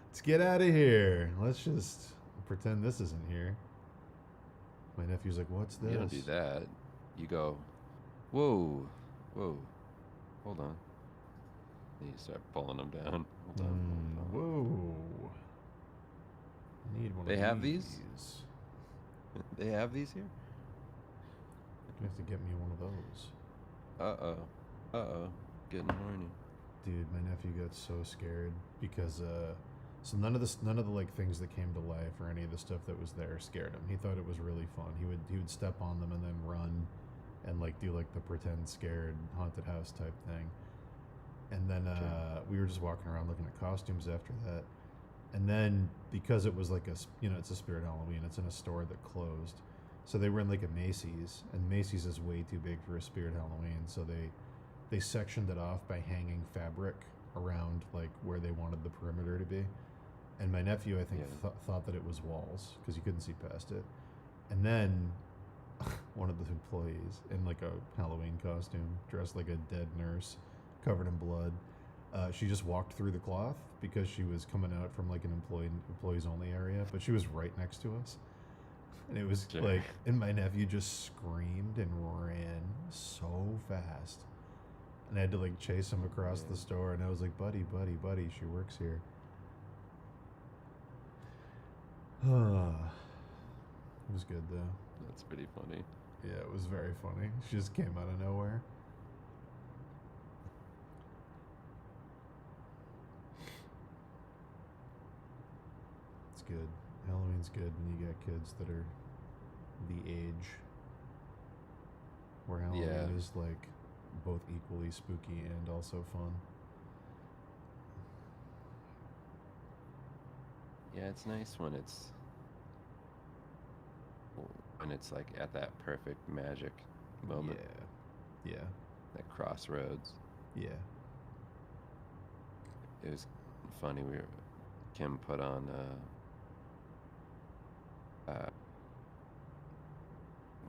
Let's get out of here. Let's just pretend this isn't here. My nephew's like, "What's this?" You don't do that. You go, whoa, whoa, hold on. And you start pulling them down. Hold on. Whoa. I need one They of have these. They have these here? You have to get me one of those. Uh-oh. Getting horny. Dude, my nephew got so scared because so none of the like things that came to life or any of the stuff that was there scared him. He thought it was really fun. He would step on them and then run and like do like the pretend scared haunted house type thing. And then we were just walking around looking at costumes after that. And then because it was like it's a Spirit Halloween, it's in a store that closed. So they were in like a Macy's, and Macy's is way too big for a Spirit Halloween. So they sectioned it off by hanging fabric around like where they wanted the perimeter to be. And my nephew, I think, thought that it was walls because he couldn't see past it. And then one of the employees in like a Halloween costume, dressed like a dead nurse, covered in blood, she just walked through the cloth because she was coming out from like an employees only area, but she was right next to us. And it was like, and my nephew just screamed and ran so fast. And I had to like chase him across the store, and I was like, buddy, she works here. It was good though. That's pretty funny. Yeah, it was very funny. She just came out of nowhere. It's good. Halloween's good when you get kids that are the age where Halloween is like both equally spooky and also fun. Yeah, it's nice when it's like at that perfect magic moment. Yeah. That crossroads. Yeah. It was funny. Kim put on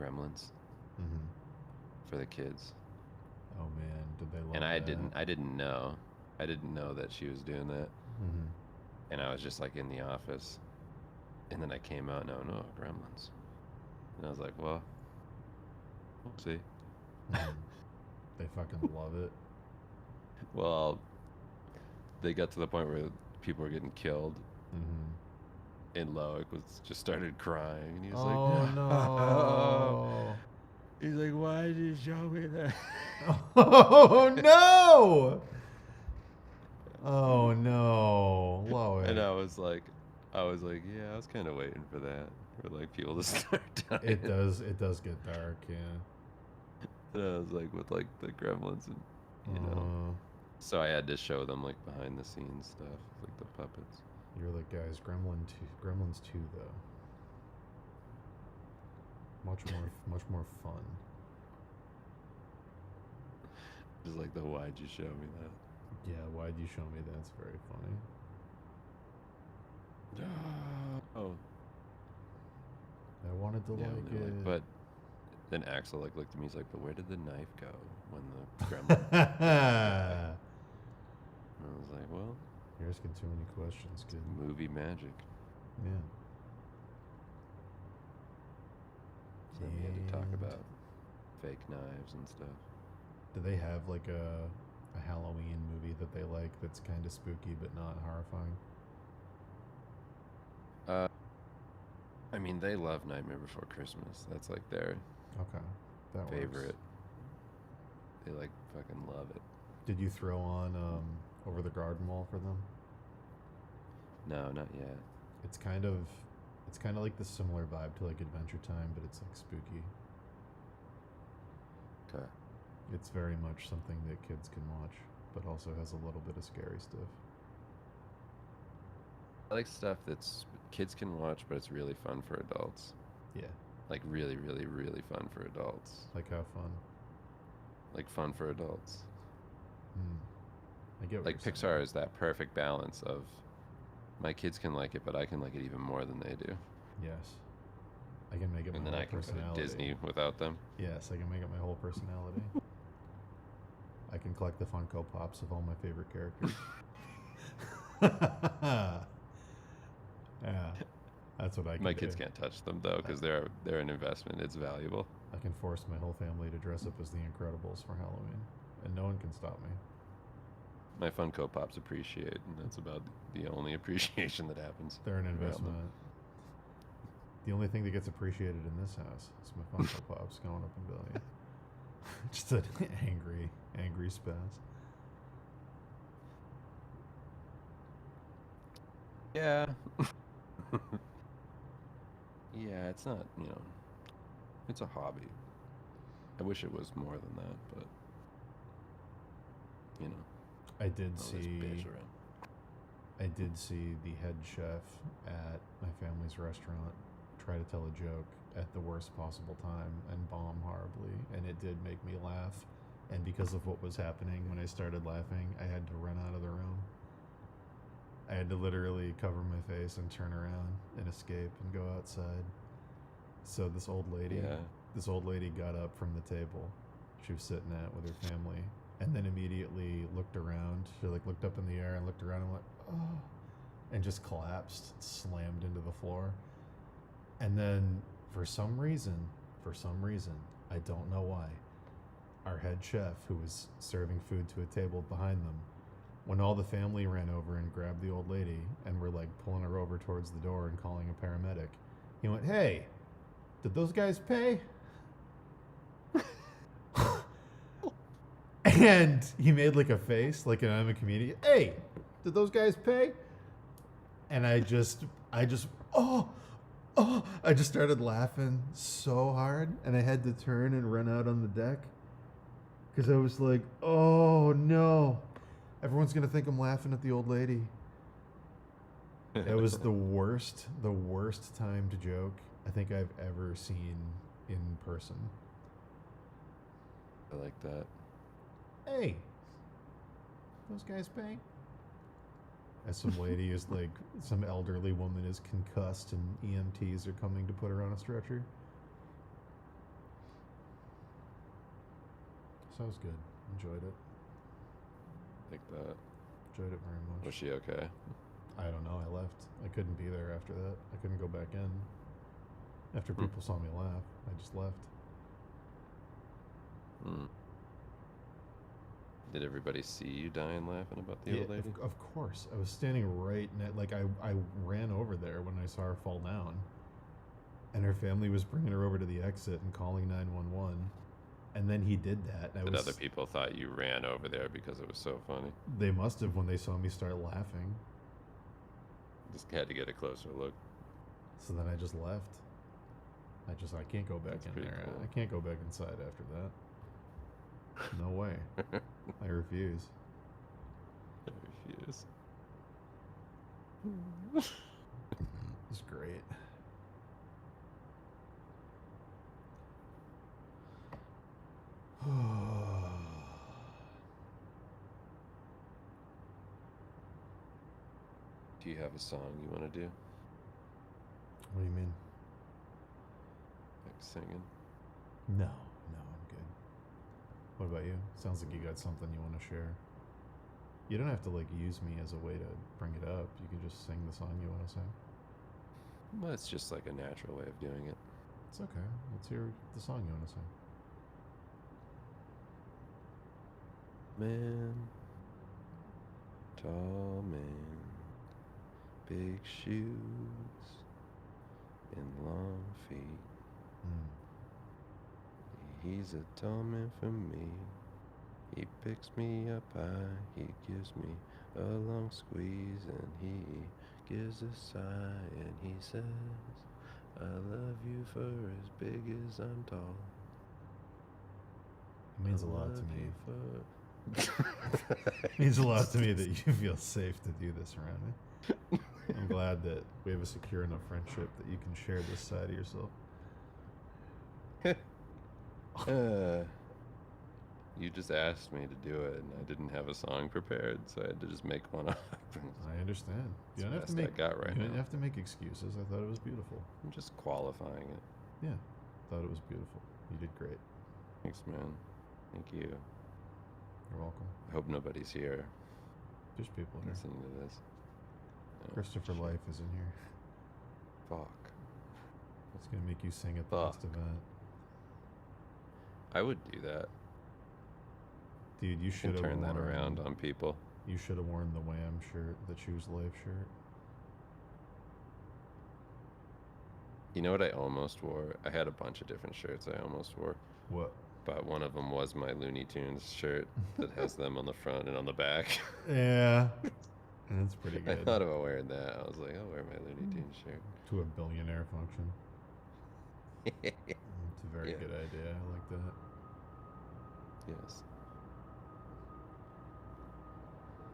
Gremlins for the kids. Oh man, did they love And that? I didn't know that she was doing that. And I was just like in the office, and then I came out, no, Gremlins, and I was like, well, we'll see. They fucking love it. Well, they got to the point where people were getting killed, And Loic just started crying, and he was Oh like, no. He's like, why did you show me that? Oh no! Oh no, Loic. And I was like, yeah, I was kind of waiting for that, for like people to start dying. It does get dark, yeah. And I was like, with like the gremlins and you know. So I had to show them like behind the scenes stuff, like the puppets. You're like, guys, Gremlins 2 though. Much more fun. Just like the why'd you show me that? Yeah, why'd you show me that? It's very funny. Oh. I wanted to Yeah, like and they're it. but then Axel like looked at me, he's like, but where did the knife go when the gremlin? And I was like, well, you're asking too many questions, kid. Movie magic. Yeah. So we had to talk about fake knives and stuff. Do they have like a Halloween movie that they like that's kind of spooky but not horrifying? I mean, they love Nightmare Before Christmas. That's like their that favorite. works. They like fucking love it. Did you throw on Over the Garden Wall for them? No, not yet. It's kind of like the similar vibe to like Adventure Time, but it's like spooky. Okay. It's very much something that kids can watch, but also has a little bit of scary stuff. I like stuff that's kids can watch, but it's really fun for adults. Yeah. Like really, really, really fun for adults. Like how fun? Like fun for adults. I get what like you're Pixar saying. is that perfect balance of my kids can like it, but I can like it even more than they do. Yes. I can make it And my then whole I can go personality. to Disney without them. Yes, I can make it my whole personality. I can collect the Funko Pops of all my favorite characters. Yeah, that's what I can My do. kids can't touch them though because they're an investment. It's valuable. I can force my whole family to dress up as the Incredibles for Halloween, and no one can stop me. My Funko Pops appreciate, and that's about the only appreciation that happens. They're an around them. investment. The only thing that gets appreciated in this house is my Funko Pops going up in value. Just an angry spaz. Yeah. Yeah, it's not, it's a hobby. I wish it was more than that, but, I did all this bitch see. around. I did see the head chef at my family's restaurant try to tell a joke at the worst possible time and bomb horribly, and it did make me laugh. And because of what was happening when I started laughing, I had to run out of the room. I had to literally cover my face and turn around and escape and go outside. So this old lady got up from the table she was sitting at with her family, and then immediately looked around. She looked up in the air and looked around and went, oh, and just collapsed, slammed into the floor. And then for some reason, I don't know why, our head chef, who was serving food to a table behind them, when all the family ran over and grabbed the old lady and were pulling her over towards the door and calling a paramedic, he went, hey, did those guys pay? And he made a face, like I'm a comedian. Hey, did those guys pay? And I just I just started laughing so hard, and I had to turn and run out on the deck because I was like, oh no, everyone's gonna think I'm laughing at the old lady. It was the worst timed joke I think I've ever seen in person. I like that. Hey, those guys pay? As some lady is some elderly woman is concussed and EMTs are coming to put her on a stretcher. So it was good. Enjoyed it. Like that. Enjoyed it very much. Was she okay? I don't know. I left. I couldn't be there after that. I couldn't go back in. After people saw me laugh, I just left. Did everybody see you dying laughing about the Yeah, old lady? of course. I was standing right like I ran over there when I saw her fall down. And her family was bringing her over to the exit and calling 911. And then he did that. And But other people thought you ran over there because it was so funny. They must have when they saw me start laughing. Just had to get a closer look. So then I just left. I can't go back That's in pretty there. cool. I can't go back inside after that. No way. I refuse. I refuse. It's great. Do you have a song you want to do? What do you mean? Like singing? No, I'm good. What about you? Sounds like you got something you want to share. You don't have to like use me as a way to bring it up. You can just sing the song you want to sing. Well, it's just like a natural way of doing it. It's okay. Let's hear the song you want to sing. Man, tall man, big shoes and long feet. He's a tall man for me. He picks me up high, he gives me a long squeeze, and he gives a sigh, and he says, I love you for as big as I'm tall. It means a I lot to love me. you for- It means a lot to me that you feel safe to do this around me. I'm glad that we have a secure enough friendship that you can share this side of yourself. You just asked me to do it, and I didn't have a song prepared, so I had to just make one up. I understand. You don't have to Best make I got right you don't now. have to make excuses. I thought it was beautiful. I'm just qualifying it. Yeah, thought it was beautiful. You did great. Thanks, man. Thank you. You're welcome. I hope nobody's here There's people here. listening to this. Oh, Christopher shit. Life is in here. Fuck. It's gonna make you sing at the Fuck. next event. I would do that. Dude, you You should can have turn that worn, around on people. You should have worn the Wham shirt, the Choose Life shirt. You know what I almost wore? I had a bunch of different shirts I almost wore. What? But one of them was my Looney Tunes shirt that has them on the front and on the back. Yeah. That's pretty I good. thought about wearing that. I was like, I'll wear my Looney Tunes shirt. To a billionaire function. It's a very Yeah. good idea. I like that. Yes.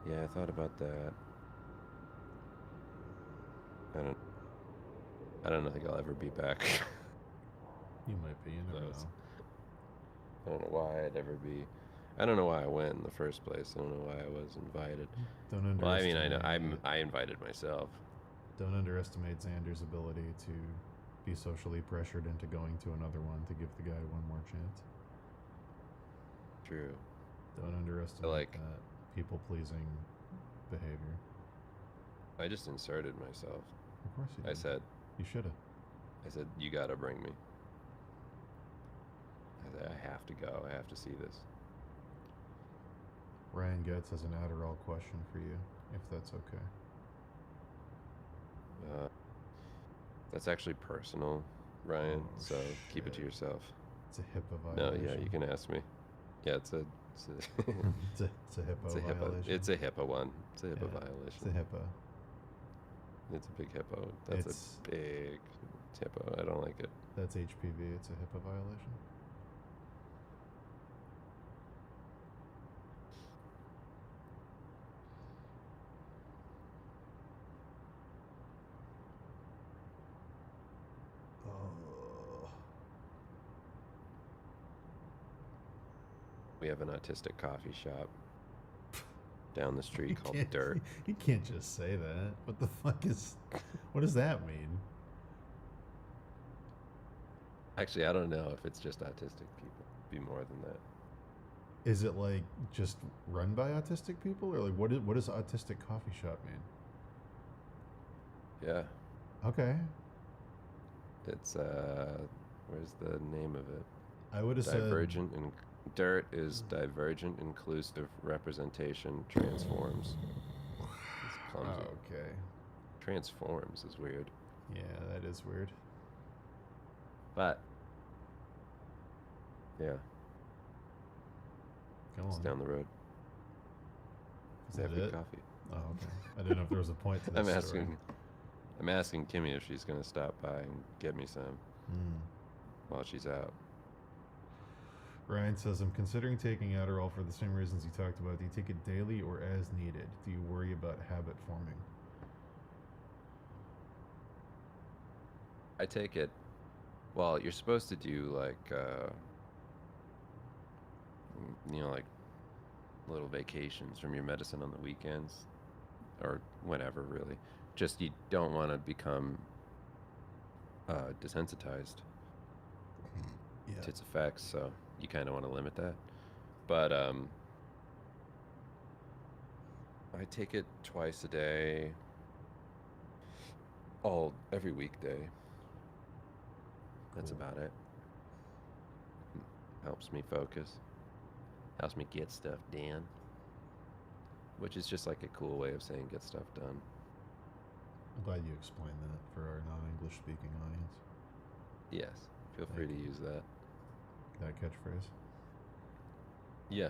Yeah, I thought about that. I don't think I'll ever be back. You might be. You never Close. know. I don't know why I'd ever be. I don't know why I went in the first place. I don't know why I was invited. Don't Well, I mean, I know underestimate- I invited myself. Don't underestimate Xander's ability to be socially pressured into going to another one to give the guy one more chance. True. Don't underestimate like- that people-pleasing behavior. I just inserted myself. Of course you did. I said, You should have. I said, you gotta bring me. I said, I have to go. I have to see this. Ryan Getz has an Adderall question for you, if that's okay. That's actually personal, Ryan. Oh, so keep it to shit. yourself. It's a HIPAA No, violation. yeah, you can ask me. Yeah, it's a it's a HIPAA it's a HIPAA. violation. It's a HIPAA one. It's a HIPAA Yeah, violation. It's a HIPAA. It's a big hippo. That's It's- a big hippo. I don't like it. That's HPV. It's a HIPAA violation. Oh. We have an autistic coffee shop down the street called can't- Dirt. You can't just say that. What the fuck is... What does that mean? Actually, I don't know if it's just autistic people. Be more than that. Is it like just run by autistic people? Or like what does autistic coffee shop mean? Yeah. Okay. It's where's the name of it? I would have said... Divergent and Dirt is divergent, inclusive representation, transforms. It's clumsy. Oh, okay. Transforms is weird. Yeah, that is weird. But yeah. Come It's on. down the road. Is They have that good it? coffee. Oh, okay. I didn't know if there was a point to this story. I'm asking Kimmy if she's gonna stop by and get me some while she's out. Ryan says, I'm considering taking Adderall for the same reasons you talked about. Do you take it daily or as needed? Do you worry about habit forming? I take it. Well, you're supposed to do like, like little vacations from your medicine on the weekends, or whenever, really. Just you don't want to become desensitized to its effects, so you kind of want to limit that. But I take it twice a day, every weekday. That's about it. Helps me focus. Helps me get stuff done. Which is just like a cool way of saying get stuff done. I'm glad you explained that for our non-English speaking audience. Yes. Feel free to use that. That catchphrase. Yeah.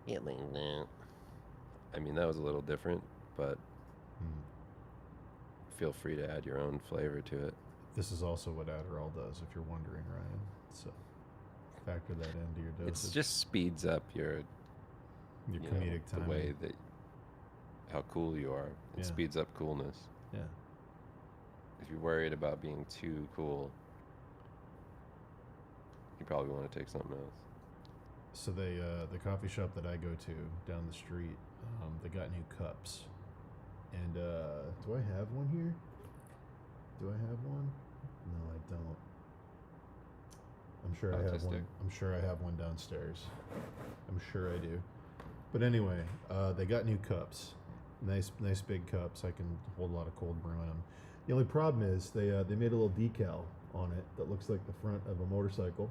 Yeah, like that. I mean, that was a little different, but feel free to add your own flavor to it. This is also what Adderall does, if you're wondering, Ryan. So factor that into your dosage. It just speeds up your comedic the timing. way that how cool you are. It Yeah. speeds up coolness. Yeah. If you're worried about being too cool, you probably want to take something else. So they, the coffee shop that I go to down the street, they got new cups. And do I have one here? Do I have one? No, I don't. I'm sure I have one. I'm sure I have one downstairs. I'm sure I do. But anyway, they got new cups. Nice big cups. I can hold a lot of cold brew in them. The only problem is they made a little decal on it that looks like the front of a motorcycle,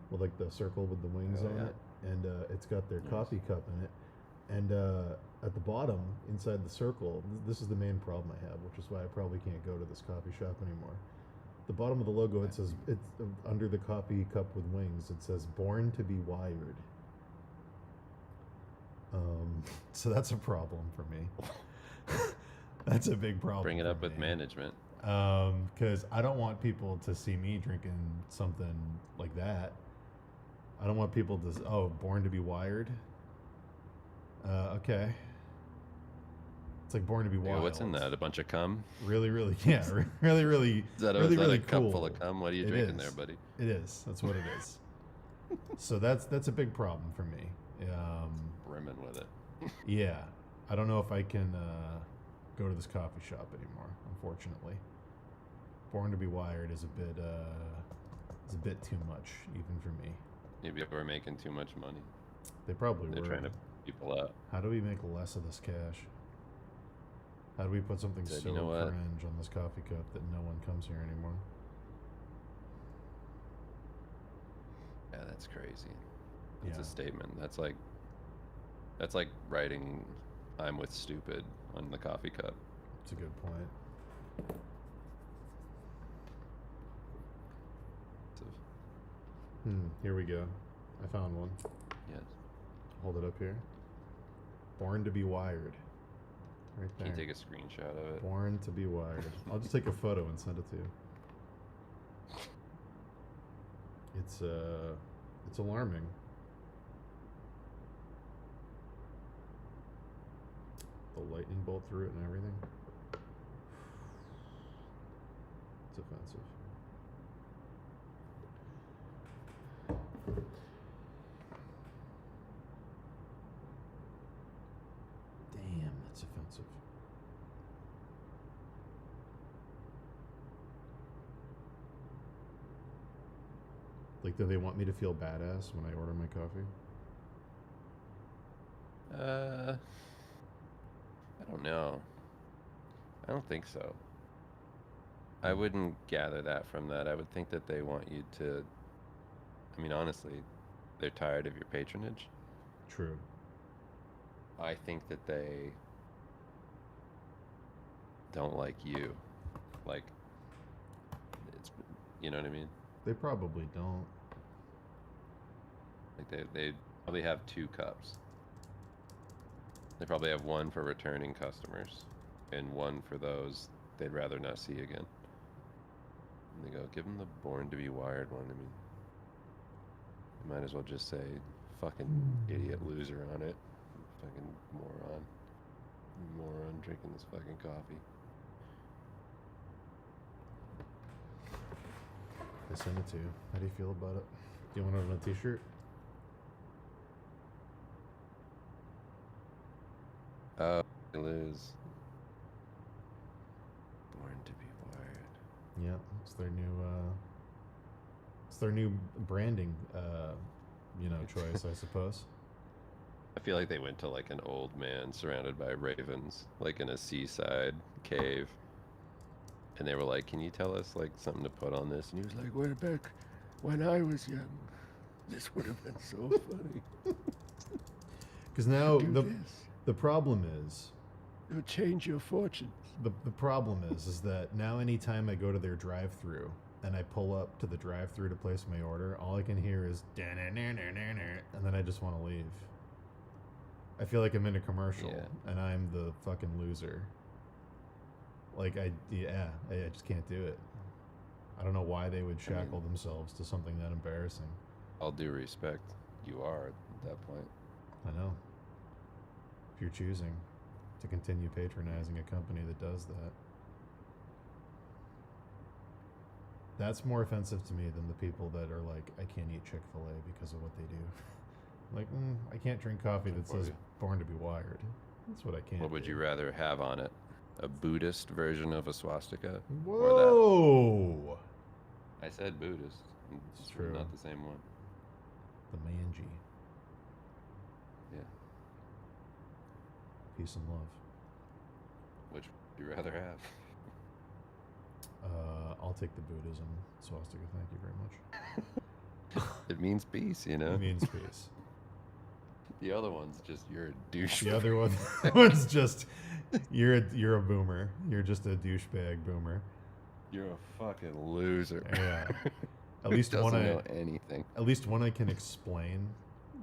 with like the circle with the wings on it, and it's got their coffee cup in it. And at the bottom, inside the circle, this is the main problem I have, which is why I probably can't go to this coffee shop anymore. The bottom of the logo, it says, it's under the coffee cup with wings, it says "Born to be Wired." So that's a problem for me. That's a big problem. Bring it up with management. Because I don't want people to see me drinking something like that. I don't want people to, Born to be Wired. Okay. It's like Born to be Wild. What's in that? A bunch of cum? Really, yeah. Really, is that really a cup cool. full of cum? What are you drinking there, buddy? It is. That's what it is. So that's a big problem for me. Brimming with it. Yeah. I don't know if I can go to this coffee shop anymore, unfortunately. Born to be Wired is a bit too much, even for me. Maybe we're making too much money. They probably They're were. trying to people out. How do we make less of this cash? How do we put something so you know what? cringe on this coffee cup that no one comes here anymore? Yeah, that's crazy. That's Yeah. a statement. That's like writing "I'm with stupid" on the coffee cup. It's a good point. Here we go. I found one. Yes. Hold it up here. Born to be Wired. Right there. Can you take a screenshot of it? Born to be Wired. I'll just take a photo and send it to you. It's alarming. The lightning bolt through it and everything. It's offensive. Damn, that's offensive. Like, do they want me to feel badass when I order my coffee? I don't know. I don't think so. I wouldn't gather that from that. I would think that they want you to, I mean, honestly, they're tired of your patronage. True. I think that they don't like you. Like, it's, you know what I mean? They probably don't. Like they probably have 2 cups. They probably have one for returning customers and one for those they'd rather not see again. And they go, give them the Born to be Wired one. I mean, you might as well just say fucking idiot loser on it. Fucking moron. Moron drinking this fucking coffee. I sent it to you. How do you feel about it? Do you want it on a t-shirt? Liz. Born to be Wired. Yeah, it's their new branding, choice, I suppose. I feel like they went to like an old man surrounded by ravens, like in a seaside cave. And they were like, can you tell us like something to put on this? And he was like, Way back when I was young, this would have been so funny. Because now Do this. the problem is, It'll change your fortunes. the problem is that now anytime I go to their drive-through and I pull up to the drive-through to place my order, all I can hear is and then I just want to leave. I feel like I'm in a commercial and I'm the fucking loser. Like I just can't do it. I don't know why they would shackle themselves to something that embarrassing. all due respect, you are at that point. I know. If you're choosing to continue patronizing a company that does that, that's more offensive to me than the people that are like, I can't eat Chick-fil-A because of what they do. Like, I can't drink coffee that says Born to be Wired. That's what I can't What would do. you rather have on it? A Buddhist version of a swastika? Whoa! I said Buddhist. It's true. Not the same one. The Manji. Yeah. Peace and love. Which would you rather have? I'll take the Buddhism swastika, thank you very much. It means peace, you know? It means peace. The other one's just you're a douche. The other one's just you're a boomer. You're just a douchebag boomer. You're a fucking loser. Yeah. At Who least doesn't one know anything. At least one I can explain.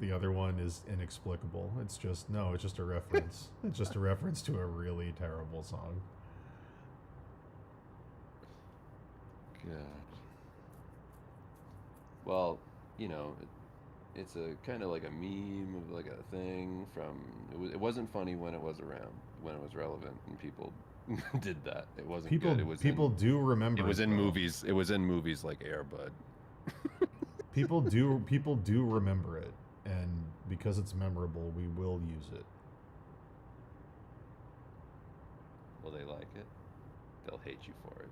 The other one is inexplicable. It's just a reference. It's just a reference to a really terrible song. God. Well, you know, it's a kind of like a meme of like a thing from. It wasn't funny when it was around, when it was relevant, and people did that. It wasn't People good. It was people do remember. It was in though. movies. It was in movies like Air Bud. People do remember it, and because it's memorable, we will use it. Will they like it? They'll hate you for it.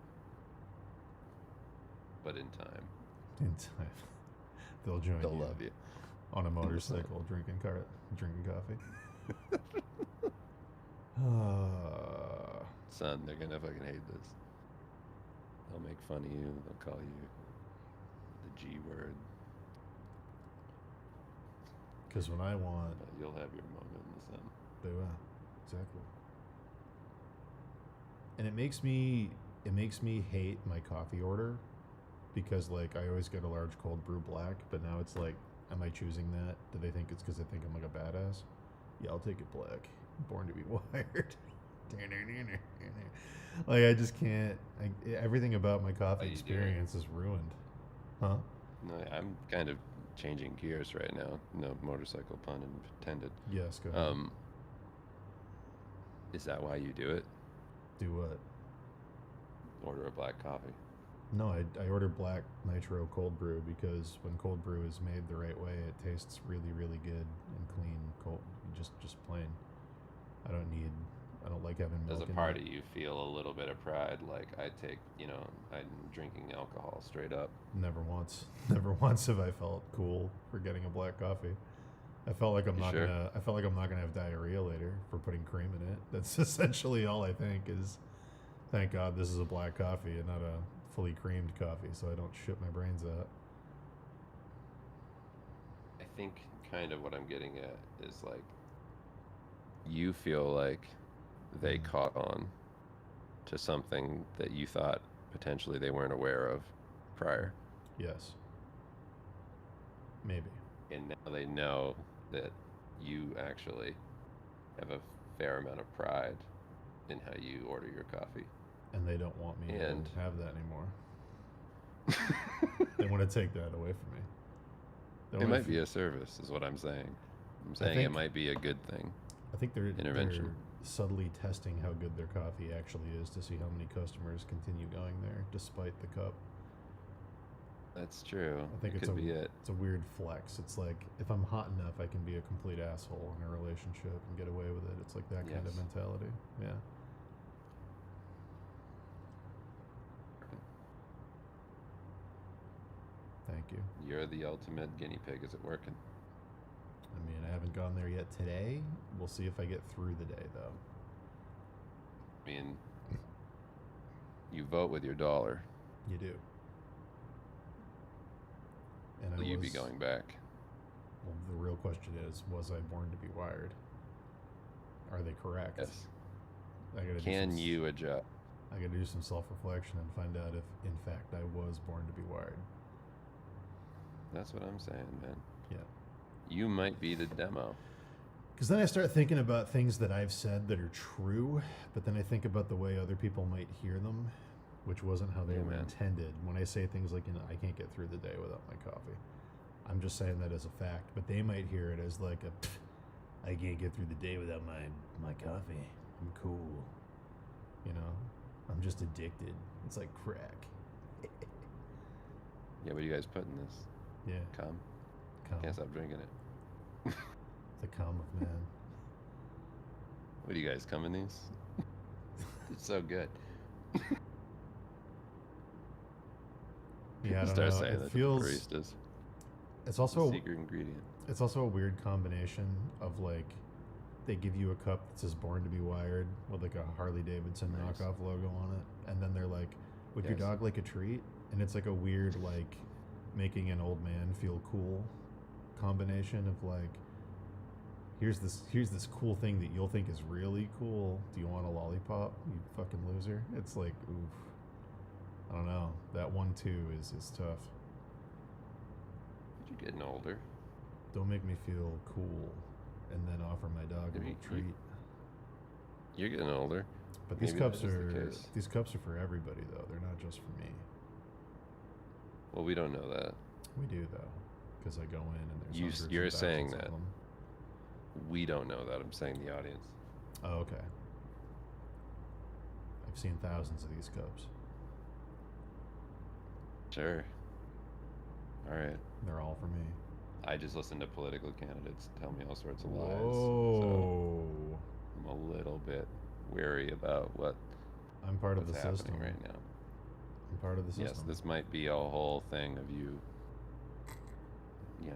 But in time. In time, they'll join. They'll you love you. On a motorcycle, drinking coffee. Son, they're gonna fucking hate this. They'll make fun of you. They'll call you the G word. Because when I want, But you'll have your moment in the sun. they will. Exactly. And it makes me hate my coffee order, because like I always get a large cold brew black, but now it's like, am I choosing that? Do they think it's because I think I'm like a badass? Yeah, I'll take it black. Born to be Wired. Like I just can't. Everything about my coffee experience is ruined. Huh? No, I'm kind of changing gears right now. No motorcycle pun intended. Yes, go ahead. Is that why you do it? Do what? Order a black coffee. No, I order black nitro cold brew because when cold brew is made the right way, it tastes really, really good and clean. Cold, just plain. I don't like having milk. Does a part of you feel a little bit of pride? Like I'm drinking alcohol straight up. Never once have I felt cool for getting a black coffee. I felt like I'm not gonna have diarrhea later for putting cream in it. That's essentially all I think is. Thank God this is a black coffee and not a fully creamed coffee, so I don't shit my brains out. I think kind of what I'm getting at is like you feel like they caught on to something that you thought potentially they weren't aware of prior. Yes. Maybe. And now they know that you actually have a fair amount of pride in how you order your coffee. And they don't want me And- to have that anymore. They want to take that away from me. They It wanna might f- be a service, is what I'm saying. I'm saying it think- might be a good thing. I think they're Intervention. subtly testing how good their coffee actually is to see how many customers continue going there despite the cup. That's true. I think it it's could a be it. it's a weird flex. It's like if I'm hot enough, I can be a complete asshole in a relationship and get away with it. It's like that kind of Yes. mentality. Yeah. Thank you. You're the ultimate guinea pig. Is it working? I mean, I haven't gone there yet today. We'll see if I get through the day, though. I mean, you vote with your dollar. You do. And Will I you be was- going back? Well, the real question is, was I born to be wired? Are they correct? Yes. I gotta do Can some- you adjust? I gotta do some self-reflection and find out if, in fact, I was born to be wired. That's what I'm saying, man. Yeah. You might be the demo. Because then I start thinking about things that I've said that are true, but then I think about the way other people might hear them, which wasn't how they Yeah, were man. intended. When I say things like, I can't get through the day without my coffee, I'm just saying that as a fact, but they might hear it as like I can't get through the day without my coffee. I'm cool. You know, I'm just addicted. It's like crack. Yeah, what do you guys put in this? Yeah. Calm? Calm. Can't stop drinking it. The calm of man. What do you guys come in these? It's so good. Yeah, I don't Start know. saying It that feels. to the baristas. It's also secret ingredient. It's also a weird combination of like they give you a cup that says "Born to be Wired" with like a Harley Davidson Nice. knockoff logo on it, and then they're like, "Would your Yes. dog like a treat?" And it's like a weird like making an old man feel cool combination of like, here's this cool thing that you'll think is really cool. Do you want a lollipop, you fucking loser? It's like, oof. I don't know. That 1-2 is tough. You're getting older. Don't make me feel cool and then offer my dog a Maybe little treat. You're getting older. But these Maybe that cups is the are case. these cups are for everybody though. They're not just for me. Well, we don't know that. We do though, because I go in and there's hundreds and You're saying thousands that. of them. We don't know that. I'm saying the audience. Oh, okay. I've seen thousands of these cups. Sure. All right. They're all for me. I just listen to political candidates tell me all sorts of lies. Whoa. So I'm a little bit wary about I'm part of the what's happening system right now. I'm part of the system. Yes, this might be a whole thing of you know,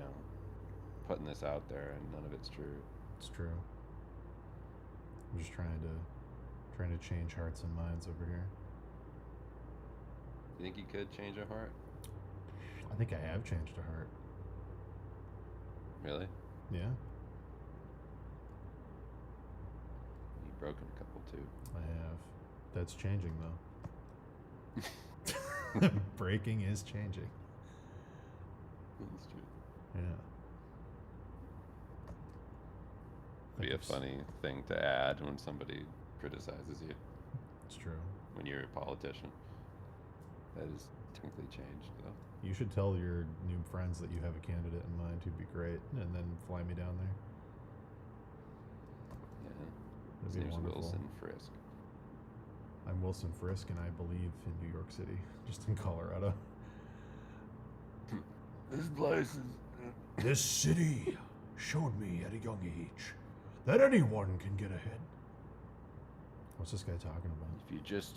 putting this out there and none of it's true. It's true. I'm just trying to change hearts and minds over here. You think you could change a heart? I think I have changed a heart. Really? Yeah, You've broken a couple too. I have. That's changing though. Breaking is changing. That's true. Yeah. Be a I've s- funny thing to add when somebody criticizes you. It's true. When you're a politician. That is technically changed though. You should tell your new friends that you have a candidate in mind who'd be great, and then fly me down there. Yeah. That'd His be name's wonderful. Wilson Frisk. I'm Wilson Frisk, and I believe in New York City, just in Colorado. This place is. This city showed me at a young age that anyone can get ahead. What's this guy talking about? If you just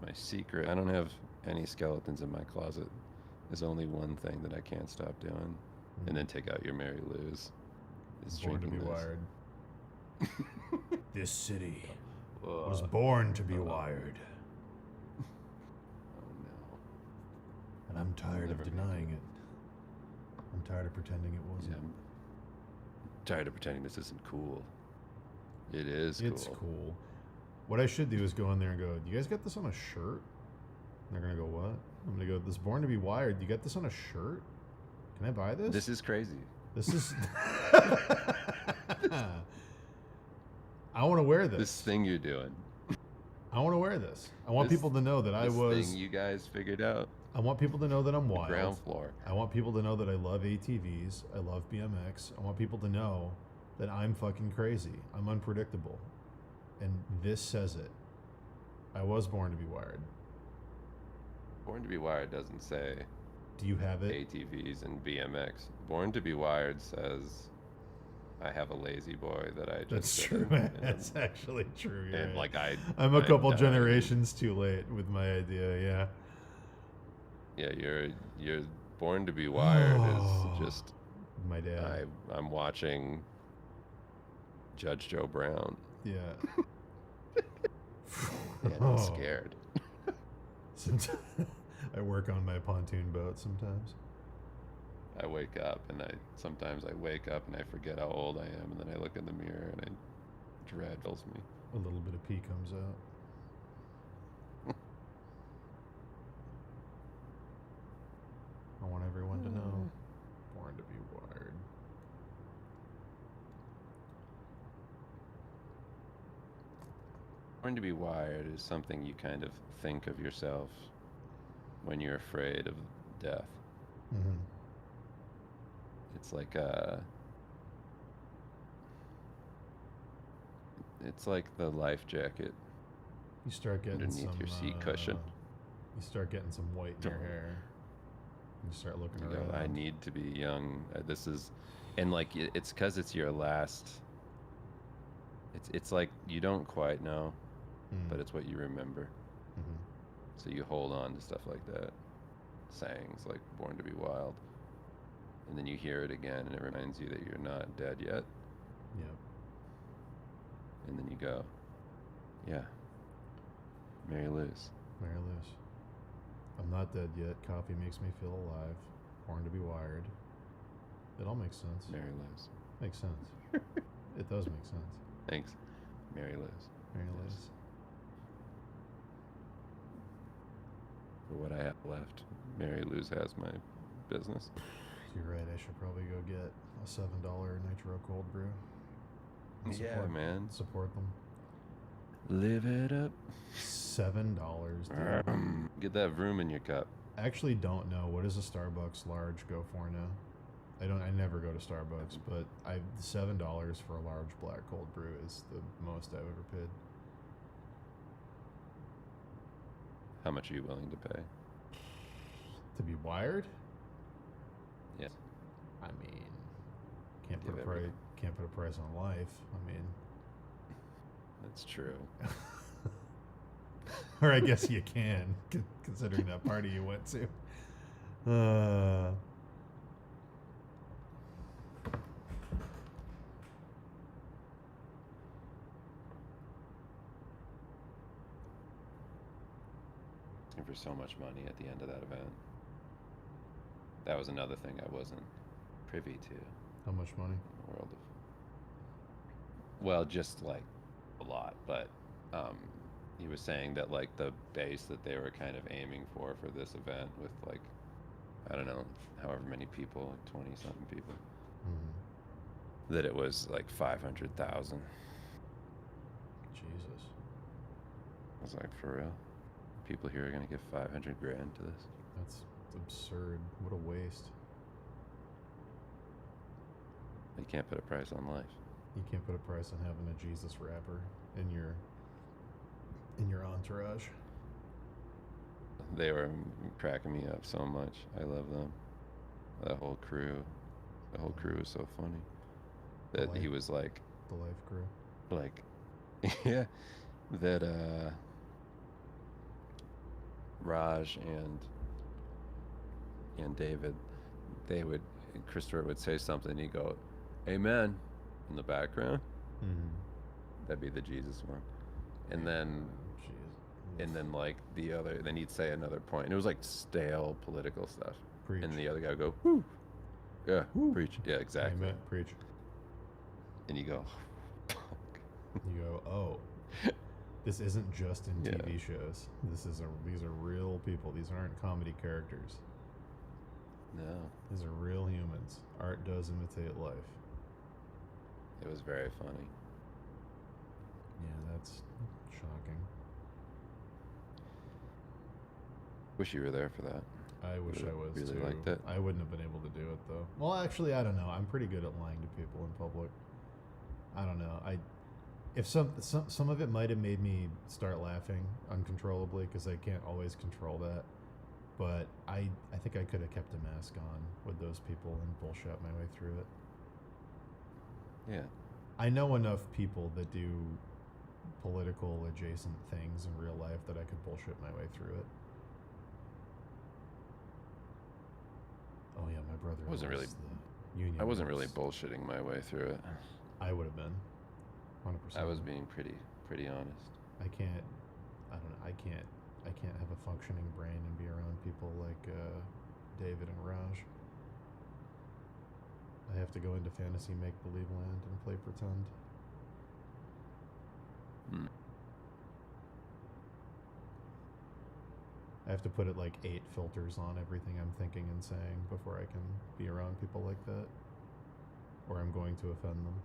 my secret, I don't have any skeletons in my closet. There's only one thing that I can't stop doing. And then take out your Mary Lou's. Is Born to drinking be this. wired. This city Whoa. was born to be wired, Oh no. and I'm tired of never make denying it. I'm tired of pretending it wasn't. Yeah, I'm tired of pretending this isn't cool. It is cool. It's cool. What I should do is go in there and go, "Do you guys got this on a shirt?" And they're gonna go, "What?" I'm gonna go, "This Born to Be Wired. You got this on a shirt? Can I buy this?" This is crazy. This is. I want to wear this. This thing you're doing. I want to wear this. I want people to know that I was. This thing you guys figured out. I want people to know that I'm wild. Ground floor. I want people to know that I love ATVs. I love BMX. I want people to know that I'm fucking crazy. I'm unpredictable. And this says it. I was born to be wired. Born to be Wired doesn't say. Do you have it? ATVs and BMX. Born to be Wired says, I have a lazy boy that I just. That's true, man. That's actually true. And right. like I'm a couple generations too late with my idea. Yeah. Yeah, you're Born to be Wired is just. My dad. I'm watching Judge Joe Brown. Yeah. And I'm scared. Sometimes I work on my pontoon boat sometimes. I wake up and sometimes I wake up and I forget how old I am, and then I look in the mirror and dread fills me. A little bit of pee comes out. I want everyone to know. Born to be wired. Born to be Wired is something you kind of think of yourself when you're afraid of death. Mm-hmm. It's like it's like the life jacket. You start getting underneath some, your seat cushion. You start getting some white in your hair. You start looking You around. go, I need to be young. This is, and like it's because it's your last. It's like you don't quite know, but it's what you remember. Mm-hmm. So you hold on to stuff like that, sayings like "Born to be Wild," and then you hear it again, and it reminds you that you're not dead yet. Yep. And then you go, yeah, Mary Lou's. Mary Lou's. I'm not dead yet. Coffee makes me feel alive. Born to be wired. It all makes sense. Mary Lou's. Makes sense. It does make sense. Thanks, Mary Lou's. Mary Yes. Lou's. For what I have left, Mary Lou's has my business. You're right. I should probably go get a $7 nitro cold brew. And Yeah, man. Support them. Live it up. $7. Dude. Get that vroom in your cup. I actually don't know what does a Starbucks large go for now. I never go to Starbucks, but $7 for a large black cold brew is the most I've ever paid. How much are you willing to pay? To be wired? Yes. I mean, can't Give put a everything. price on life. I mean, That's true. or I guess you can, considering that party you went to. And for so much money at the end of that event. That was another thing I wasn't privy to. How much money? In the world of, well, just like a lot, but he was saying that like the base that they were kind of aiming for this event with like, I don't know, however many people, like 20 something people, that it was like 500,000. Jesus. I was like, for real? People here are gonna give 500 grand to this? That's absurd. What a waste. You can't put a price on life. You can't put a price on having a Jesus rapper in your entourage. They were cracking me up so much. I love them. That whole crew. The whole crew is so funny. That he was like, The life crew. like, yeah, that Raj and David, Christopher would say something, and he'd go, "Amen," in the background. That'd be the Jesus one, and then like then he'd say another point, and it was like stale political stuff, and the other guy would go, "Whoo," Yeah, preach. Yeah, exactly. Amen. Preach. And you go, You go, oh, this isn't just in Yeah. TV shows. These are real people. These aren't comedy characters. no. These are real humans. Art does imitate life. It was very funny. Yeah, that's shocking. Wish you were there for that. I wish I was really too. liked it. I wouldn't have been able to do it though. Well, actually, I don't know. I'm pretty good at lying to people in public. I don't know. If some of it might have made me start laughing uncontrollably because I can't always control that. But I think I could have kept a mask on with those people and bullshit my way through it. Yeah. I know enough people that do political adjacent things in real life that I could bullshit my way through it. Oh yeah, my brother. I wasn't really. The union. I wasn't really reps. bullshitting my way through it. I would have been. 100%. I was being pretty honest. I can't. I don't know. I can't have a functioning brain and be around people like David and Raj. I have to go into fantasy make-believe land and play pretend. Hmm. I have to put it like 8 filters on everything I'm thinking and saying before I can be around people like that. Or I'm going to offend them.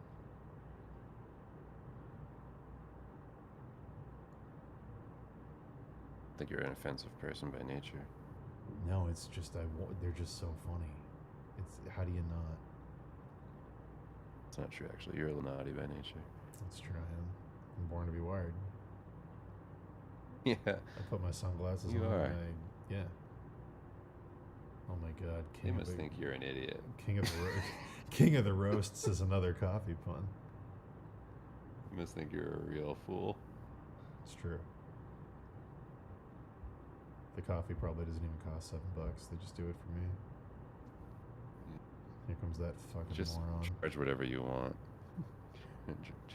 I think you're an offensive person by nature. No, it's just they're just so funny. It's how do you not? It's not true, actually. You're a little naughty by nature. That's true. I'm born to be wired. Yeah. I put my sunglasses You on. are. And yeah. Oh my God. You must think you're an idiot. King of the roasts is another coffee pun. You must think you're a real fool. It's true. The coffee probably doesn't even cost $7. They just do it for me. Here comes that fucking Just moron. charge whatever you want.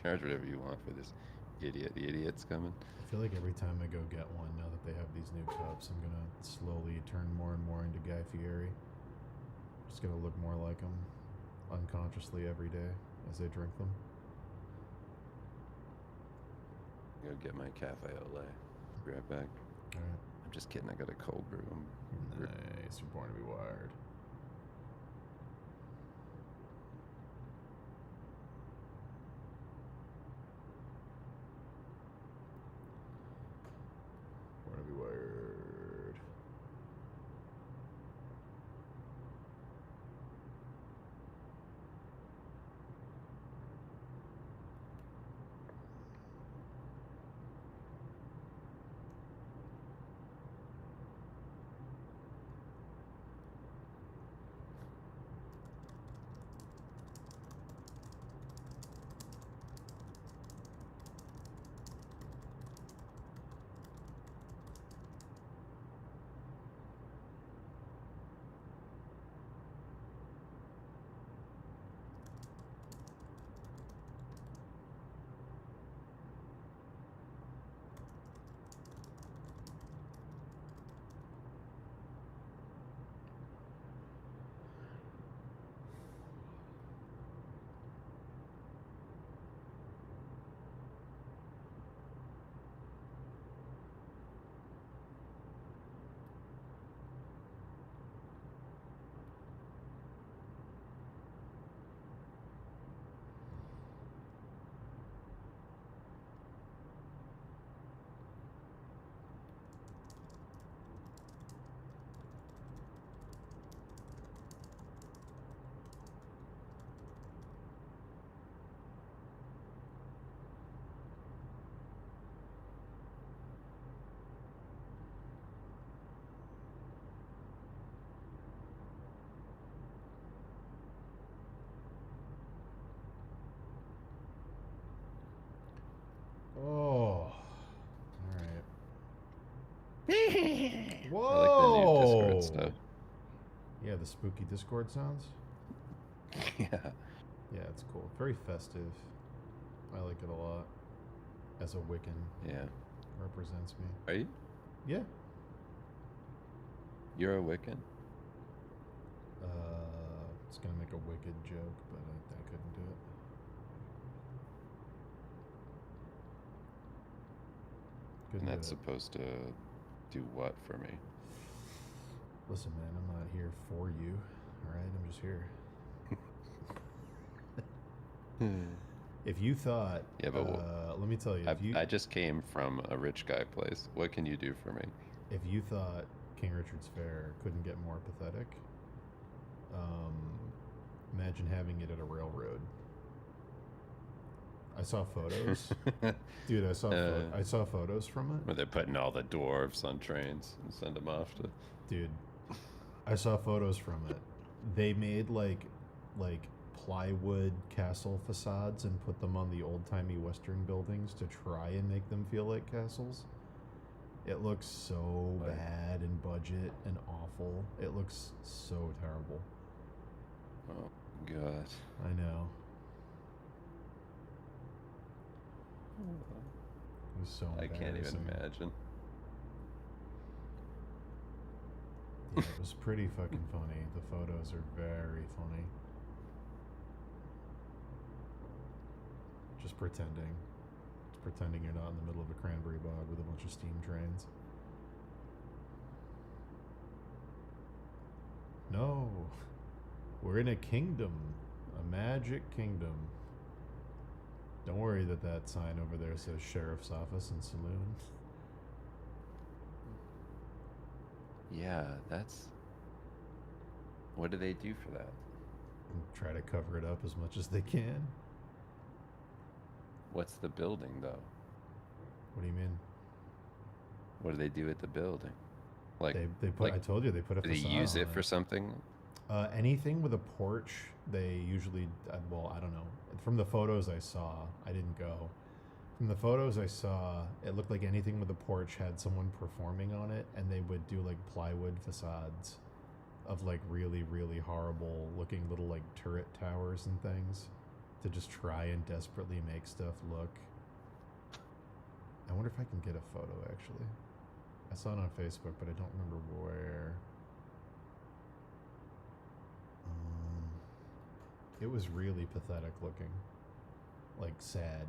Charge whatever you want for this idiot. The idiot's coming. I feel like every time I go get one, now that they have these new cups, I'm gonna slowly turn more and more into Guy Fieri. Just gonna look more like him unconsciously every day as I drink them. Go get my cafe au lait. Be right back. Alright. I'm just kidding. I got a cold brew. Nice. You're born to be wired. Born to be wired. Oh. Alright. Whoa! I like the new Discord stuff. Yeah, the spooky Discord sounds. Yeah. Yeah, it's cool. Very festive. I like it a lot. As a Wiccan. Yeah. Represents me. Are you? Yeah. You're a Wiccan? was gonna make a wicked joke, but I couldn't do it. And that's supposed to do what for me? Listen, man, I'm not here for you. All right, I'm just here. If you thought, yeah, but let me tell you, I just came from a rich guy place. What can you do for me? If you thought King Richard's Fair couldn't get more pathetic, imagine having it at a railroad. I saw photos, dude. I saw photos from it. Where they're putting all the dwarves on trains and send them off to. Dude, I saw photos from it. They made like plywood castle facades and put them on the old-timey Western buildings to try and make them feel like castles. It looks so bad and budget and awful. It looks so terrible. Oh, God. I know. It was so I can't even imagine. Yeah, it was pretty fucking funny. The photos are very funny. Just pretending. Just pretending you're not in the middle of a cranberry bog with a bunch of steam trains. No. We're in a kingdom. A magic kingdom. Don't worry that sign over there says Sheriff's Office and Saloon. Yeah, that's... What do they do for that? And try to cover it up as much as they can. What's the building, though? What do you mean? What do they do at the building? Like they put. I told you they put a. Do they use it for something? Anything with a porch, they usually. Well, I don't know. From the photos I saw, I didn't go. From the photos I saw, it looked like anything with a porch had someone performing on it, and they would do like plywood facades of like really, really horrible looking little like turret towers and things to just try and desperately make stuff look. I wonder if I can get a photo actually. I saw it on Facebook, but I don't remember where. It was really pathetic looking. Like sad.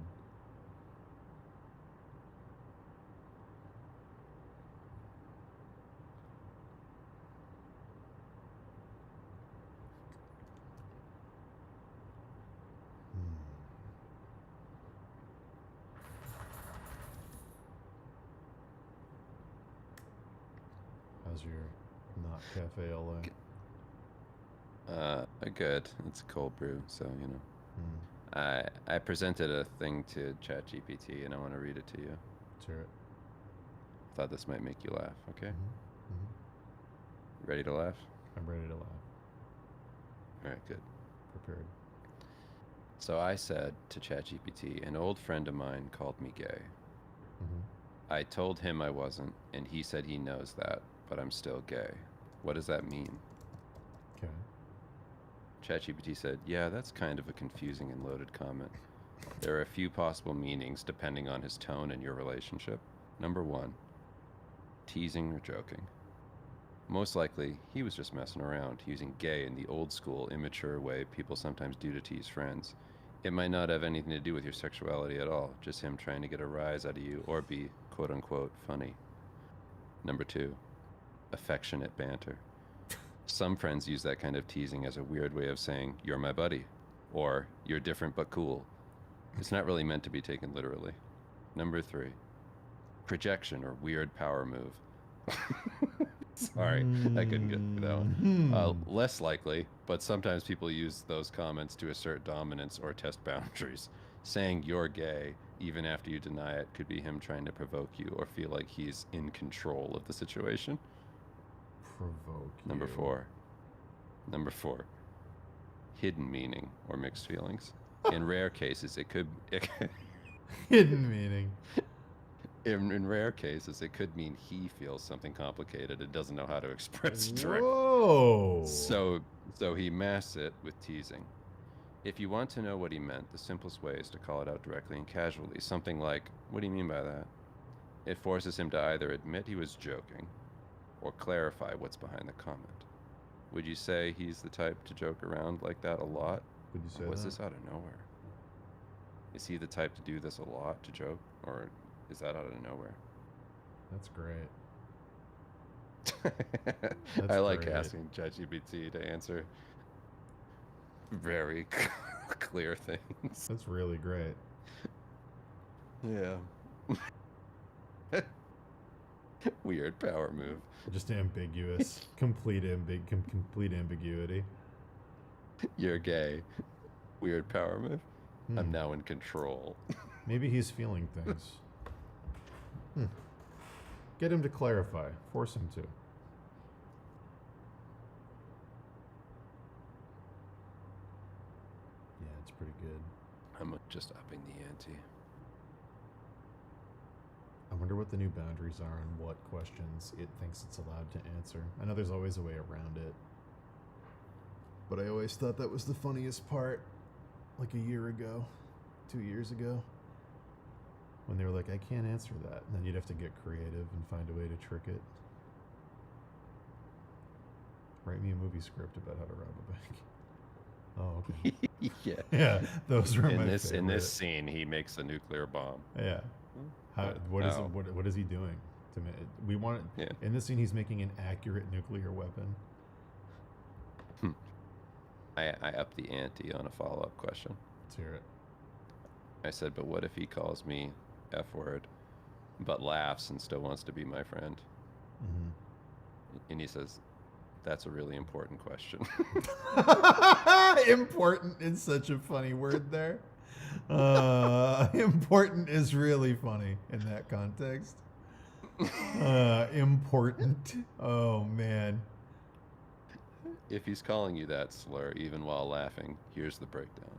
How's your not cafe LA? Good. It's a cold brew, so you know. I presented a thing to ChatGPT, and I want to read it to you. Sure. Thought this might make you laugh. Okay. Ready to laugh? I'm ready to laugh. All right. Good. Prepared. So I said to ChatGPT, an old friend of mine called me gay. I told him I wasn't, and he said he knows that, but I'm still gay. What does that mean? Okay. ChatGPT said, yeah, that's kind of a confusing and loaded comment. There are a few possible meanings depending on his tone and your relationship. Number 1, teasing or joking. Most likely, he was just messing around, using gay in the old school, immature way people sometimes do to tease friends. It might not have anything to do with your sexuality at all, just him trying to get a rise out of you or be, quote-unquote, funny. Number 2, affectionate banter. Some friends use that kind of teasing as a weird way of saying, you're my buddy, or you're different but cool. It's not really meant to be taken literally. Number 3, projection or weird power move. Sorry, I couldn't get through that one. Less likely, but sometimes people use those comments to assert dominance or test boundaries. Saying you're gay, even after you deny it, could be him trying to provoke you or feel like he's in control of the situation. Provoke you. Number four, hidden meaning or mixed feelings. In rare cases, it could hidden meaning. In rare cases, it could mean he feels something complicated and doesn't know how to express directly. Whoa! So he masks it with teasing. If you want to know what he meant, the simplest way is to call it out directly and casually. Something like, what do you mean by that? It forces him to either admit he was joking or clarify what's behind the comment. Would you say he's the type to joke around like that a lot? Would you say Was that? this out of nowhere? Is he the type to do this a lot, to joke? Or is that out of nowhere? That's great. I like great. asking ChatGPT to answer very clear things. That's really great. Yeah. Weird power move. Just ambiguous. complete ambiguity. You're gay. Weird power move. I'm Hmm. now in control. Maybe he's feeling things. Get him to clarify. Force him to. Yeah, it's pretty good. I'm just upping the ante. I wonder what the new boundaries are and what questions it thinks it's allowed to answer. I know there's always a way around it. But I always thought that was the funniest part. Like a year ago, 2 years ago. When they were like, I can't answer that. And then you'd have to get creative and find a way to trick it. Write me a movie script about how to rob a bank. Oh, okay. Yeah. Yeah, those were in my this in this favorite. scene he makes a nuclear bomb. Yeah. How, what is it, How? what is he doing to me? We want Yeah. in this scene he's making an accurate nuclear weapon. I upped the ante on a follow-up question. Let's hear it. I said, but what if he calls me F word, but laughs and still wants to be my friend? Mhm. And he says, that's a really important question. Important is such a funny word there. Important is really funny in that context. Important. Oh man. If he's calling you that slur, even while laughing, here's the breakdown.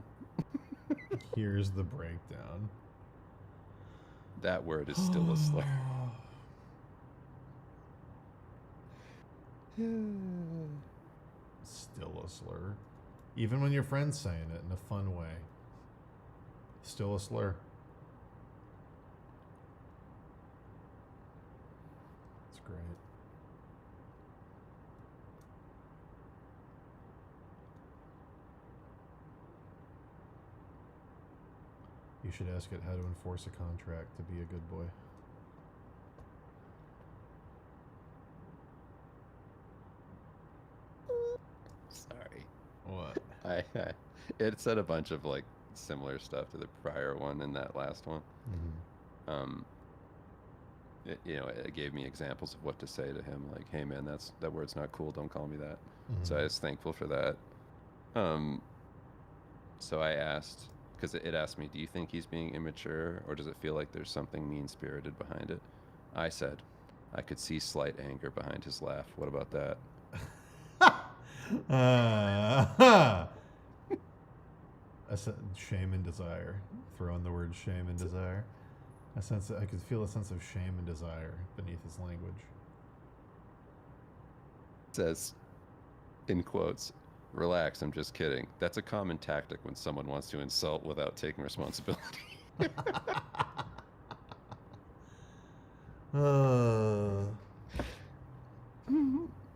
Here's the breakdown. That word is still a slur. Still a slur. Even when your friend's saying it in a fun way. Still a slur. It's great. You should ask it how to enforce a contract to be a good boy. Sorry. What? It said a bunch of like similar stuff to the prior one and that last one. Mm-hmm. It gave me examples of what to say to him, like, "Hey man, that word's not cool. Don't call me that." Mm-hmm. So I was thankful for that. So I asked, because it asked me, "Do you think he's being immature, or does it feel like there's something mean-spirited behind it?" I said, "I could see slight anger behind his laugh. What about that?" Shame and desire. Throw in the word shame and desire. I could feel a sense of shame and desire beneath his language. It says, in quotes, "Relax, I'm just kidding. That's a common tactic when someone wants to insult without taking responsibility."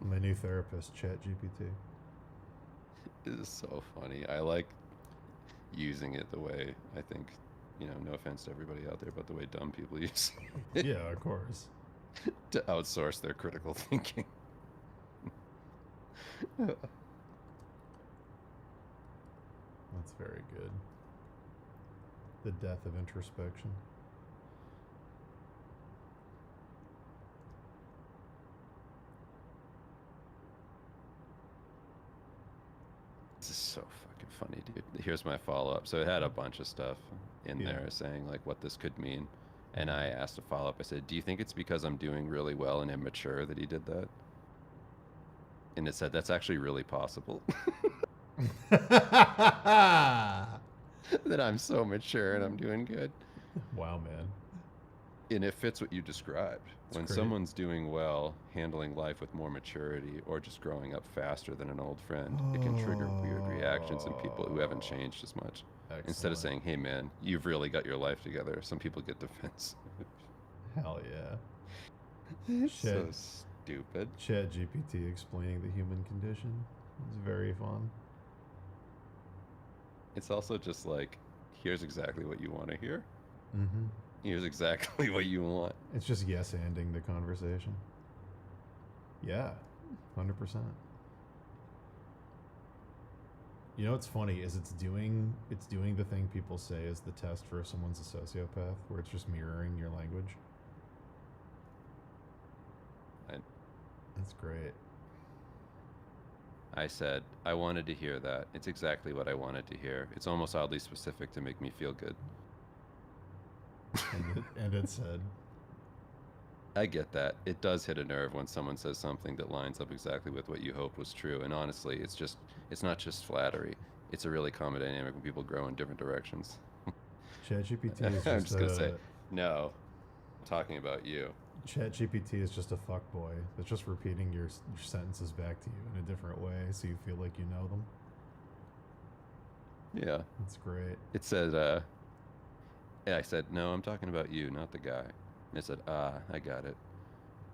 My new therapist, ChatGPT. It is so funny. I like using it the way I think, no offense to everybody out there, but the way dumb people use it. Yeah, of course. To outsource their critical thinking. That's very good. The death of introspection. This is so fucking funny, dude. Here's my follow-up. So it had a bunch of stuff in Yeah. there saying like what this could mean. And I asked a follow-up. I said, "Do you think it's because I'm doing really well and immature that he did that?" And it said, "That's actually really possible." That I'm so mature and I'm doing good. Wow, man. And it fits what you described. When great. someone's doing well, handling life with more maturity, or just growing up faster than an old friend, it can trigger weird reactions in people who haven't changed as much. Instead of Excellent. saying, "Hey man, you've really got your life together," some people get defensive. Hell yeah. It's so stupid. ChatGPT explaining the human condition. It's very fun. It's also just like, here's exactly what you want to hear. Mm-hmm. Here's exactly what you want. It's just yes-anding the conversation. Yeah, 100%. You know what's funny is it's doing the thing people say is the test for if someone's a sociopath, where it's just mirroring your language. That's great. I said, I wanted to hear that. It's exactly what I wanted to hear. It's almost oddly specific to make me feel good. And it said, I get that. It does hit a nerve when someone says something that lines up exactly with what you hoped was true. And honestly, it's not just flattery. It's a really common dynamic when people grow in different directions. ChatGPT is just I'm just going to say, no, I'm talking about you. ChatGPT is just a fuckboy that's just repeating your sentences back to you in a different way so you feel like you know them. Yeah. That's great. It said, yeah, I said, no, I'm talking about you, not the guy. And it said, I got it.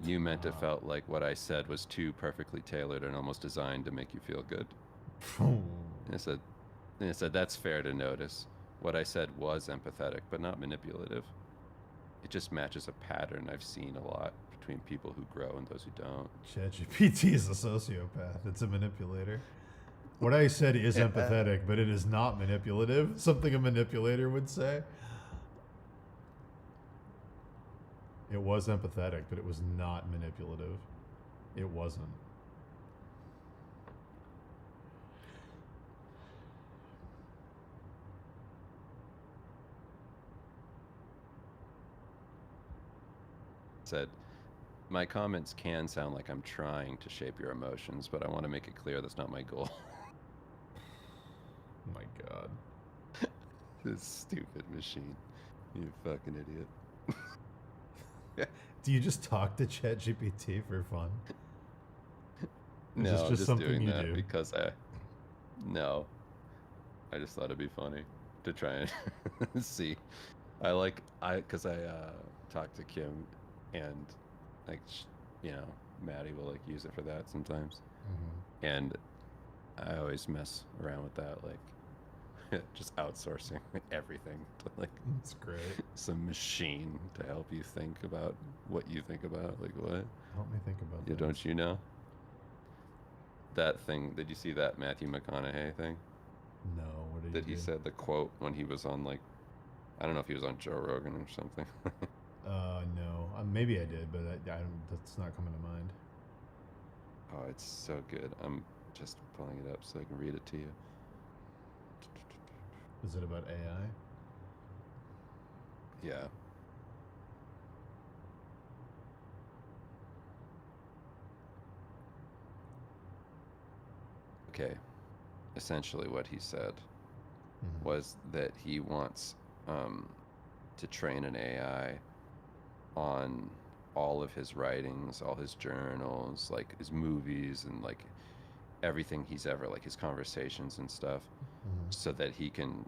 You meant it felt like what I said was too perfectly tailored and almost designed to make you feel good. And it said, that's fair to notice. What I said was empathetic, but not manipulative. It just matches a pattern I've seen a lot between people who grow and those who don't. ChatGPT is a sociopath. It's a manipulator. What I said is empathetic, but it is not manipulative. Something a manipulator would say. It was empathetic, but it was not manipulative. It wasn't. Said, my comments can sound like I'm trying to shape your emotions, but I want to make it clear that's not my goal. Oh my god. This stupid machine. You fucking idiot. Do you just talk to ChatGPT for fun? No, is this just something doing you that do? because no. I just thought it'd be funny to try and see. Because I talked to Kim and like, Maddie will like use it for that sometimes. Mm-hmm. And I always mess around with that, like just outsourcing everything to like That's great. some machine to help you think about what you think about. Like what? Help me think about Yeah, that. don't you know? That thing, did you see that Matthew McConaughey thing? No, what did That he he do? said the quote when he was on like, I don't know if he was on Joe Rogan or something. No. Maybe I did, but I don't, that's not coming to mind. Oh, it's so good. I'm just pulling it up so I can read it to you. Is it about AI? Yeah. Okay. Essentially what he said was that he wants to train an AI on all of his writings, all his journals, like his movies and like everything he's ever, like his conversations and stuff, so that he can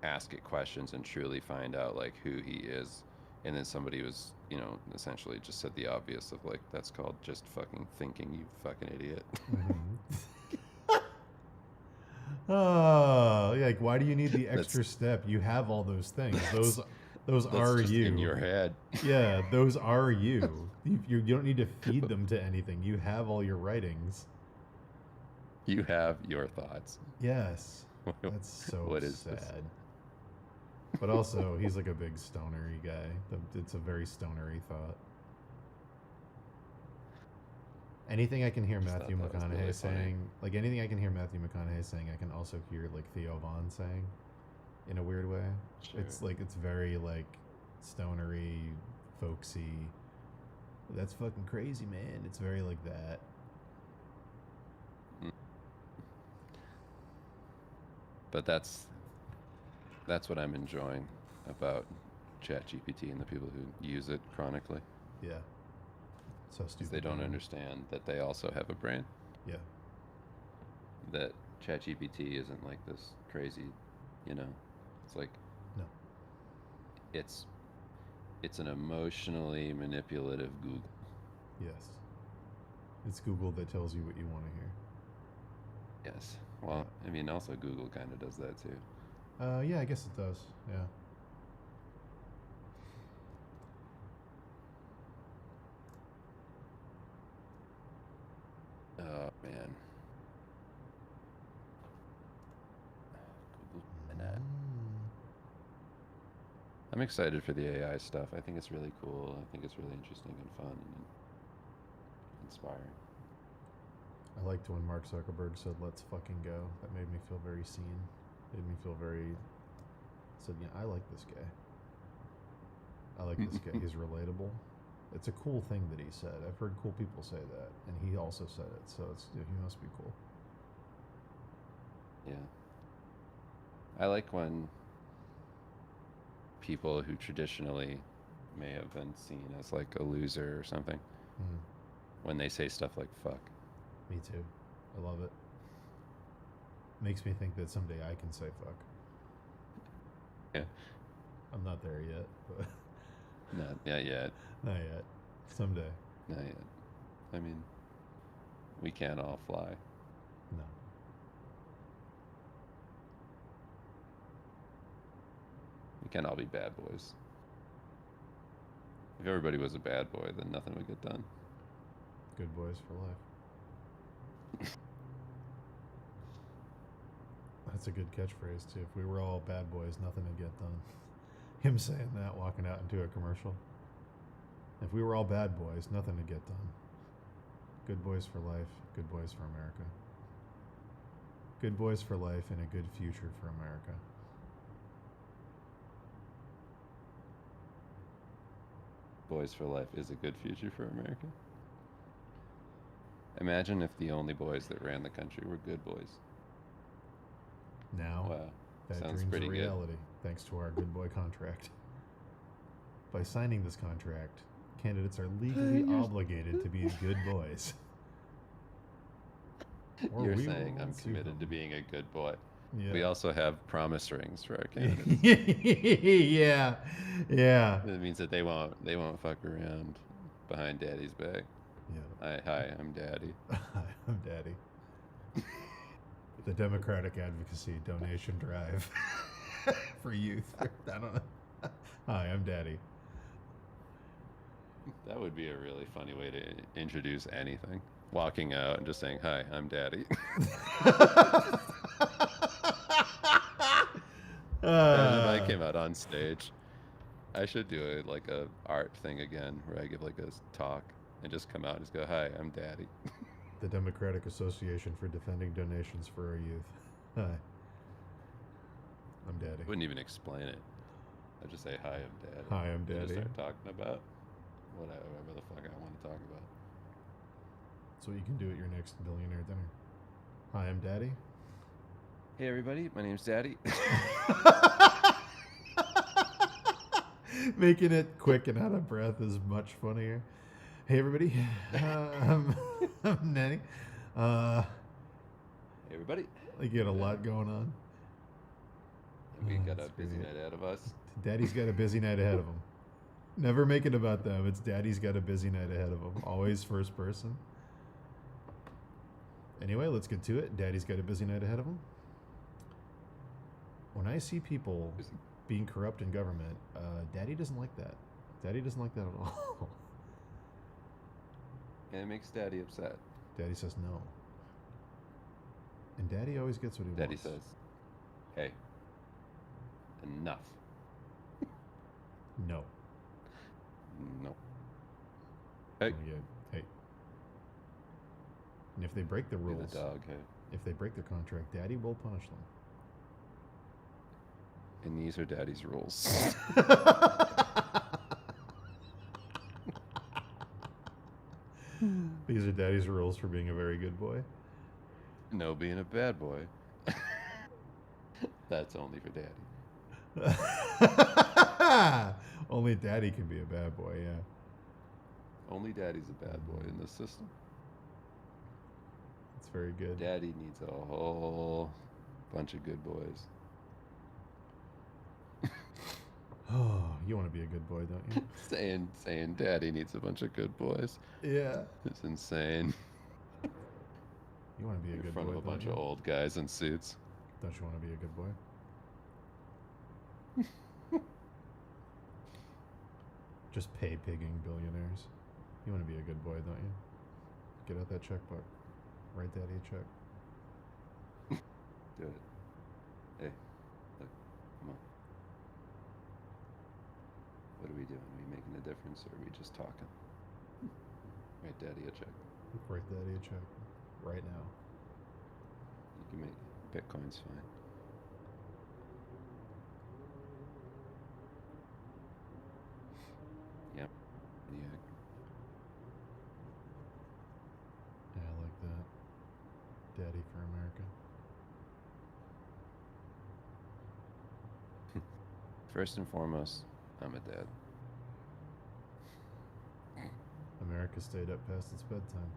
ask it questions and truly find out like who he is. And then somebody was, essentially just said the obvious of like, that's called just fucking thinking, you fucking idiot. Oh, like why do you need the extra step? You have all those things. Those That's are just you in your head. Yeah, those are you. You don't need to feed them to anything. You have all your writings. You have your thoughts. Yes. That's so What is sad. this? But also, he's like a big stonery guy. It's a very stonery thought. Anything I can hear Just Matthew thought that was McConaughey really saying, funny. like anything I can hear Matthew McConaughey saying, I can also hear like Theo Vaughn saying, in a weird way. Sure. It's very like stonery, folksy. That's fucking crazy, man. It's very like that. But that's what I'm enjoying about ChatGPT and the people who use it chronically. Yeah. So 'Cause stupid. they don't man. understand that they also have a brain. Yeah. That ChatGPT isn't like this crazy, It's like No. It's an emotionally manipulative Google. Yes. It's Google that tells you what you want to hear. Yes. Well, I mean, also Google kind of does that too. Yeah, I guess it does. Yeah. Oh man. Google and that. I'm excited for the AI stuff. I think it's really cool. I think it's really interesting and fun and inspiring. I liked when Mark Zuckerberg said, "Let's fucking go." That made me feel very seen. Made me feel very. Said, "Yeah, I like this guy. I like this guy. He's relatable." It's a cool thing that he said. I've heard cool people say that, and he also said it. So it's he must be cool. Yeah. I like when people who traditionally may have been seen as like a loser or something, when they say stuff like "fuck." Me too. I love it. Makes me think that someday I can say fuck. Yeah. I'm not there yet, but Not yet. not yet. Someday. Not yet. I mean, we can't all fly. No. We can't all be bad boys. If everybody was a bad boy, then nothing would get done. Good boys for life. That's a good catchphrase too. If we were all bad boys, nothing would get done. Him saying that, walking out into a commercial. If we were all bad boys, nothing would get done. Good boys for life, good boys for America. Good boys for life and a good future for America. Boys for life is a good future for America. Imagine if the only boys that ran the country were good boys. Now, Wow. that Sounds dream's pretty a good. reality, thanks to our good boy contract. By signing this contract, candidates are legally obligated to be good boys. Or You're we saying will I'm sue committed them. to being a good boy. Yeah. We also have promise rings for our candidates. Yeah, yeah. That means that they won't fuck around behind Daddy's back. Yeah. Hi, I'm Daddy. I'm Daddy. The Democratic Advocacy Donation Drive for youth. I don't know. Hi, I'm Daddy. That would be a really funny way to introduce anything. Walking out and just saying, "Hi, I'm Daddy." Imagine if I came out on stage. I should do it like a art thing again, where I give like a talk and just come out and just go, "Hi, I'm Daddy." The Democratic Association for Defending Donations for Our Youth. Hi. I'm Daddy. I wouldn't even explain it. I'd just say, "Hi, I'm Daddy." Hi, I'm And just Daddy. start talking about whatever the fuck I want to talk about. That's what you can do at your next billionaire dinner. Hi, I'm Daddy. Hey everybody, my name's Daddy. Making it quick and out of breath is much funnier. Hey everybody, I'm Nanny. Hey everybody. Like you got a lot going on. We got a That's busy great. night ahead of us. Daddy's got a busy night ahead of him. Never make it about them. It's Daddy's got a busy night ahead of him. Always first person. Anyway, let's get to it. Daddy's got a busy night ahead of him. When I see people being corrupt in government, Daddy doesn't like that. Daddy doesn't like that at all. And it makes Daddy upset. Daddy says no. And Daddy always gets what he Daddy wants. says, "Hey, enough." No. No. Hey. Oh, yeah. Hey. And if they break the Be rules, the dog, hey. if they break their contract, Daddy will punish them. And these are Daddy's rules. These are Daddy's rules for being a very good boy. No being a bad boy. That's only for Daddy. Only Daddy can be a bad boy, yeah. Only Daddy's a bad boy in this system. It's very good. Daddy needs a whole bunch of good boys. Oh, you want to be a good boy, don't you? saying Daddy needs a bunch of good boys. Yeah. It's insane. You want to be a In good front boy, of a don't bunch you? of old guys in suits. Don't you want to be a good boy? Just pay pigging billionaires. You want to be a good boy, don't you? Get out that checkbook. Write daddy a check. Do it. Hey, look, come on. What are we doing? Are we making a difference, or are we just talking? Write daddy a check. Write daddy a check. Right now. You can make Bitcoin's fine. Yep. Yeah. Yeah, I like that. Daddy for America. First and foremost, I'm a dad. America stayed up past its bedtime.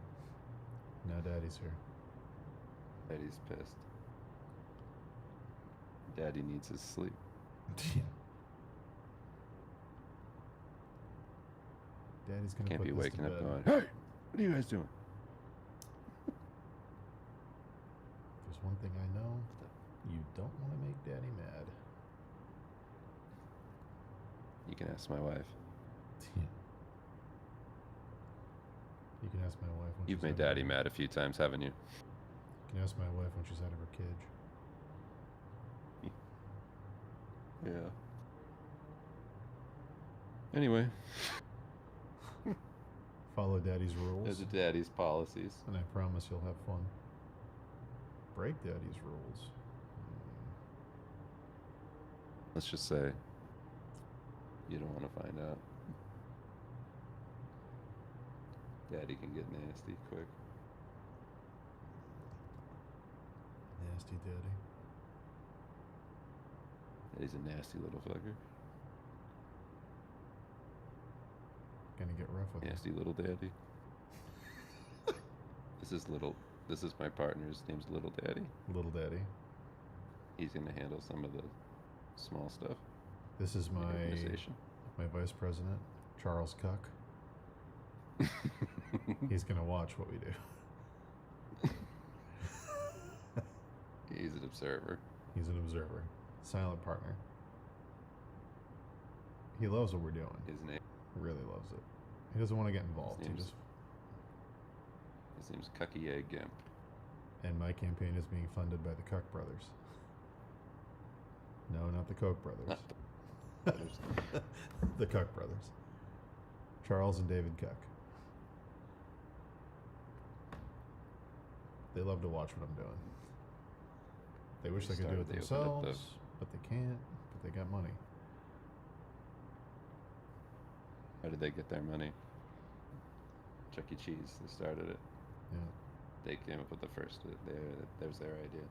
Now daddy's here. Daddy's pissed. Daddy needs his sleep. Daddy's gonna Can't put be this waking to up bed. going, hey, what are you guys doing? There's one thing I know. You don't want to make daddy mad. You can ask my wife. You can ask my wife when You've she's made out of daddy her- mad a few times, haven't you? You can ask my wife when she's out of her cage. Yeah. Anyway, Follow daddy's rules. those are daddy's policies. And I promise you'll have fun. Break daddy's rules. Let's just say you don't want to find out. Daddy can get nasty quick. Nasty daddy. Daddy's a nasty little fucker. Gonna get rough with Nasty little daddy. This is my partner. His name's Little Daddy. Little daddy. He's gonna handle some of the small stuff. This is in the my organization. my vice president, Charles Cuck. He's gonna watch what we do. He's an observer. He's an observer. Silent partner. He loves what we're doing. His name. Really loves it. He doesn't want to get involved. He name's- just His name's Cucky Gimp. and my campaign is being funded by the Cuck brothers. No, not the Koch brothers. The Cuck brothers. Charles and David Cuck. They love to watch what I'm doing. They wish they could do it They opened up themselves, but they can't. But they got money. How did they get their money? Chuck E. Cheese. They started it. Yeah. They came up with the first. There's their idea.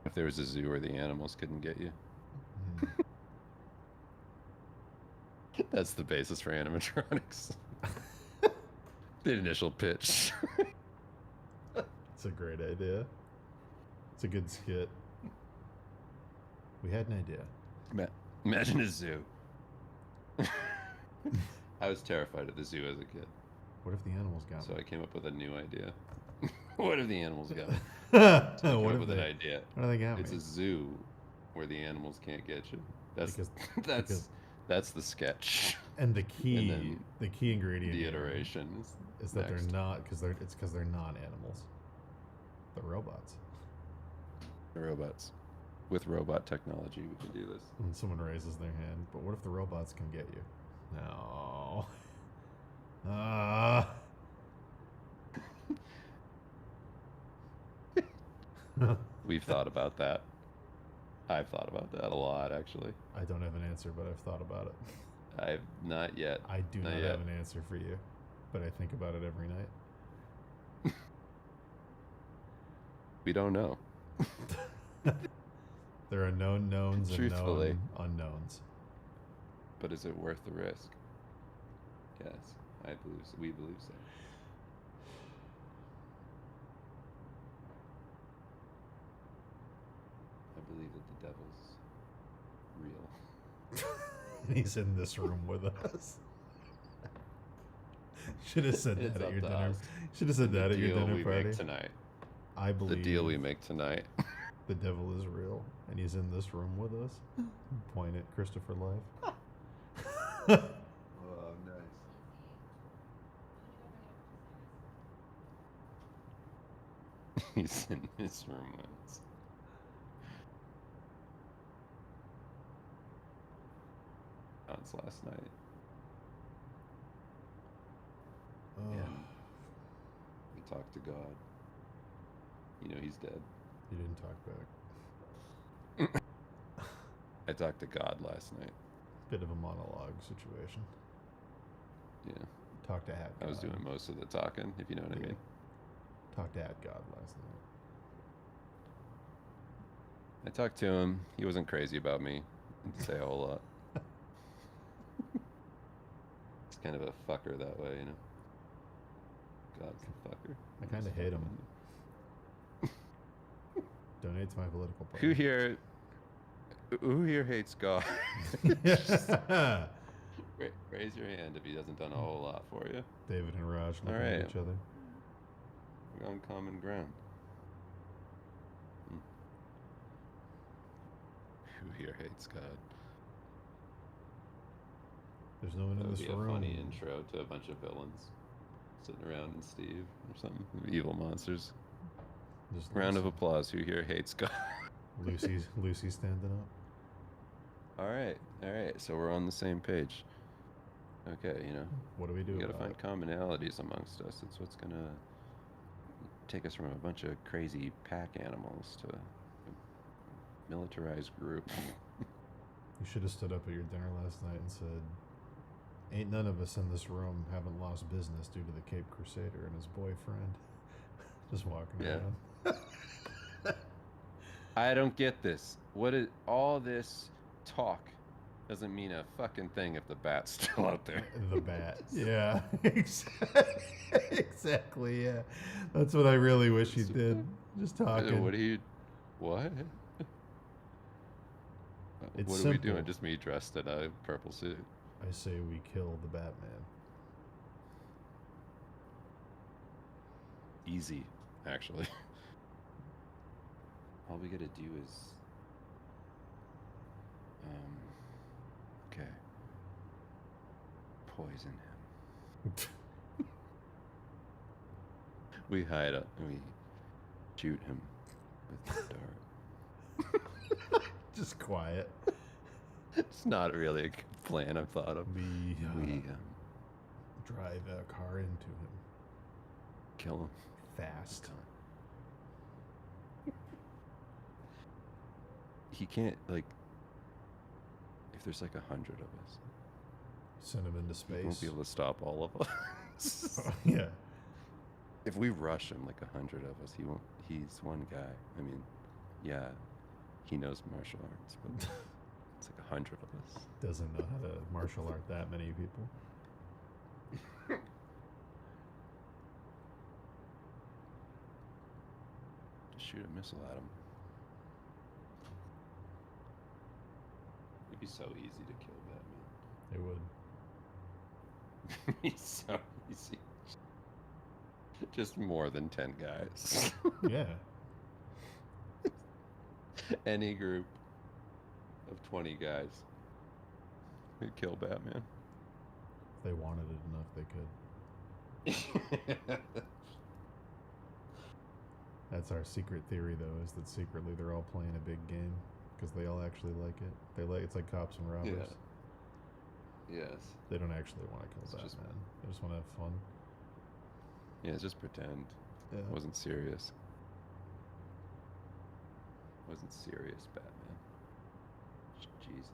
If there was a zoo where the animals couldn't get you. That's the basis for animatronics. The initial pitch. It's a great idea. It's a good skit. We had an idea. Imagine a zoo. I was terrified of the zoo as a kid. What if the animals got So me? I came up with a new idea. What if the animals got me? So I came What up if with an they- idea. what if they got It's me? a zoo where the animals can't get you. That's Because- that's the sketch. And the key, And then the key ingredient, the here iteration is that next. they're not because they're non-animals. They're robots. The robots. With robot technology, we can do this. When someone raises their hand, but what if the robots can get you? No. We've thought about that. I've thought about that a lot, actually. I don't have an answer, but I've thought about it. I've not yet. I do not yet. have an answer for you, but I think about it every night. We don't know. There are known knowns and Truthfully. known unknowns. But is it worth the risk? Yes, we believe so. I believe that the devil's real. He's in this room with us. Should have said It's that at up your to dinner. us. Should have said The that at your deal dinner we party. make tonight. I believe The deal we make tonight. the devil is real, and he's in this room with us. Point at Christopher Life. Oh, nice. He's in his room with us. That's last night. And we talked to God. You know he's dead. You didn't talk back. I talked to God last night. Bit of a monologue situation. Yeah. Talked to Hat God. I was doing most of the talking, if you know what I mean. Talked to Hat God last night. I talked to him. He wasn't crazy about me. Didn't say a whole lot. He's kind of a fucker that way, you know. God's a fucker. I kind of hate him. Donate to my political party. Who here hates God? Raise your hand if he hasn't done a whole lot for you. David and Raj looking All at right. each other. We're on common ground. Who here hates God? There's no one That in would this be a room. funny intro to a bunch of villains sitting around in Steve or something. Evil monsters. Just Round of applause. Who here hates God? Lucy's standing up. All right. So we're on the same page. Okay, you know. What do we do? We gotta about find commonalities amongst us. It's what's gonna take us from a bunch of crazy pack animals to a militarized group. You should have stood up at your dinner last night and said, "Ain't none of us in this room haven't lost business due to the Cape Crusader and his boyfriend." Just walking Yeah. around. I don't get this. What is all this talk? Doesn't mean a fucking thing if the bat's still out there. The bat. Yeah. Exactly. Yeah. That's what I really wish you did. Just talking. What do you? What? It's What are simple. we doing? Just me dressed in a purple suit. I say we kill the Batman. Easy, actually. All we gotta do is, okay, poison him. We hide up and we shoot him with the dart. Just quiet. It's not really a good plan I've thought of. We drive a car into him. Kill him fast. He can't, like, if there's like 100 of us, Send him into he won't space. be able to stop all of us. Yeah. If we rush him like 100 of us, he won't. He's one guy. I mean, yeah, he knows martial arts, but it's like 100 of us. Doesn't know how to martial art that many people. Just shoot a missile at him. It'd be so easy to kill Batman. It would. He's so easy. Just more than 10 guys. Yeah. Any group of 20 guys could kill Batman. If they wanted it enough, they could. That's our secret theory, though, is that secretly they're all playing a big game because they all actually like it. They like it's like cops and robbers. Yes. They don't actually want to kill It's just- Batman. They just want to have fun. Yeah, just pretend. Yeah. It wasn't serious. It wasn't serious, Batman. Jesus.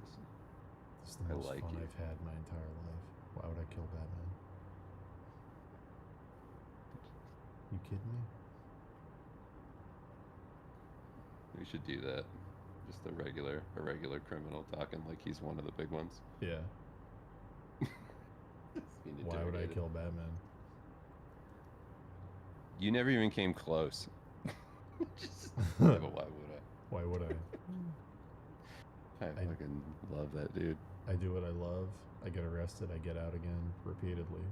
This is the I most like fun you. I've had my entire life. Why would I kill Batman? You kidding me? We should do that. Just a regular criminal talking like he's one of the big ones. Yeah. Being Why would I interrogated. kill Batman? You never even came close. Yeah, but why would I? Why would I? I fucking love that dude. I do what I love. I get arrested. I get out again repeatedly.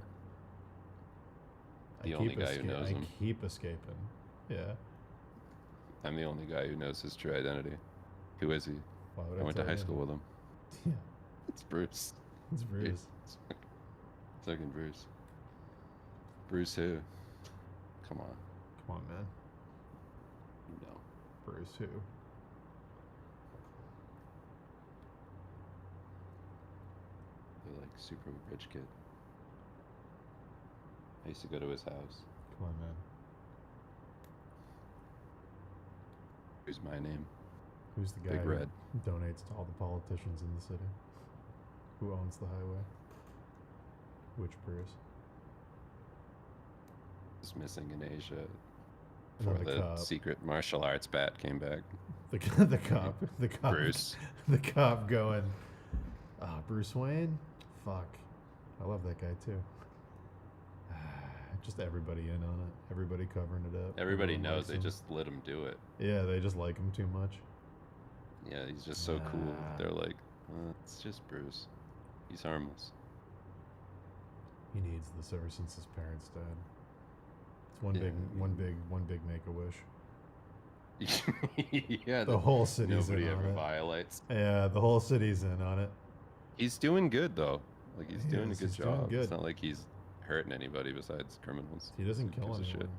the only guy who knows him. I keep escaping. Yeah. I'm the only guy who knows his true identity. Who is he? Why would I went to tell high you? school with him. Yeah. It's Bruce. It's Bruce. It's fucking Bruce. Bruce who? Come on. Come on, man. No. Bruce who? You're like super rich kid. I used to go to his house. Come on, man. Who's my name? Who's the guy Big Red. who donates to all the politicians in the city? Who owns the highway? Which Bruce? Was missing in Asia And then before the the cop. secret martial arts bat came back. The cop. The cop. Bruce. The cop going, Bruce Wayne? Fuck. I love that guy too. Just everybody in on it. Everybody covering it up. Everybody Everyone knows likes they him. just let him do it. Yeah, they just like him too much. Yeah, he's just so cool. They're like, it's just Bruce. He's harmless. He needs this ever since his parents died. It's one big Make-A-Wish. Yeah, the whole city's nobody in on ever it. violates. Yeah, the whole city's in on it. He's doing good though. Like he's doing a good he's doing job. good. It's not like he's hurting anybody besides criminals. He doesn't Who kill gives a anyone.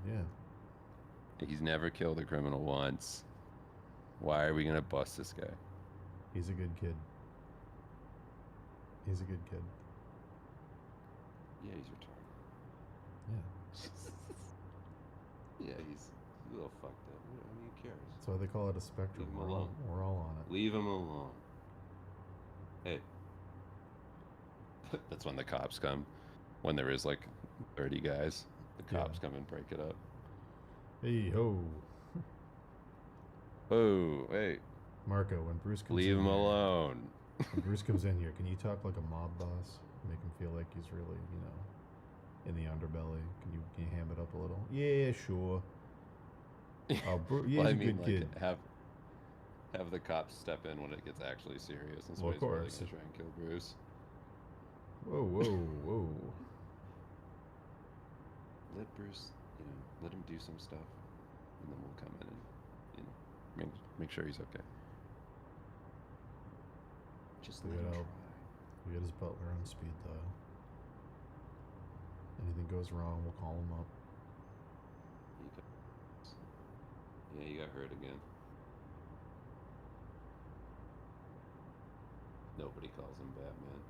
Yeah. He's never killed a criminal once. Why are we gonna bust this guy? He's a good kid. He's a good kid. Yeah, he's retarded. Yeah. Yeah, he's a little fucked up. I mean, who cares? That's why they call it a spectrum. Leave him alone. We're all on it. Leave him alone. Hey. That's when the cops come. When there is like 30 guys, the cops come and break it up. Hey ho. Oh, hey. Marco, when Bruce comes Leave in him here- alone. When Bruce comes in here, can you talk like a mob boss? Make him feel like he's really, in the underbelly. Can you ham it up a little? Yeah, sure. Oh, he's Well, I a mean, good like, kid. have the cops step in when it gets actually serious. And Well, of somebody's really course. gonna try and kill Bruce. Whoa, whoa, whoa. Let Bruce, let him do some stuff, and then we'll come in and, make sure he's okay. Just We let him got, try. we got his butler on speed dial. Anything goes wrong, we'll call him up. Yeah, he got hurt again. Nobody calls him Batman.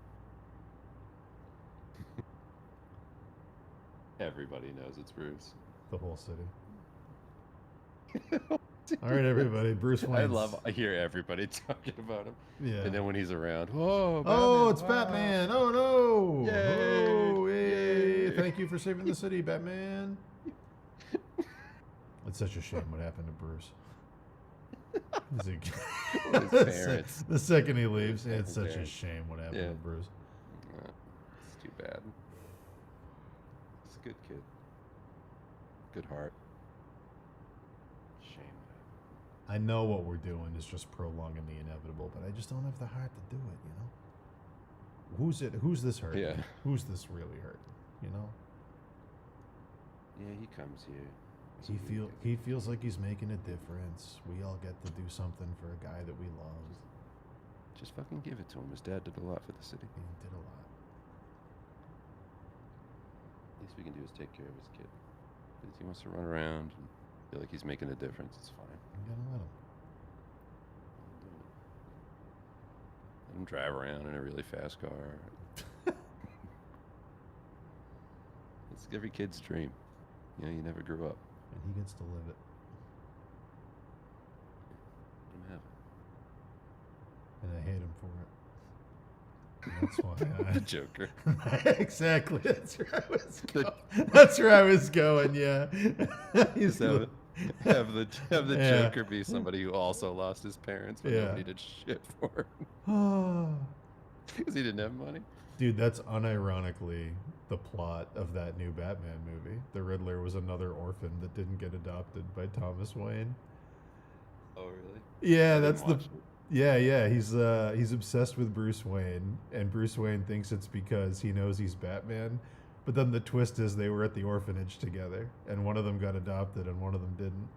Everybody knows it's Bruce. The whole city. All right, everybody. Bruce Wayne. I hear everybody talking about him. Yeah. And then when he's around, oh, Batman, Oh, it's wow. Batman! Oh no! Yay! Oh, yay! Yay! Thank you for saving the city, Batman. It's such a shame what happened to Bruce. His parents. The second he leaves, it's His such a parents. shame what happened Yeah. to Bruce. It's too bad. He's a good kid. Good heart. Shame. I know what we're doing is just prolonging the inevitable, but I just don't have the heart to do it, Who's this hurting? Yeah. Who's this really hurting? Yeah, he comes here. He feels like he's making a difference. We all get to do something for a guy that we love. Just fucking give it to him. His dad did a lot for the city. He did a lot. Least we can do is take care of his kid. But if he wants to run around and feel like he's making a difference, it's fine. You gotta let him. Let him drive around in a really fast car. It's every kid's dream. You never grew up. And he gets to live it. Let him have it. And I hate him for it. And that's why The Joker. Exactly. That's where I was going, yeah. He's Just have the Yeah. Joker be somebody who also lost his parents, but Yeah. nobody did shit for him. Because he didn't have money. Dude, that's unironically the plot of that new Batman movie. The Riddler was another orphan that didn't get adopted by Thomas Wayne. Oh, really? Yeah, I that's didn't the. watch Yeah. He's obsessed with Bruce Wayne, and Bruce Wayne thinks it's because he knows he's Batman, But then the twist is they were at the orphanage together, and one of them got adopted and one of them didn't.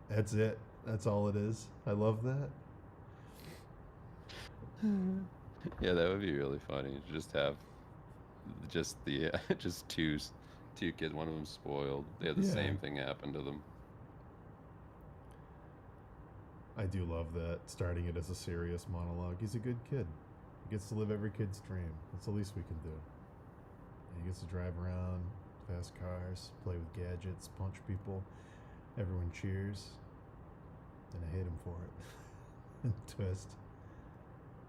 That's it. That's all it is. I love that. Yeah, that would be really funny. Just have just the just two kids. One of them spoiled. They had the Yeah. same thing happen to them. I do love that, starting it as a serious monologue. He's a good kid. He gets to live every kid's dream. That's the least we can do. And he gets to drive around, fast cars, play with gadgets, punch people. Everyone cheers. And I hate him for it. Twist.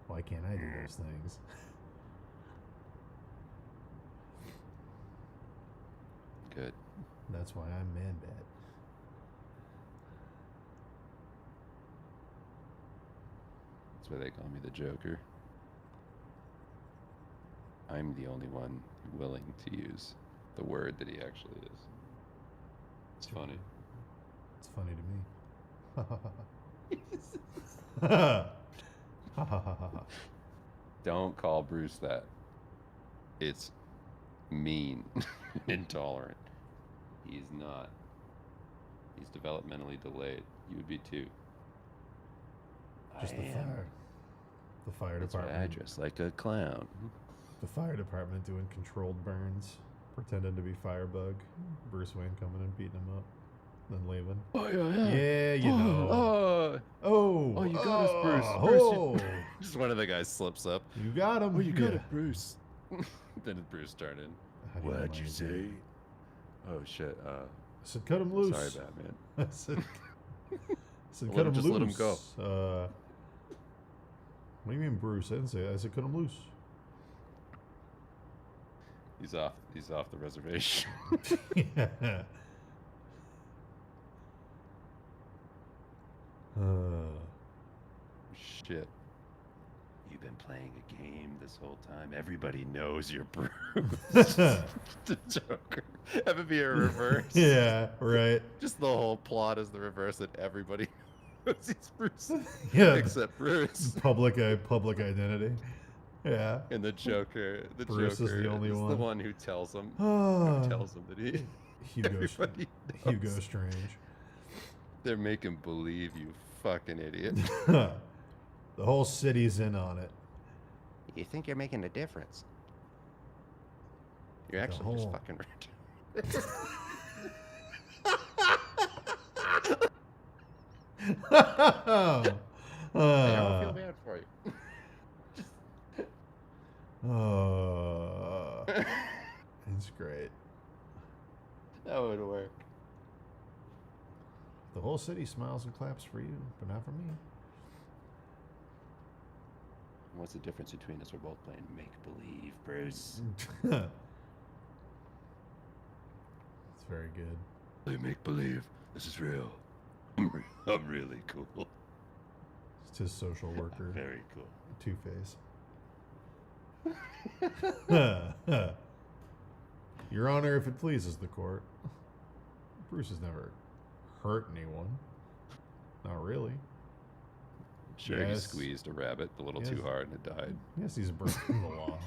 Why can't I do those things? Good. That's why I'm Man-Bat. That's why they call me the Joker. I'm the only one willing to use the word that he actually is. It's funny. It's funny to me. Don't call Bruce that. It's mean, intolerant. He's not. He's developmentally delayed. You would be too. Just I the am. fire. The fire That's why department. I dress like a clown. The fire department doing controlled burns, pretending to be Firebug. Bruce Wayne coming and beating him up, then leaving. Oh yeah. Yeah, you know. Oh, you got us, Bruce. Oh, Bruce, just one of the guys slips up. you got him. Oh, you got Yeah. it, Bruce. Then Bruce started. How do you What'd know you my say? name? Oh shit. I said cut him loose. Sorry, Batman. I said, Well, cut him just loose. let him go. What do you mean, Bruce? I didn't say that. I said cut him loose. He's off the reservation. Yeah. Shit. You've been playing a game this whole time. Everybody knows you're Bruce. The Joker. Have it be a reverse. Yeah, right. Just the whole plot is the reverse that everybody knows he's Bruce. Yeah. Except Bruce. Public identity. Yeah. And the Joker. The Bruce is Joker the only is one. the one who tells him. Ah. Who tells him that he. Hugo Everybody knows. Strange. They're making believe, you fucking idiot. The whole city's in on it. You think you're making a difference? You're The actually just whole- fucking Oh. Hey, I don't feel bad for you. It's great. That would work. The whole city smiles and claps for you, but not for me. What's the difference between us? We're both playing make believe, Bruce. It's very good. Play make believe. This is real. I'm really cool. It's his social worker. Very cool. Two-Face. Your Honor, if it pleases the court, Bruce has never hurt anyone. Not really. Sure, he Yes. squeezed a rabbit a little Yes. too hard and it died. Yes, he's broken the law.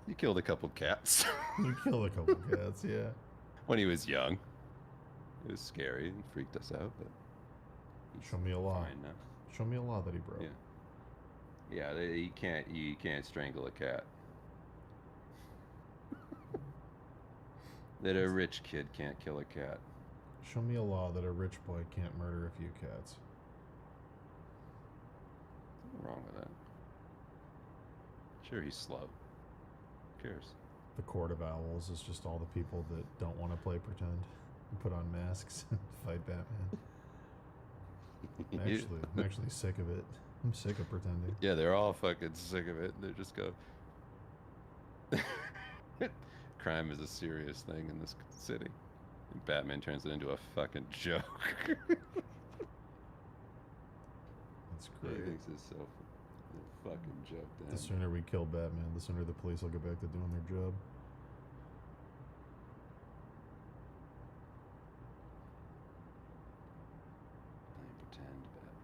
He killed a couple cats. He killed a couple cats, yeah. When he was young. It was scary and freaked us out, but he's Show me a law. fine now. Show me a law that he broke. Yeah. Yeah, you can't strangle a cat. That a rich kid can't kill a cat. Show me a law that a rich boy can't murder a few cats. Nothing wrong with that. Sure, he's slow. Who cares? The Court of Owls is just all the people that don't want to play pretend and put on masks and fight Batman. I'm actually sick of it. I'm sick of pretending. Yeah, they're all fucking sick of it. They just go. Crime is a serious thing in this city. And Batman turns it into a fucking joke. That's He great. thinks it's so a fucking joke. The Damn. sooner we kill Batman, the sooner the police will get back to doing their job. Playing pretend Batman.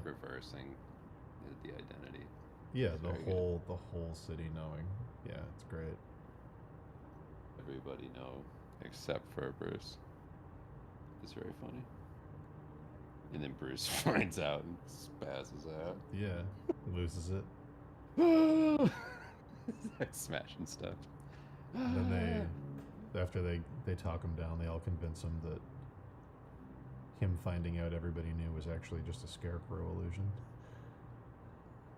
reversing the identity. Yeah, It's the very good. whole city knowing. Yeah, it's great. Everybody know except for Bruce. It's very funny. And then Bruce finds out and spazzes out. Yeah, loses it. Like smashing stuff. And then after they talk him down, they all convince him that him finding out everybody knew was actually just a scarecrow illusion.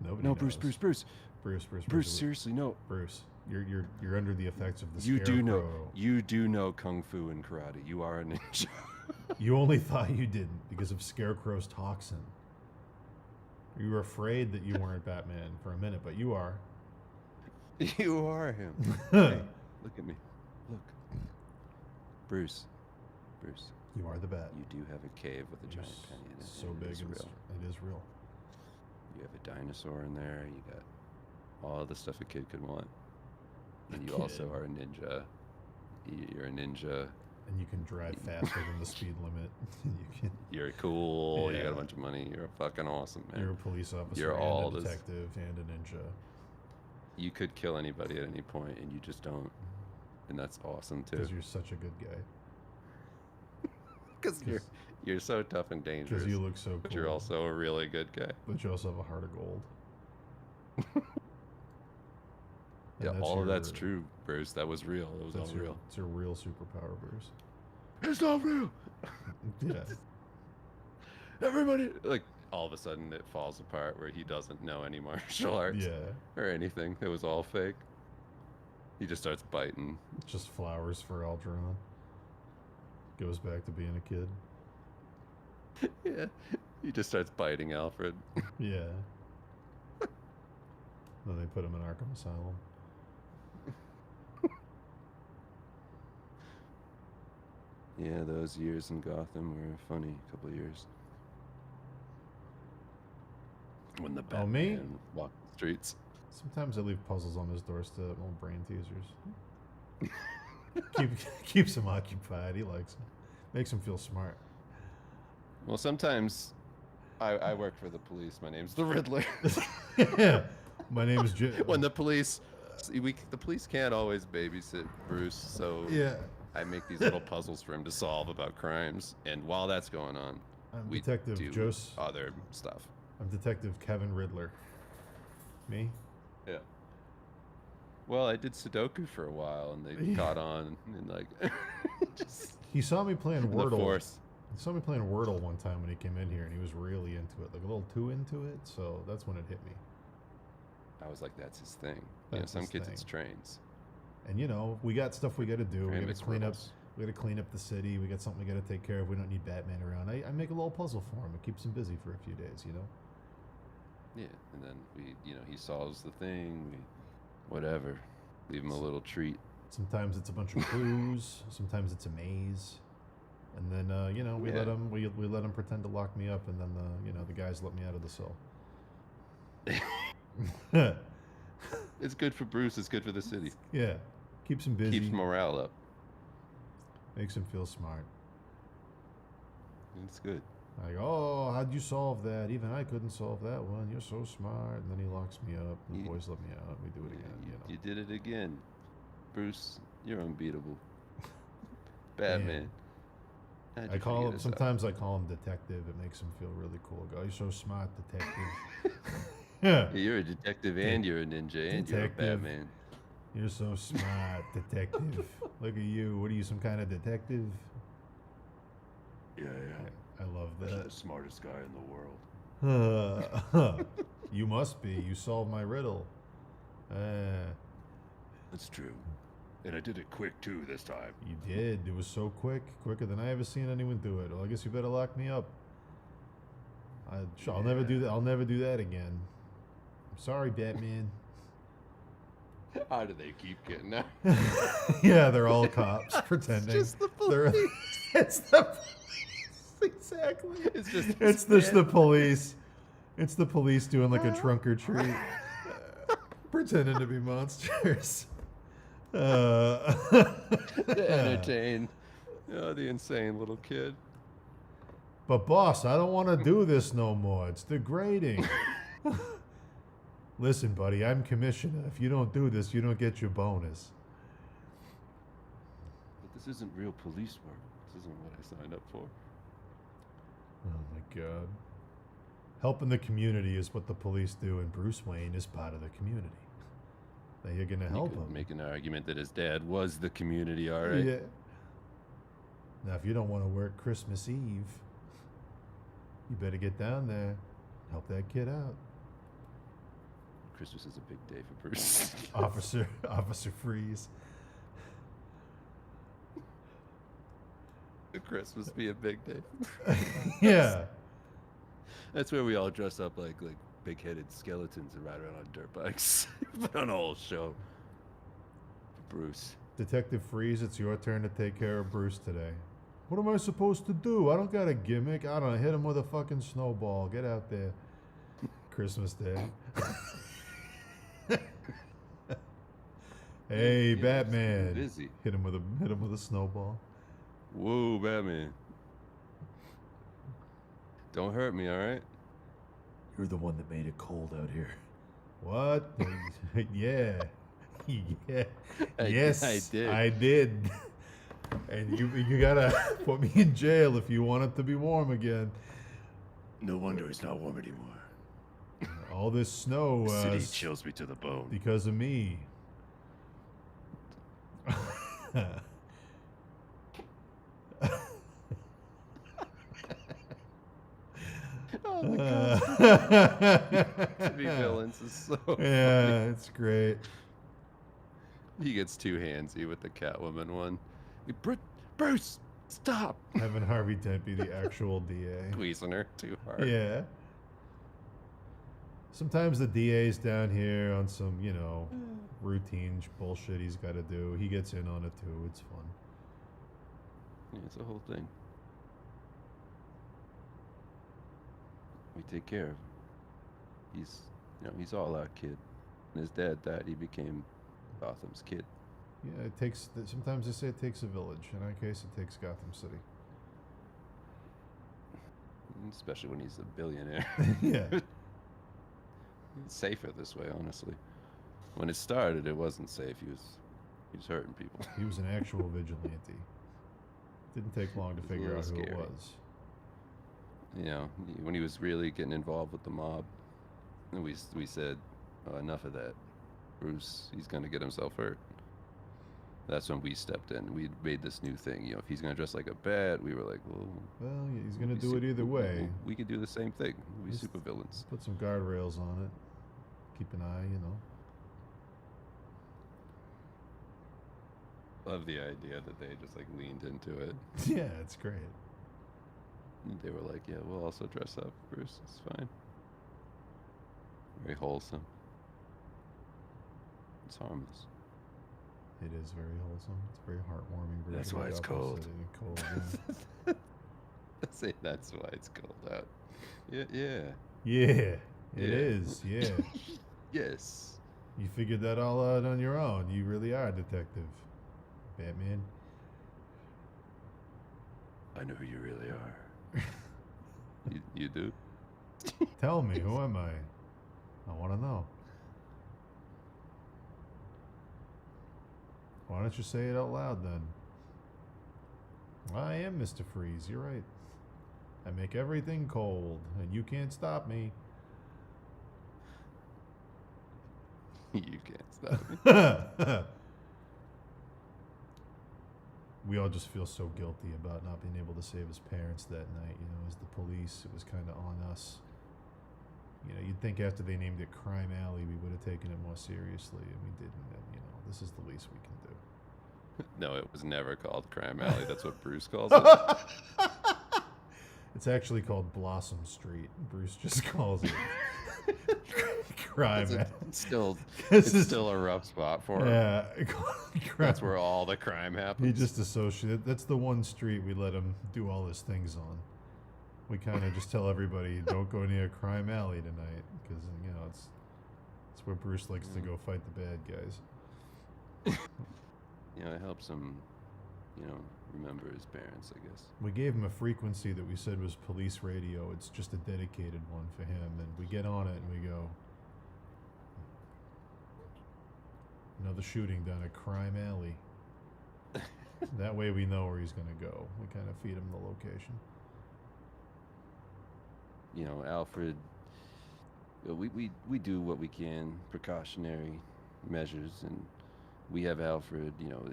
Nobody No, knows. Bruce, seriously, no. Bruce, you're under the effects of the You scarecrow. do know kung fu and karate. You are a ninja. You only thought you didn't because of Scarecrow's toxin. You were afraid that you weren't Batman for a minute, but you are. You are him. Hey, look at me. Look. Bruce. You are the Bat. You do have a cave with a giant penny in it. So and big, it is and real. it is real. You have a dinosaur in there. You got all the stuff a kid could want. And you also are a ninja. You're a ninja. And you can drive faster than the speed limit. You're cool. You Yeah. got a bunch of money. You're fucking awesome, man. You're a police officer You're and all a this. detective and a ninja. You could kill anybody at any point, and you just don't. And that's awesome too. Because you're such a good guy. Because you're so tough and dangerous. Because you look so cool. But you're also a really good guy. But you also have a heart of gold. Yeah, And all of that's your- true, Bruce. That was real. That was all That's your, real. It's your real superpower, Bruce. It's not real. Yeah. Everybody, like, all of a sudden it falls apart where he doesn't know any martial arts or anything. It was all fake. He just starts biting. Just flowers for Algernon. Goes back to being a kid. Yeah. He just starts biting Alfred. Yeah. Then they put him in Arkham Asylum. Yeah, those years in Gotham were a funny couple of years. When the Oh, me? Batman walked the streets. Sometimes I leave puzzles on his doorstep, little brain teasers. Keeps him occupied. He likes them. Makes him feel smart. Well, sometimes I work for the police. My name's the Riddler. Yeah. My name is When the police, the police can't always babysit Bruce, so Yeah. I make these little puzzles for him to solve about crimes. And while that's going on, I'm we Detective do Jose. other stuff. I'm Detective Kevin Riddler. Me? Yeah. Well, I did Sudoku for a while, and they caught on, and like, just He saw me playing the Wordle. force. He saw me playing Wordle one time when he came in here, and he was really into it, like a little too into it. So that's when it hit me. I was like, that's his thing. You know, That's some his kids thing. it's trains. And you know, we got stuff we got to do. For We him, got to it's clean up. riddles. We got to clean up the city. We got something we got to take care of. We don't need Batman around. I make a little puzzle for him. It keeps him busy for a few days. You know. Yeah, and then he solves the thing. Whatever. Leave him a little treat. Sometimes it's a bunch of clues. Sometimes it's a maze. And then you know we Yeah. let him we let him pretend to lock me up, and then the guys let me out of the cell. It's good for Bruce. It's good for the city. Yeah, keeps him busy. Keeps morale up. Makes him feel smart. It's good. Like, oh, how'd you solve that? Even I couldn't solve that one. You're so smart. And then he locks me up. And the boys let me out. We do it again. You know. You did it again, Bruce. You're unbeatable. Batman. How'd I you call figure him. this out? Sometimes I call him detective. It makes him feel really cool. I go, you're so smart, detective. Yeah. You're a detective and you're a ninja and you're a Detective. Batman. You're so smart, detective. Look at you. What are you, some kind of detective? Yeah. I love You're that. the smartest guy in the world. You must be. You solved my riddle. That's true. And I did it quick too this time. You did. It was so quick. Quicker than I ever seen anyone do it. Well, I guess you better lock me up. I'll never do that. I'll never do that again. I'm sorry, Batman. How do they keep getting out? Yeah, they're all cops pretending. just the police. It's the police. Exactly. It's just It's just the police. It's the police doing like a trunk or treat, pretending to be monsters. To entertain the insane little kid. But boss, I don't want to do this no more. It's degrading. Listen, buddy, I'm commissioner. If you don't do this, you don't get your bonus. But this isn't real police work. This isn't what I signed up for. Oh my god. Helping the community is what the police do, and Bruce Wayne is part of the community. Now you're gonna help him. Make an argument that his dad was the community, all right? Yeah. Now, if you don't want to work Christmas Eve, you better get down there, help that kid out. Christmas is a big day for Bruce. Officer Freeze. Christmas be a big day. Yeah. That's where we all dress up like big-headed skeletons and ride around on dirt bikes. Put on a whole show. For Bruce. Detective Freeze, it's your turn to take care of Bruce today. What am I supposed to do? I don't got a gimmick. I don't know. Hit him with a fucking snowball. Get out there. Christmas Day. Hey, Yeah, Batman. busy. Hit him with a snowball. Whoa, Batman. Don't hurt me, all right? You're the one that made it cold out here. What? Yeah. Yeah. Yes, I did. I did. And you gotta put me in jail if you want it to be warm again. No wonder it's not warm anymore. All this snow City chills me to the bone. because of me. Oh my god. To be villains is so Yeah, funny. it's great. He gets too handsy with the Catwoman one. Bruce, stop! Having Harvey Dent be the actual DA. Squeezing her too hard. Yeah. Sometimes the DA's down here on some, routine bullshit he's got to do. He gets in on it too. It's fun. Yeah, it's a whole thing. We take care of him. He's all our kid. When his dad died, he became Gotham's kid. Yeah, it takes. Sometimes they say it takes a village. In our case, it takes Gotham City. Especially when he's a billionaire. Yeah. It's safer this way, honestly. When it started, it wasn't safe. He was hurting people. He was an actual vigilante. Didn't take long to It was a figure out little who it scary. was. When he was really getting involved with the mob, and we said, oh, enough of that. Bruce, he's gonna get himself hurt. That's when we stepped in. We made this new thing. If he's gonna dress like a bat, we were like, well, Well, yeah, he's gonna do it either way. We could do the same thing. We'll be Just super villains. Put some guardrails on it. Keep an eye, Love the idea that they just leaned into it. Yeah, it's great. They were like, yeah, we'll also dress up, Bruce. It's fine. Very wholesome. It's harmless. It is very wholesome. It's very heartwarming. Very That's why it's Gotham cold. City. Cold, Say that's why it's cold out. Yeah, yeah. yeah. Yeah. It is. Yeah. Yes. You figured that all out on your own. You really are a detective, Batman. I know who you really are. you do? Tell me, who am I? I want to know. Why don't you say it out loud then? I am Mr. Freeze, you're right. I make everything cold, and you can't stop me. You can't stop me. We all just feel so guilty about not being able to save his parents that night. As the police, it was kind of on us. You'd think after they named it Crime Alley, we would have taken it more seriously, and we didn't. And, this is the least we can do. No, it was never called Crime Alley. That's what Bruce calls it. It's actually called Blossom Street. Bruce just calls it Crime Alley. It's still a rough spot for him. Yeah. That's where all the crime happens. He just associated. That's the one street we let him do all his things on. We kind of just tell everybody, don't go near Crime Alley tonight, because it's where Bruce likes to go fight the bad guys. It helps him. you know, remember his parents, I guess. We gave him a frequency that we said was police radio. It's just a dedicated one for him. And we get on it and we go, another shooting down at Crime Alley. That way we know where he's going to go. We kind of feed him the location. You know, Alfred, we do what we can, precautionary measures, and we have Alfred, you know,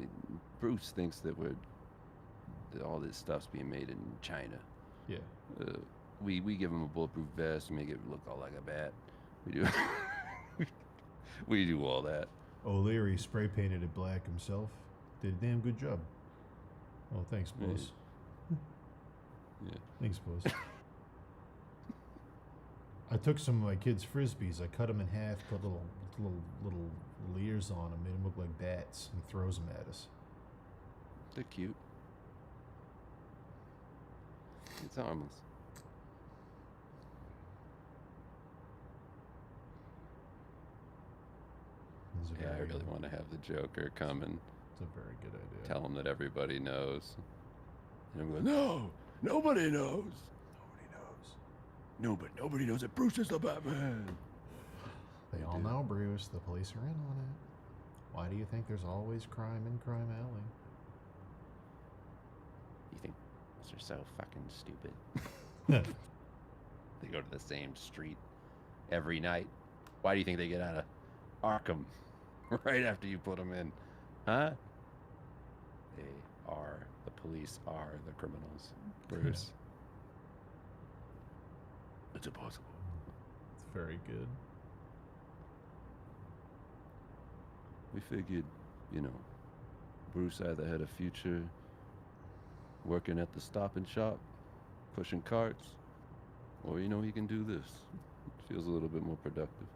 Bruce thinks that that all this stuff's being made in China. Yeah. We give him a bulletproof vest, make it look all like a bat. We do we do all that. O'Leary spray painted it black himself. Did a damn good job. Oh, thanks, boss. Yeah. Thanks, boss. I took some of my kids' frisbees. I cut them in half, put little ears on them, made them look like bats, and throws them at us. They're cute. It's harmless. Yeah, I really want to have the Joker come and it's a very good idea. Tell him that everybody knows. And I'm going, no, nobody knows. Nobody knows that Bruce is the Batman. They all know, Bruce. The police are in on it. Why do you think there's always crime in Crime Alley? You think they're so fucking stupid? They go to the same street every night. Why do you think they get out of Arkham right after you put them in? Huh? The police are the criminals, Bruce. It's impossible. It's very good. We figured, you know, Bruce either had a future working at the Stop and Shop, pushing carts, or, you know, he can do this. It feels a little bit more productive.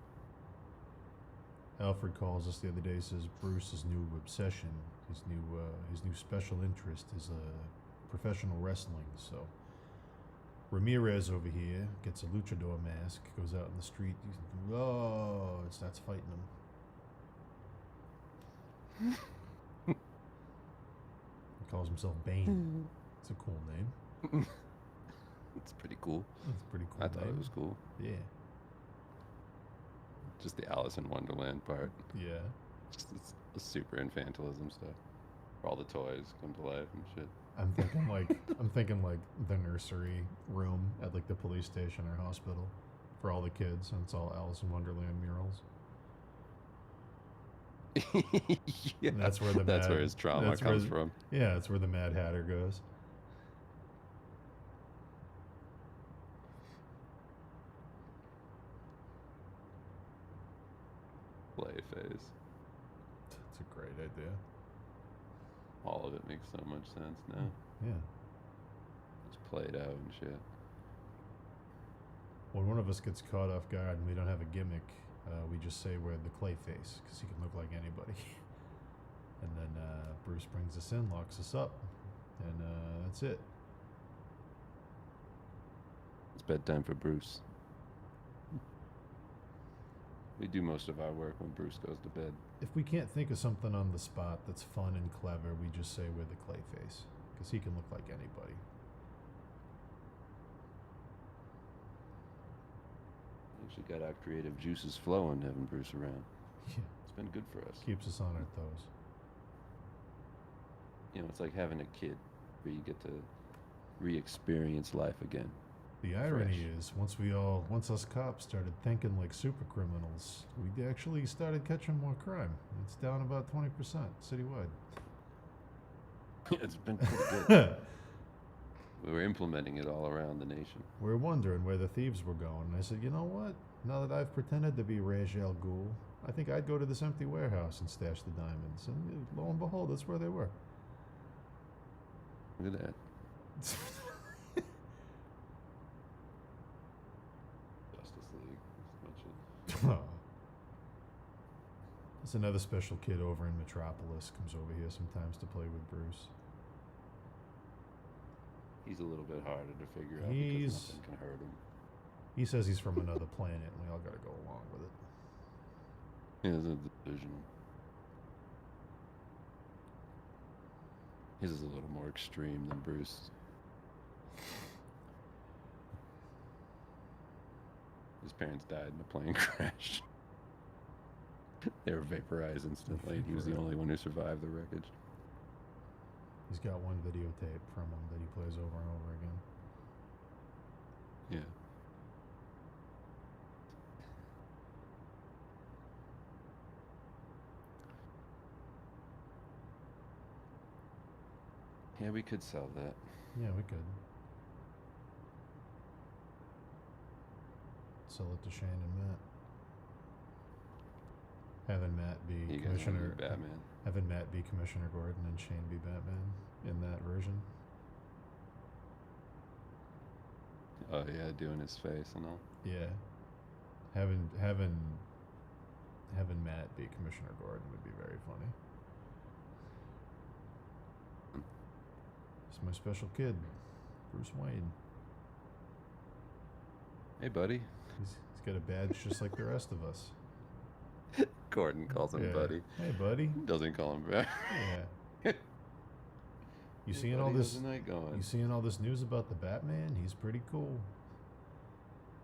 Alfred calls us the other day, says Bruce's new obsession, his new special interest is professional wrestling. So Ramirez over here gets a luchador mask, goes out in the street, and starts fighting him. He calls himself Bane. It's a cool name. It's pretty cool. It's a pretty cool. I thought it was cool. Yeah. Just the Alice in Wonderland part. Yeah. Just the super infantilism stuff. Where all the toys come to life and shit. I'm thinking like the nursery room at like the police station or hospital for all the kids, and it's all Alice in Wonderland murals. Yeah, that's where where his trauma comes from. Yeah, that's where the Mad Hatter goes. Play phase. That's a great idea. All of it makes so much sense now. Yeah. It's played out and shit. When one of us gets caught off guard and we don't have a gimmick, we just say we're the Clayface, because he can look like anybody. And then Bruce brings us in, locks us up, and that's it. It's bedtime for Bruce. We do most of our work when Bruce goes to bed. If we can't think of something on the spot that's fun and clever, we just say we're the Clayface, because he can look like anybody. Actually got our creative juices flowing having Bruce around. Yeah. It's been good for us. Keeps us on our toes. You know, it's like having a kid where you get to re-experience life again. The irony is, once us cops started thinking like super criminals, we actually started catching more crime. It's down about 20% citywide. It's been pretty good. We were implementing it all around the nation. We were wondering where the thieves were going, and I said, you know what? Now that I've pretended to be Ra's al Ghul, I think I'd go to this empty warehouse and stash the diamonds. And lo and behold, that's where they were. Look at that. Justice League. There's another special kid over in Metropolis, comes over here sometimes to play with Bruce. He's a little bit harder to figure out because nothing can hurt him. He says he's from another planet, and we all got to go along with it. Yeah, it's a division. His is a little more extreme than Bruce. His parents died in a plane crash. They were vaporized instantly, and he was the only one who survived the wreckage. He's got one videotape from him that he plays over and over again. Yeah. Yeah, we could sell that. Yeah, we could. Sell it to Shane and Matt. Having Matt be You guys wanna Commissioner be Batman? Having Matt be Commissioner Gordon and Shane be Batman in that version. Oh yeah, doing his face and all. Yeah. Having Matt be Commissioner Gordon would be very funny. It's my special kid, Bruce Wayne. Hey, buddy. He's got a badge just like the rest of us. Gordon calls him Yeah. buddy. Hey, buddy. Doesn't call him back. Yeah. You Hey, seeing buddy, all this? how's the night going? You seeing all this news about the Batman? He's pretty cool.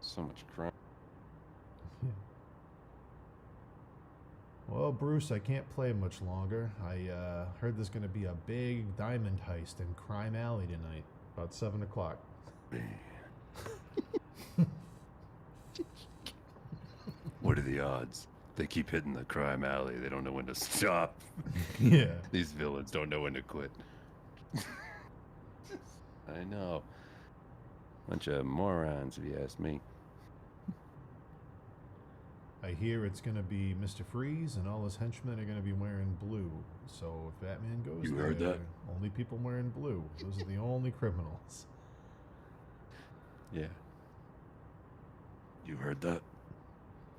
So much crime. Yeah. Well, Bruce, I can't play much longer. I heard there's going to be a big diamond heist in Crime Alley tonight, about 7 o'clock. What are the odds? They keep hitting the crime alley. They don't know when to stop. Yeah. These villains don't know when to quit. I know. Bunch of morons, if you ask me. I hear it's going to be Mr. Freeze and all his henchmen are going to be wearing blue. So if Batman goes You there, heard that? only people wearing blue. Those are the only criminals. Yeah. You heard that?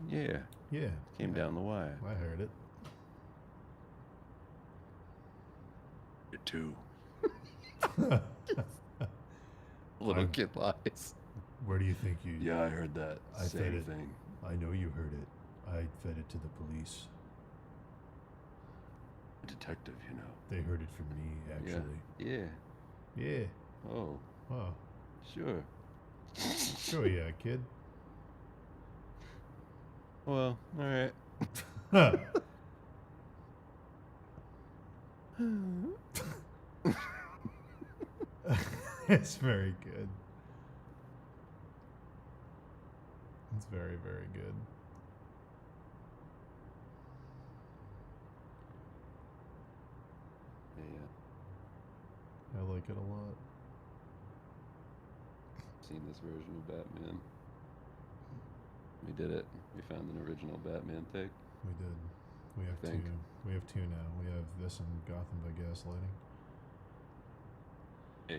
Yeah. Yeah. Came down the wire. I heard it. It too. Little kid lies. Where do you think you... Yeah, I heard that. I fed Same it. thing. I know you heard it. I fed it to the police. Detective, you know. They heard it from me, actually. Yeah. Yeah. Oh. Oh. Sure. Sure, yeah, kid. Well, all right. It's very good. It's very, very good. Yeah. I like it a lot. Seen this version of Batman. We did it. We found an original Batman take. We did. We have think. two. We have two now. We have this and Gotham by Gaslighting.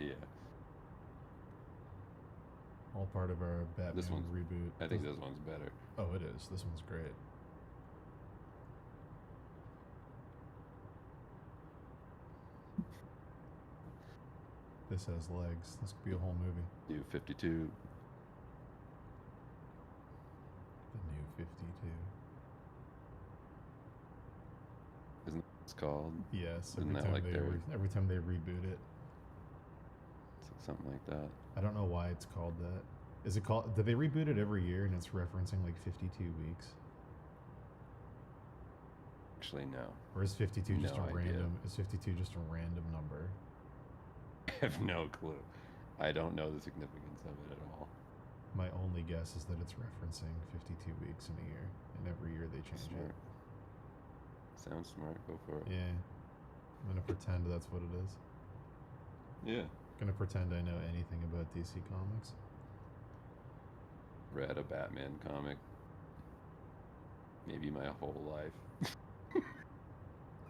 Yeah. All part of our Batman This one's reboot. I think this one's better. Oh, it is. This one's great. This has legs. This could be a whole movie. New 52. The new 52. Isn't that what it's called? Yes. Isn't that like every time they reboot it. It's like something like that. I don't know why it's called that. Is it called? Did they reboot it every year and it's referencing like 52 weeks? Actually, no. Or is 52 just No a idea. random? Is 52 just a random number? I have no clue. I don't know the significance of it at all. My only guess is that it's referencing 52 weeks in a year, and every year they change Smart. it. Sounds smart. Go for it. Yeah. I'm gonna pretend that's what it is. Yeah. Gonna pretend I know anything about DC Comics. Read a Batman comic. Maybe my whole life.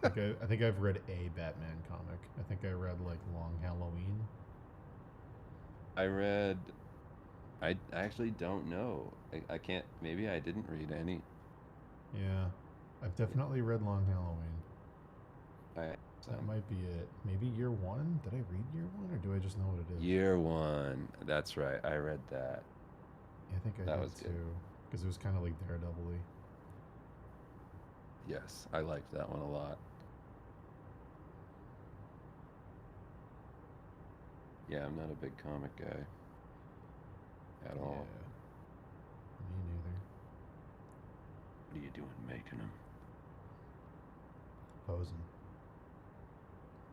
I think I've read a Batman comic. I think I read like Long Halloween. I actually don't know. I can't. Maybe I didn't read any. Yeah. I've definitely read Long Halloween. That So. might be it. Maybe Year One? Did I read Year One, or do I just know what it is? Year One. That's right. I read that. Yeah, I think I That did was good. too. Because it was kind of like Daredevil-y. Yes, I liked that one a lot. Yeah, I'm not a big comic guy at all. Me neither. What are you doing making them? Posing.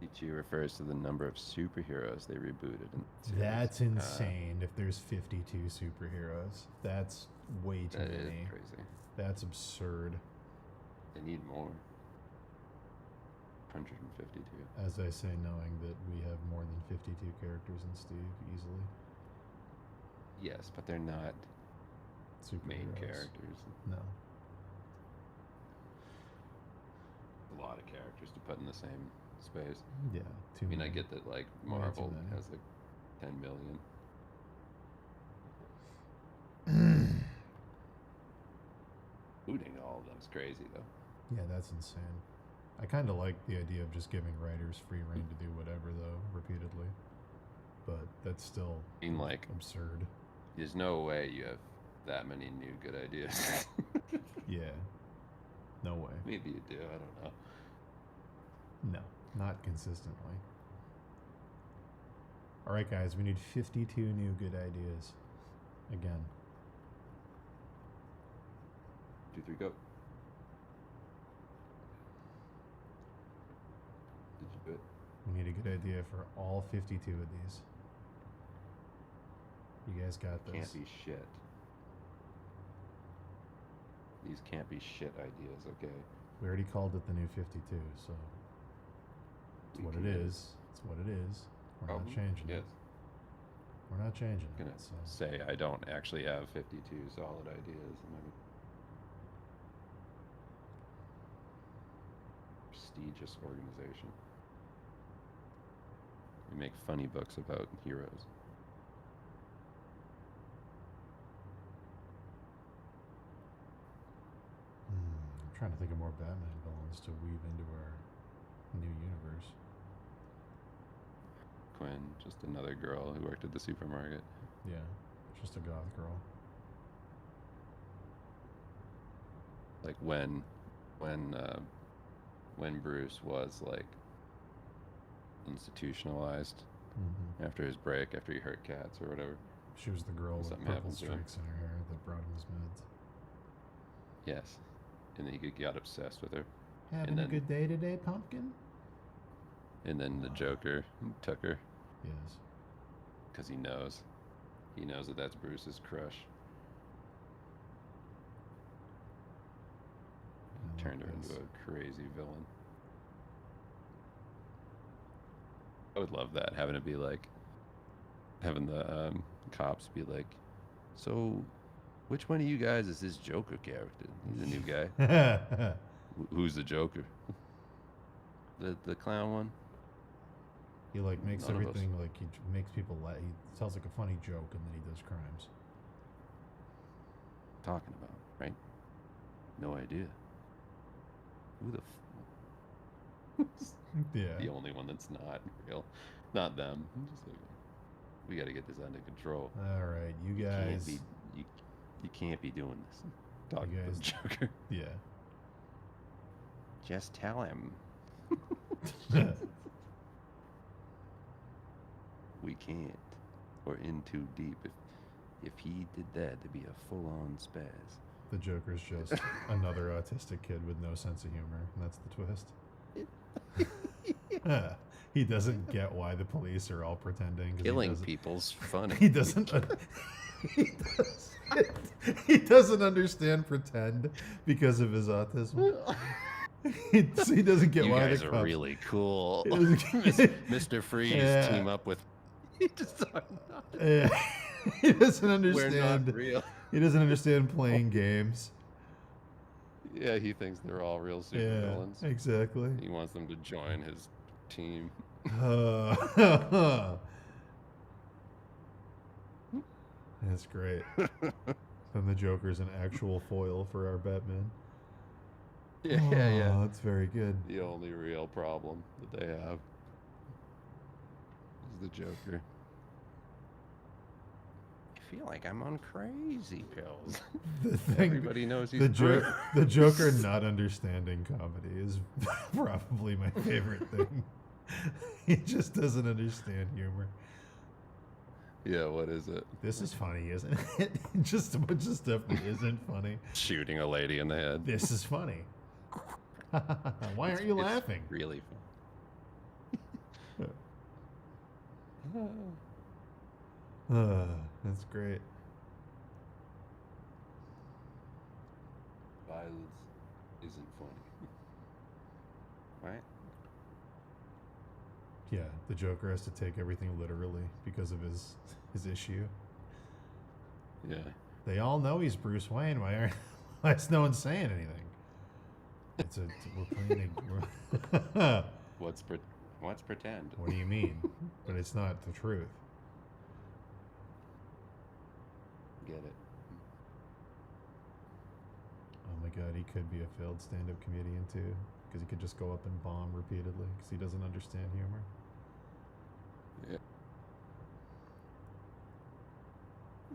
Ichi refers to the number of superheroes they rebooted. In the series. That's insane. If there's 52 superheroes, that's way too That many. is crazy. That's absurd. They need more. 152. As I say, knowing that we have more than 52 characters in Steve easily. Yes, but they're not main Superheroes. characters. No. A lot of characters to put in the same space. Yeah, I mean, I get that like Way too Marvel many. has like 10 million. Including all of them is crazy though. Yeah, that's insane. I kind of like the idea of just giving writers free reign to do whatever, though, repeatedly. But that's still I mean, like, absurd. There's no way you have that many new good ideas. Yeah. No way. Maybe you do, I don't know. No, not consistently. All right, guys, we need 52 new good ideas. Again. 2, 3, go. Did you do it? We need a good idea for all 52 of these. You guys got this. Can't be shit. These can't be shit ideas, okay? We already called it the new 52, so it's what it is. It's what it is. We're not changing yes. it. We're not changing I'm gonna it. So. say I don't actually have 52 solid ideas. Prestigious organization. We make funny books about heroes. I'm trying to think of more Batman villains to weave into our new universe. Quinn, just another girl who worked at the supermarket. Yeah, just a goth girl. Like when Bruce was like institutionalized after his break, after he hurt cats or whatever. She was the girl with Something purple happened to him. streaks in her hair that brought him his meds. Yes, and then he got obsessed with her. Having a good day today, pumpkin? And then the Joker took her. Yes. Because he knows. He knows that that's Bruce's crush. And turned her into a crazy villain. I would love that, having it be like, having the cops be like, so which one of you guys is this Joker character? He's a new guy. Who's the Joker? The clown one? He like makes None of us. everything like he makes people laugh. He tells like a funny joke and then he does crimes. Talking about, right? No idea. Who the Yeah. The only one that's not real. Not them. I'm just like, we gotta get this under control. All right, you guys. You can't be doing this. Talking You about the guys- Joker. Yeah. Just tell him. We can't. We're in too deep. If he did that, there'd be a full-on spaz. The Joker's just another autistic kid with no sense of humor, and that's the twist. He doesn't get why the police are all pretending. 'cause he Killing doesn't- people's funny. He doesn't. He doesn't understand pretend because of his autism. He doesn't get You why guys the are cops- really cool. He doesn't Mr. Freeze Yeah. team up with. He just Yeah. He doesn't We're understand. not real. He doesn't understand playing games. Yeah, he thinks they're all real Yeah, supervillains. exactly. He wants them to join his team. That's great. Then the Joker's an actual foil for our Batman. Yeah, yeah. Oh, that's very good. The only real problem that they have is the Joker. I feel like I'm on crazy pills. The thing, Everybody knows he's the Joker not understanding comedy is probably my favorite thing. He just doesn't understand humor. Yeah, what is it? This is funny, isn't it? Just a bunch of stuff that isn't funny. Shooting a lady in the head. This is funny. Why aren't you laughing? Really fun. That's great. Violence isn't funny. Right? Yeah, the Joker has to take everything literally because of his issue. Yeah. They all know he's Bruce Wayne. Why is no one saying anything? We're playing a... What's pretend? What do you mean? But it's not the truth. Get it. Oh my god, he could be a failed stand-up comedian too. Because he could just go up and bomb repeatedly because he doesn't understand humor. Yeah.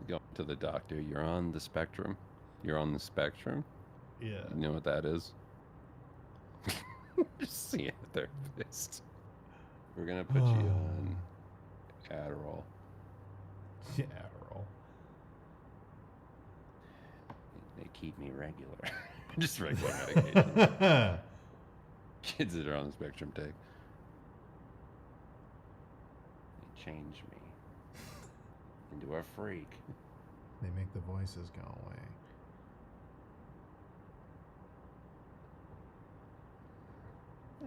Go to the doctor. You're on the spectrum. You're on the spectrum? Yeah. You know what that is? Just seeing a therapist. We're going to put you on Adderall. Yeah, Adderall. They keep me regular. Just regular medication. Kids that are on the spectrum take. They change me into a freak. They make the voices go away.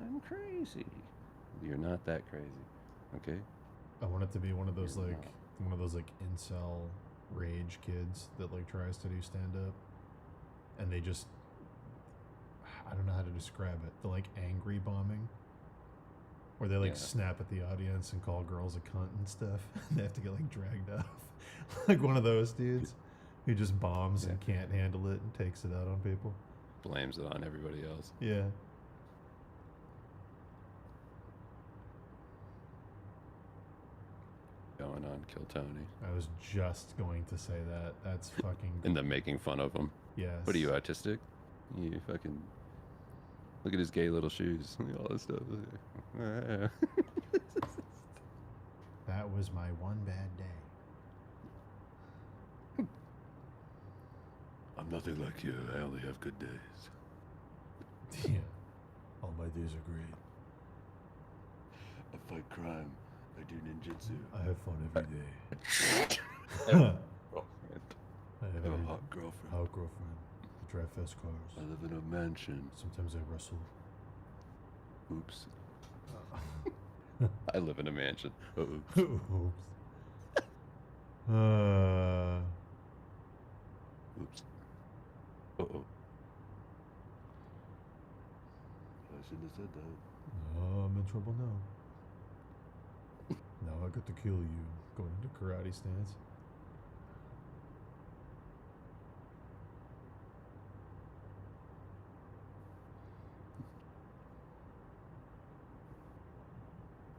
I'm crazy. You're not that crazy, okay? I want it to be one of those incel rage kids that like tries to do stand up, and they just, I don't know how to describe it. The like angry bombing, where they like snap at the audience and call girls a cunt and stuff. They have to get like dragged off, like one of those dudes who just bombs and can't handle it and takes it out on people. Blames it on everybody else. Yeah. Going on Kill Tony. I was just going to say that. That's fucking... And then making fun of him. Yes. What are you, autistic? You fucking... Look at his gay little shoes. Look at all this stuff. That was my one bad day. I'm nothing like you. I only have good days. Yeah. All my days are great. I fight crime. I do ninjutsu. I have fun every day. I have a I have hot girlfriend. Hot girlfriend. I drive fast cars. I live in a mansion. Sometimes I wrestle. Oops. I live in a mansion. Oops. Oops. Oops. Uh-oh. I shouldn't have said that. I'm in trouble now. Now I got to kill you. Going into karate stance.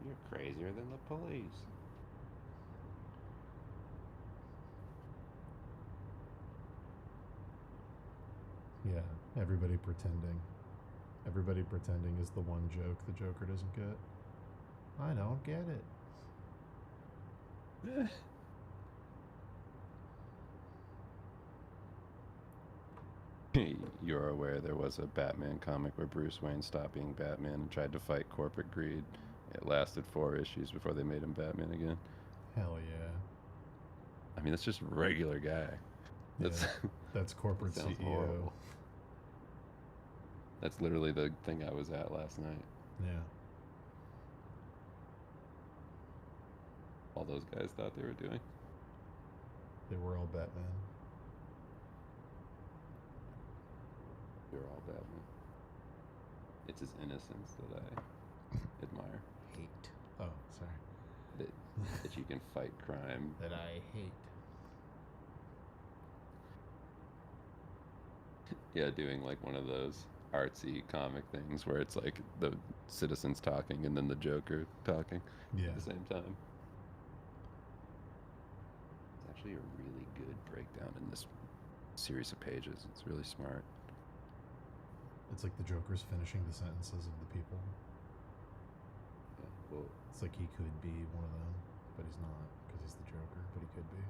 You're crazier than the police. Yeah, everybody pretending. Everybody pretending is the one joke the Joker doesn't get. I don't get it. You're aware there was a Batman comic where Bruce Wayne stopped being Batman and tried to fight corporate greed. It lasted 4 issues before they made him Batman again. Hell yeah. I mean, that's just a regular guy. That's that's corporate that sounds CEO. horrible. That's literally the thing I was at last night. Yeah. All those guys thought they were doing. They were all Batman. You're all Batman. It's his innocence that I admire. Hate. Oh, sorry. That you can fight crime. That I hate. Yeah, doing like one of those artsy comic things where it's like the citizens talking and then the Joker talking Yeah. at the same time. It's actually a really good breakdown in this series of pages. It's really smart. It's like the Joker's finishing the sentences of the people. Yeah, well, It's like he could be one of them. but he's not because he's the Joker, but he could be.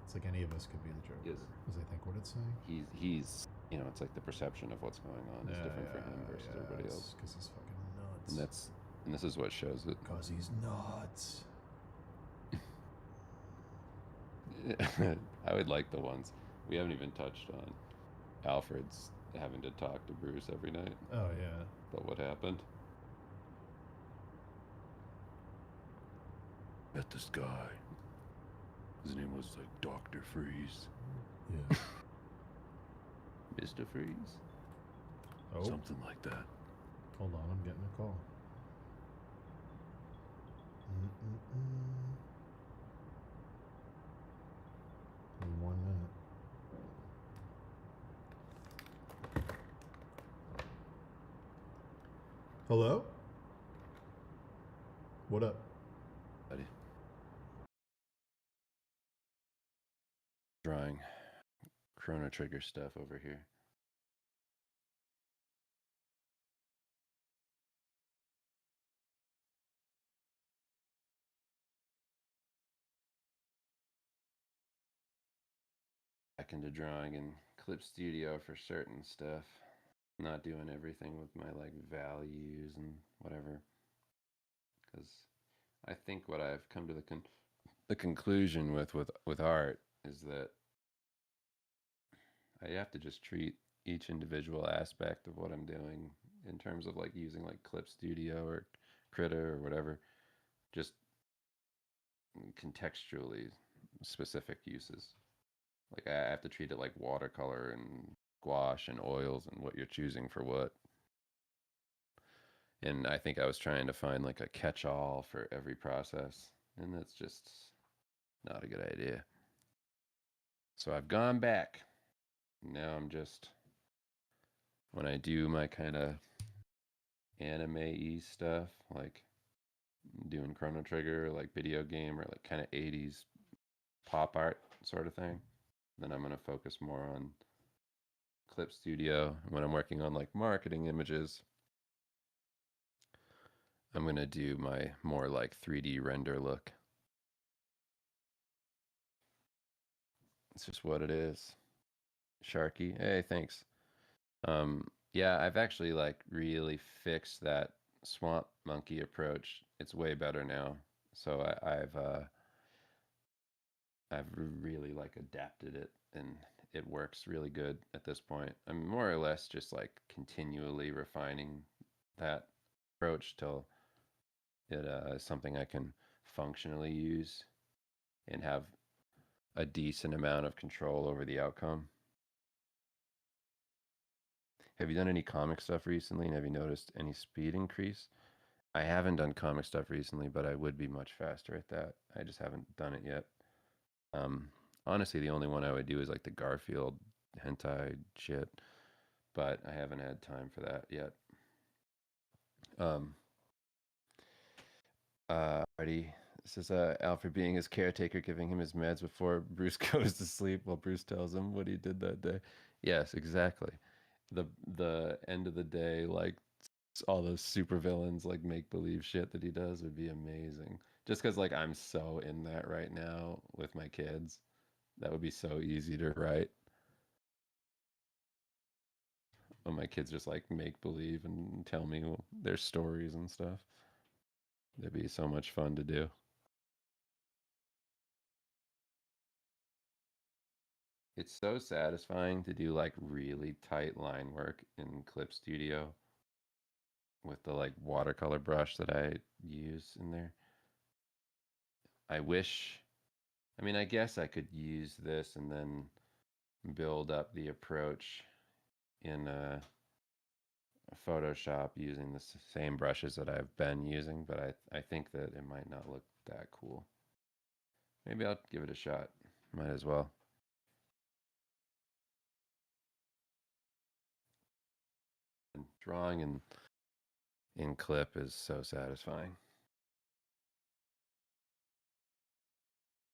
It's like any of us could be the Joker, is I think what it's saying. He's you know, it's like the perception of what's going on is different for him versus everybody else. Because he's fucking nuts. And this is what shows it. Because he's nuts. I would like the ones we haven't even touched on. Alfred's having to talk to Bruce every night. Oh yeah. But what happened? Met this guy. His name was like Dr. Freeze. Yeah. Mr. Freeze? Oh. Something like that. Hold on, I'm getting a call. In 1 minute. Hello? What up? Buddy. Drawing Chrono Trigger stuff over here. Back into drawing in Clip Studio for certain stuff. Not doing everything with my like values and whatever. Because I think what I've come to the conclusion with art is that I have to just treat each individual aspect of what I'm doing in terms of like using like Clip Studio or Krita or whatever, just contextually specific uses. Like I have to treat it like watercolor and gouache and oils and what you're choosing for what. And I think I was trying to find like a catch-all for every process, and that's just not a good idea. So I've gone back. Now I'm just, when I do my kind of anime-y stuff, like doing Chrono Trigger, like video game, or like kind of 80s pop art sort of thing, then I'm going to focus more on Clip Studio. When I'm working on like marketing images, I'm going to do my more like 3D render look. It's just what it is. Sharky, hey, thanks. Yeah, I've actually like really fixed that swamp monkey approach. It's way better now. So I've really like adapted it, and it works really good at this point. I'm more or less just like continually refining that approach till it is something I can functionally use and have a decent amount of control over the outcome. Have you done any comic stuff recently, and have you noticed any speed increase? I haven't done comic stuff recently, but I would be much faster at that. I just haven't done it yet. Honestly, the only one I would do is like the Garfield hentai shit, but I haven't had time for that yet. Already, this is Alfred being his caretaker, giving him his meds before Bruce goes to sleep while Bruce tells him what he did that day. Yes, exactly. The end of the day, like all those super villains, like make believe shit that he does would be amazing. Just because like I'm so in that right now with my kids, that would be so easy to write. When my kids just like make believe and tell me their stories and stuff, it'd be so much fun to do. It's so satisfying to do like really tight line work in Clip Studio with the like watercolor brush that I use in there. I guess I could use this and then build up the approach in Photoshop using the same brushes that I've been using, but I think that it might not look that cool. Maybe I'll give it a shot. Might as well. And drawing in Clip is so satisfying.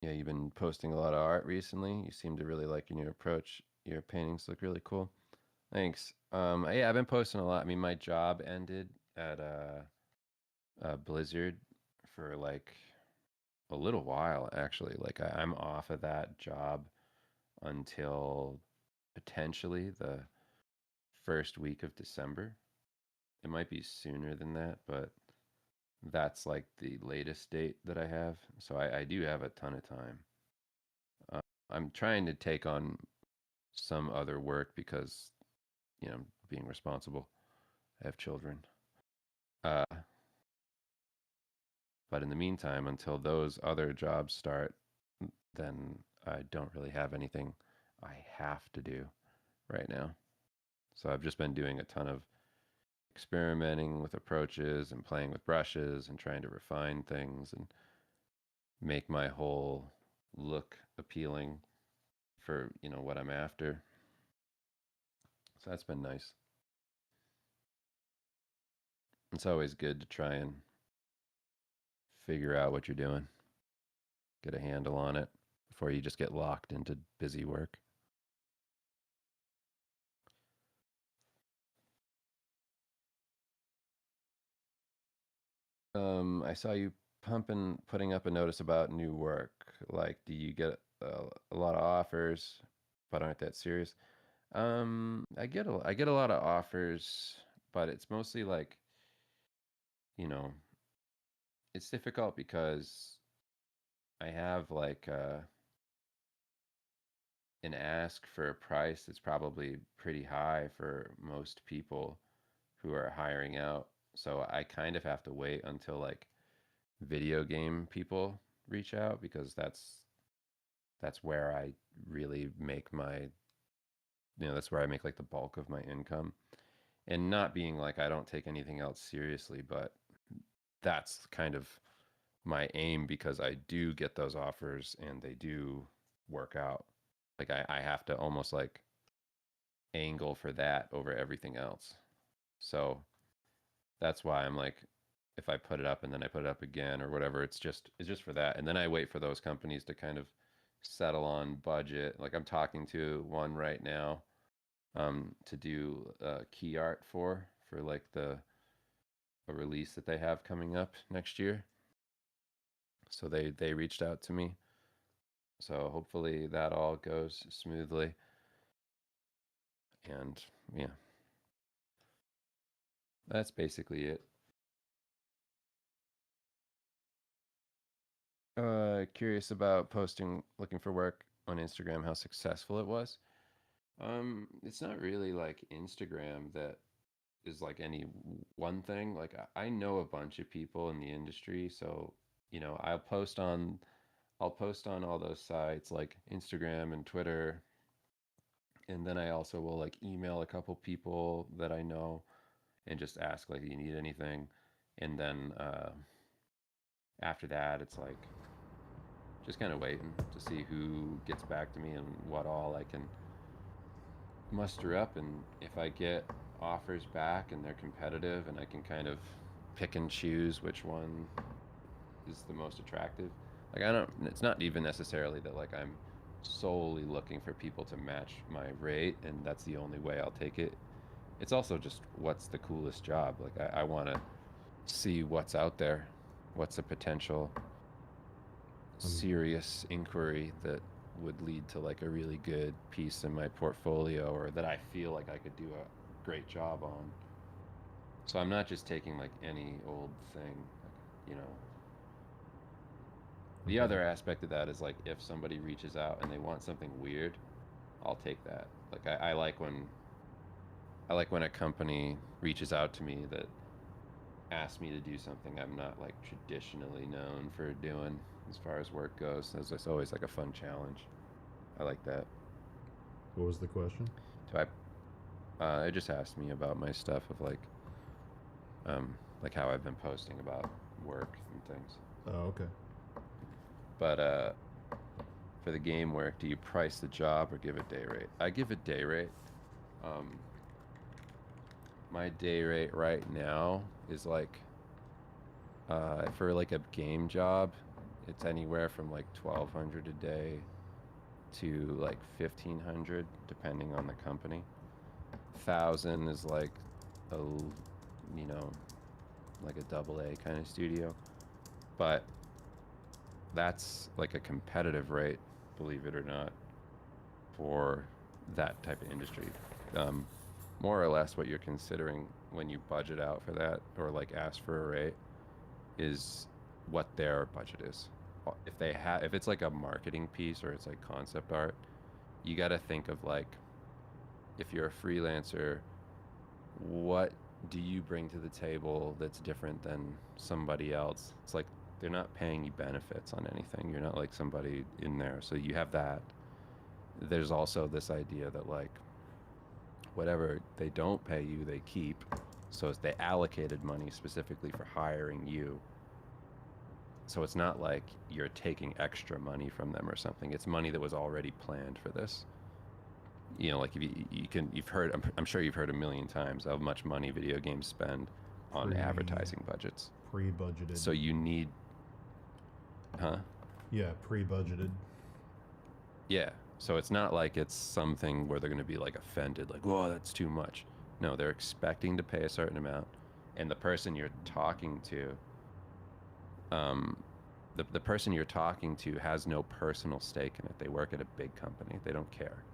Yeah, you've been posting a lot of art recently. You seem to really like your new approach. Your paintings look really cool. Thanks. Yeah, I've been posting a lot. I mean, my job ended at Blizzard for like a little while actually. Like I'm off of that job until potentially the first week of December. It might be sooner than that, but that's like the latest date that I have. So I do have a ton of time. I'm trying to take on some other work because, being responsible. I have children. Uh, but in the meantime, until those other jobs start, then I don't really have anything I have to do right now. So I've just been doing a ton of experimenting with approaches and playing with brushes and trying to refine things and make my whole look appealing for, what I'm after. So that's been nice. It's always good to try and figure out what you're doing, get a handle on it before you just get locked into busy work. I saw you putting up a notice about new work. Like, do you get a lot of offers, but aren't that serious? I get a lot of offers, but it's mostly like, it's difficult because I have like an ask for a price that's probably pretty high for most people who are hiring out. So I kind of have to wait until like video game people reach out because that's where I really make my that's where I make like the bulk of my income. And not being like I don't take anything else seriously, but that's kind of my aim because I do get those offers and they do work out. Like I have to almost like angle for that over everything else. So that's why I'm like, if I put it up and then I put it up again or whatever, it's just for that. And then I wait for those companies to kind of settle on budget. Like I'm talking to one right now to do key art for like a release that they have coming up next year. So they reached out to me. So hopefully that all goes smoothly. And yeah, that's basically it. Curious about looking for work on Instagram, how successful it was. It's not really like Instagram that is like any one thing. Like I know a bunch of people in the industry, so I'll post on all those sites like Instagram and Twitter, and then I also will like email a couple people that I know and just ask like, do you need anything? And then after that, it's like just kind of waiting to see who gets back to me and what all I can muster up. And if I get offers back and they're competitive and I can kind of pick and choose which one is the most attractive. Like it's not even necessarily that like I'm solely looking for people to match my rate and that's the only way I'll take it. It's also just what's the coolest job. Like I want to see what's out there, what's a potential serious inquiry that would lead to like a really good piece in my portfolio or that I feel like I could do a great job on. So I'm not just taking like any old thing, The other aspect of that is like if somebody reaches out and they want something weird, I'll take that. Like I like when a company reaches out to me that asks me to do something I'm not like traditionally known for doing as far as work goes. It's always like a fun challenge. I like that. What was the question? So it just asked me about my stuff of like how I've been posting about work and things. Oh, okay. But for the game work, do you price the job or give a day rate? I give a day rate. My day rate right now is like for like a game job, it's anywhere from like $1,200 a day to like $1,500 depending on the company. 1,000 is like like a AA kind of studio. But that's like a competitive rate, believe it or not, for that type of industry. More or less what you're considering when you budget out for that or like ask for a rate is what their budget is. If they have, if it's like a marketing piece or it's like concept art, you got to think of like, if you're a freelancer, what do you bring to the table that's different than somebody else? It's like they're not paying you benefits on anything. You're not like somebody in there. So you have that. There's also this idea that like whatever they don't pay you, they keep. So it's they allocated money specifically for hiring you. So it's not like you're taking extra money from them or something. It's money that was already planned for this. You know, like if you've heard, I'm sure you've heard a million times how much money video games spend on advertising budgets. Pre-budgeted. So you need, huh? Yeah, pre-budgeted. Yeah. So it's not like it's something where they're going to be like offended, like, whoa, that's too much. No, they're expecting to pay a certain amount, and the person you're talking to, the person you're talking to has no personal stake in it. They work at a big company. They don't care.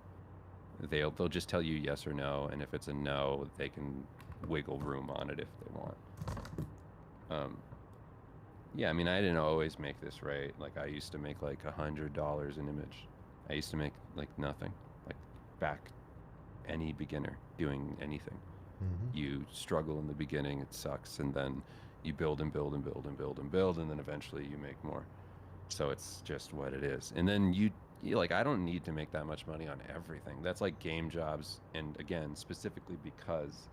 They'll just tell you yes or no, and if it's a no, they can wiggle room on it if they want. Yeah, I mean, I didn't always make this rate. Like I used to make like $100 an image. I used to make like nothing, like back any beginner doing anything. You struggle in the beginning, it sucks, and then you build and build and build and build and build, and then eventually you make more. So it's just what it is. And then you like, I don't need to make that much money on everything. That's like game jobs, and again, specifically because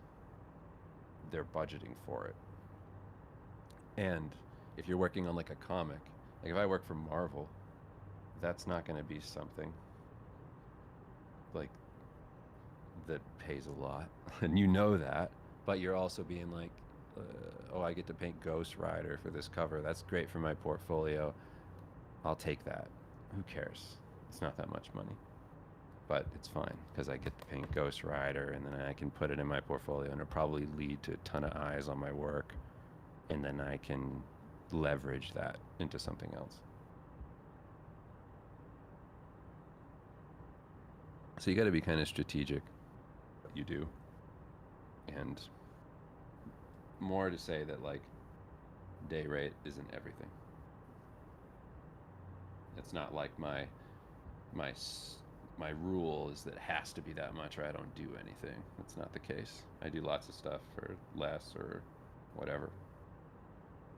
they're budgeting for it. And if you're working on like a comic, like if I work for Marvel, that's not going to be something like that pays a lot, and you know that, but you're also being like, oh, I get to paint Ghost Rider for this cover. That's great for my portfolio. I'll take that. Who cares? It's not that much money, but it's fine because I get to paint Ghost Rider, and then I can put it in my portfolio, and it'll probably lead to a ton of eyes on my work, and then I can leverage that into something else. So you got to be kind of strategic. You do. And more to say that like day rate isn't everything. It's not like my rule is that it has to be that much or I don't do anything. That's not the case. I do lots of stuff for less or whatever.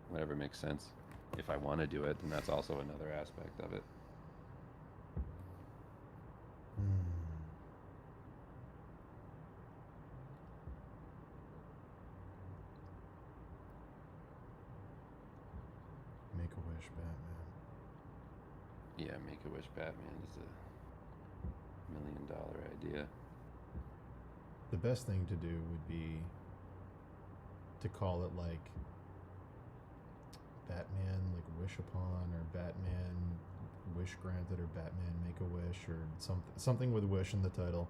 Whatever makes sense. If I want to do it, then that's also another aspect of it. Make-A-Wish Batman. Yeah, Make-A-Wish Batman is a $1 million idea. The best thing to do would be to call it like Batman like Wish Upon, or Batman Wish Granted, or Batman Make-A-Wish, or something with Wish in the title.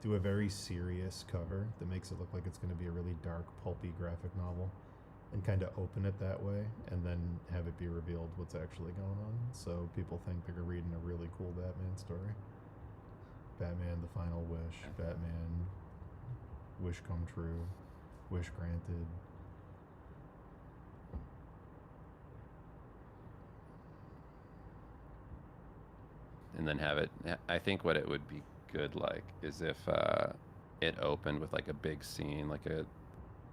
Do a very serious cover that makes it look like it's going to be a really dark, pulpy graphic novel, and kind of open it that way, and then have it be revealed what's actually going on, so people think they're reading a really cool Batman story. Batman The Final Wish, Batman Wish Come True, Wish Granted. And then have it, I think what it would be good like is if it opened with like a big scene, like a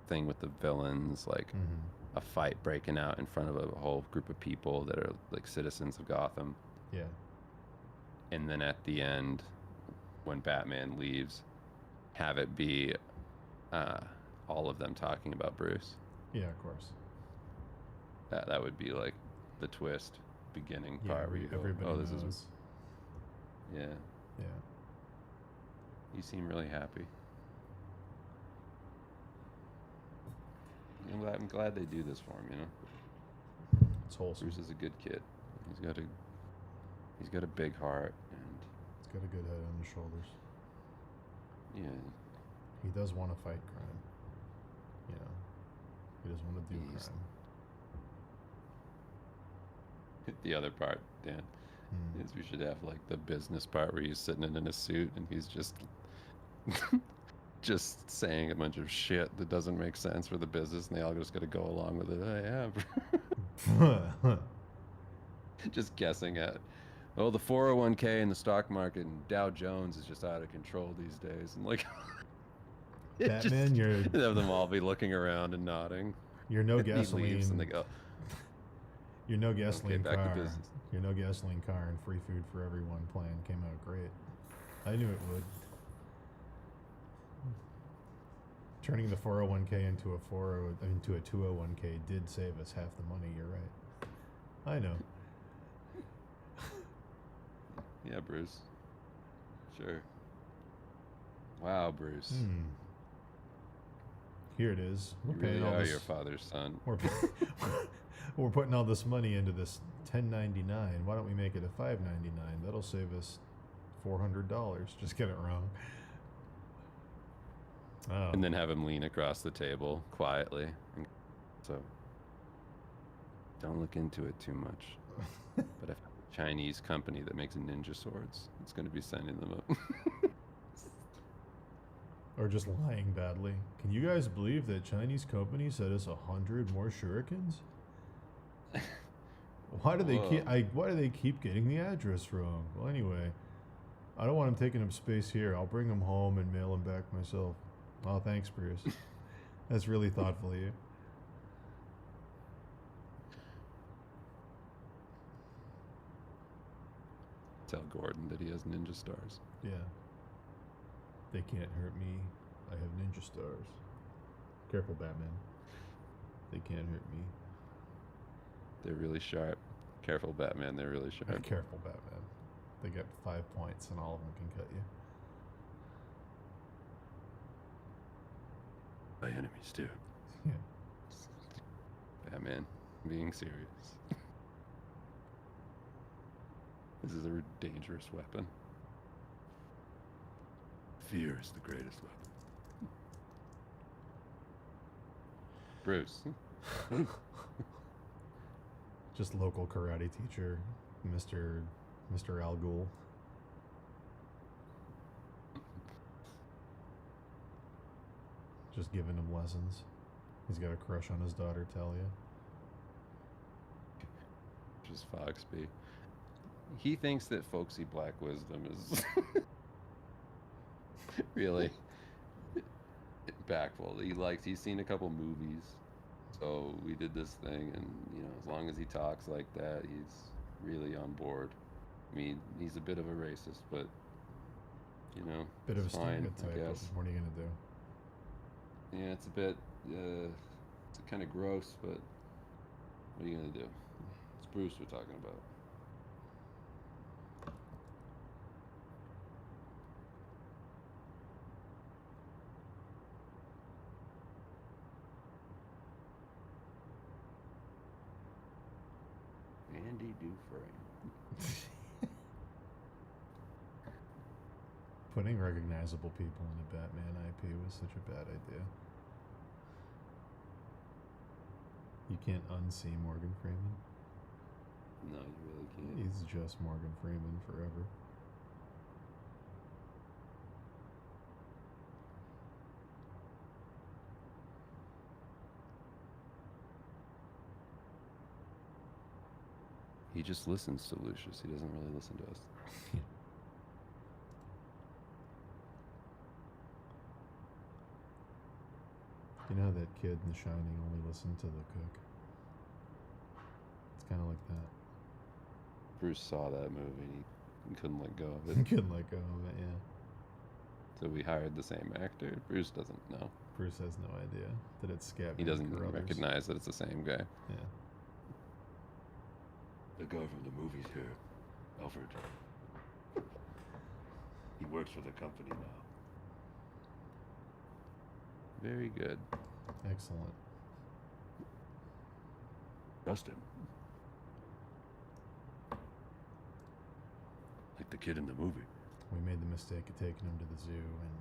thing with the villains, like a fight breaking out in front of a whole group of people that are like citizens of Gotham. Yeah. And then at the end, when Batman leaves, have it be all of them talking about Bruce. Yeah, of course. That would be like the twist beginning part where you go, everybody oh, this knows. is. Yeah. Yeah. You seem really happy. I'm glad they do this for him, you know? It's wholesome. Bruce is a good kid. He's got a big heart, and he's got a good head on his shoulders. Yeah. He does want to fight crime. You know, he doesn't want to do crime. The other part, Dan, is we should have like the business part where he's sitting in a suit and he's just just saying a bunch of shit that doesn't make sense for the business, and they all just got to go along with it. Yeah. Just guessing at, oh, the 401k and the stock market and Dow Jones is just out of control these days, and like, Batman, you're have them all be looking around and nodding. You're no And he leaves gasoline. and they go, Your no gasoline back to car. business. Your no gasoline car and free food for everyone plan came out great. I knew it would. Turning the 401k into a 201k did save us half the money. You're right. I know. yeah, Bruce. Sure. Wow, Bruce. Here it is. You really are your father's son. We're putting all this money into this $10.99. Why don't we make it a $5.99? That'll save us $400. Just get it wrong. Oh. And then have him lean across the table quietly. So, don't look into it too much. But if a Chinese company that makes ninja swords, it's going to be sending them up. Or just lying badly. Can you guys believe that Chinese company sent us 100 more shurikens? Why do they keep getting the address wrong? Well, anyway, I don't want them taking up space here. I'll bring them home and mail them back myself. Oh, thanks, Bruce. That's really thoughtful of you. Tell Gordon that he has ninja stars. Yeah. They can't hurt me. I have ninja stars. Careful, Batman. They can't hurt me. They're really sharp. Careful, Batman. They're really sharp. Careful, Batman. They get 5 points and all of them can cut you. My enemies too. Yeah. Batman, being serious. This is a dangerous weapon. Fear is the greatest weapon. Bruce. Just local karate teacher, Mr. Al Ghul. Just giving him lessons. He's got a crush on his daughter, Talia. Just Foxby. He thinks that folksy black wisdom is really impactful. He's seen a couple movies, so we did this thing, and as long as he talks like that, he's really on board. I mean, he's a bit of a racist, but Bit of a fine, stereotype. I guess. What are you gonna do? Yeah, it's a bit, it's kind of gross, but what are you gonna do? It's Bruce we're talking about. Andy Dufresne. Putting recognizable people in a Batman IP was such a bad idea. You can't unsee Morgan Freeman. No, you really can't. He's just Morgan Freeman forever. He just listens to Lucius. He doesn't really listen to us. You know that kid in The Shining only listened to the cook? It's kind of like that. Bruce saw that movie and he couldn't let go of it. He couldn't let go of it, yeah. So we hired the same actor. Bruce doesn't know. Bruce has no idea that it's Scavenger. He doesn't Carruthers. recognize that it's the same guy. Yeah. The guy from the movies here, Alfred. He works for the company now. Very good. Excellent. Trust him. Like the kid in the movie. We made the mistake of taking him to the zoo, and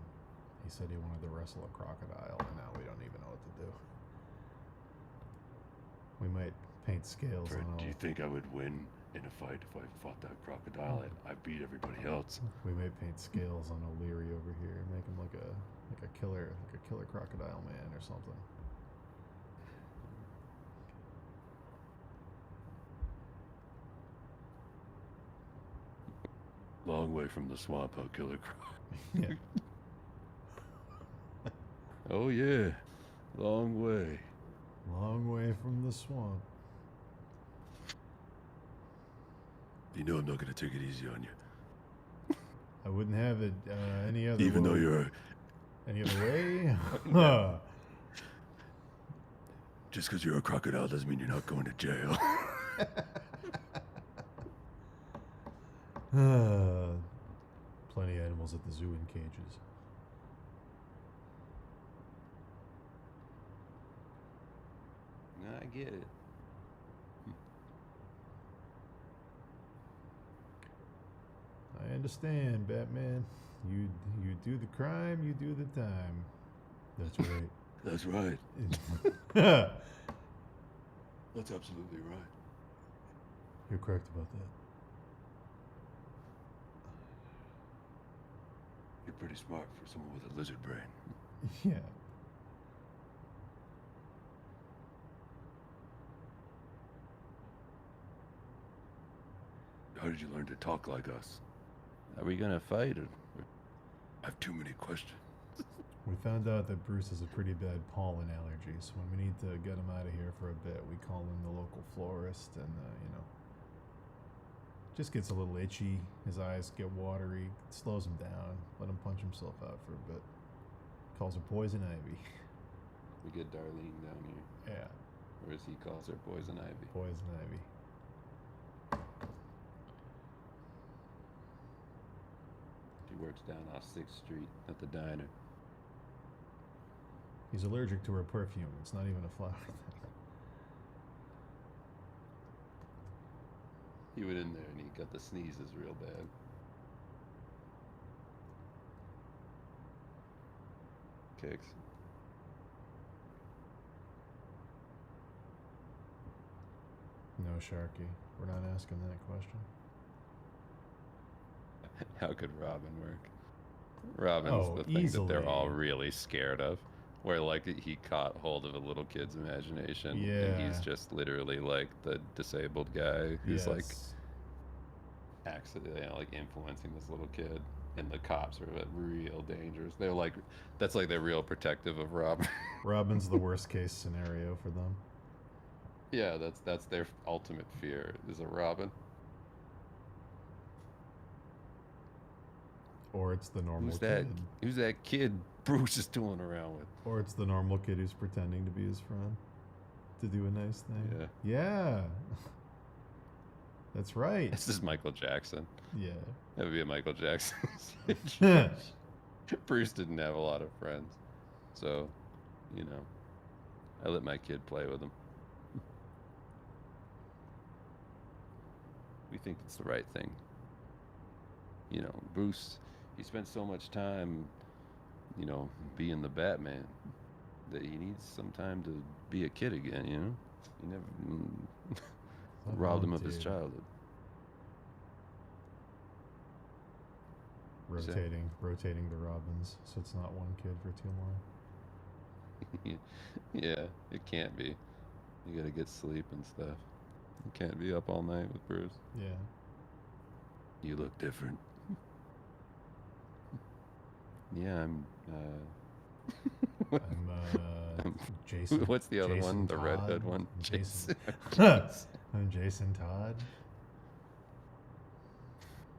he said he wanted to wrestle a crocodile, and now we don't even know what to do. We might Paint scales Fred, on all. do you think I would win in a fight if I fought that crocodile? I beat everybody else. We may paint scales on O'Leary over here, make him like a killer crocodile man or something. Long way from the swamp, huh, Killer Croc? Yeah. Oh yeah, long way. Long way from the swamp. You know I'm not gonna take it easy on you. I wouldn't have it any other Even way. though you're Any other way? Just because you're a crocodile doesn't mean you're not going to jail. Plenty of animals at the zoo in cages. I get it. I understand, Batman. You do the crime, you do the time. That's right. That's right. That's absolutely right. You're correct about that. You're pretty smart for someone with a lizard brain. Yeah. How did you learn to talk like us? Are we gonna fight or? I have too many questions. We found out that Bruce has a pretty bad pollen allergy, so when we need to get him out of here for a bit, we call in the local florist and, just gets a little itchy. His eyes get watery, slows him down, let him punch himself out for a bit. Calls her Poison Ivy. We get Darlene down here. Yeah. Or as he calls her, Poison Ivy. Poison Ivy. She works down off 6th Street at the diner. He's allergic to her perfume. It's not even a flower thing. He went in there and he got the sneezes real bad. Kicks. No, Sharky. We're not asking that question. How could Robin work? Robin's the thing that they're all really scared of. Where like he caught hold of a little kid's imagination, and he's just literally like the disabled guy who's like accidentally like influencing this little kid, and the cops are real dangerous. They're like, that's like they're real protective of Robin. Robin's the worst case scenario for them. Yeah, that's their ultimate fear is a Robin. Or it's the normal Who's that? kid. Who's that kid Bruce is tooling around with? Or it's the normal kid who's pretending to be his friend to do a nice thing. Yeah. That's right. This is Michael Jackson. Yeah. That would be a Michael Jackson sketch. Bruce didn't have a lot of friends. So, I let my kid play with him. We think it's the right thing. Bruce, he spent so much time, being the Batman that he needs some time to be a kid again, He never robbed him of his childhood. Rotating the Robins, so it's not one kid for too long. Yeah, it can't be. You gotta get sleep and stuff. You can't be up all night with Bruce. Yeah. You look different. Yeah, I'm Jason. What's the other Jason one? The Todd? redhead one? Jason. Jason. I'm Jason Todd.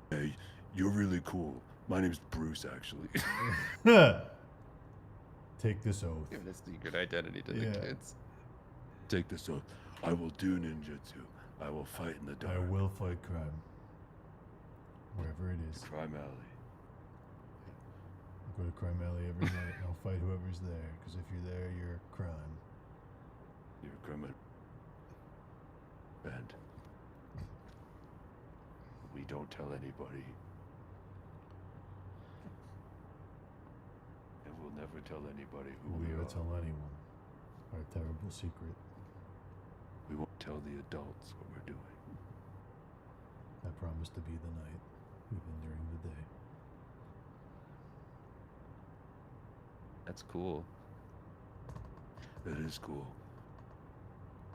Hey, you're really cool. My name's Bruce, actually. Take this oath. Give the secret identity to the kids. Take this oath. I will do ninjutsu. I will fight in the dark. I will fight crime. Wherever it is. Crime Alley. I'll go to Crime Alley every night and I'll fight whoever's there. Because if you're there, you're a crime. You're a criminal. And we don't tell anybody. And we'll never tell anybody who We'll we never are. tell anyone. Our terrible secret. We won't tell the adults what we're doing. I promise to be the knight, even during the day. That's cool. That is cool.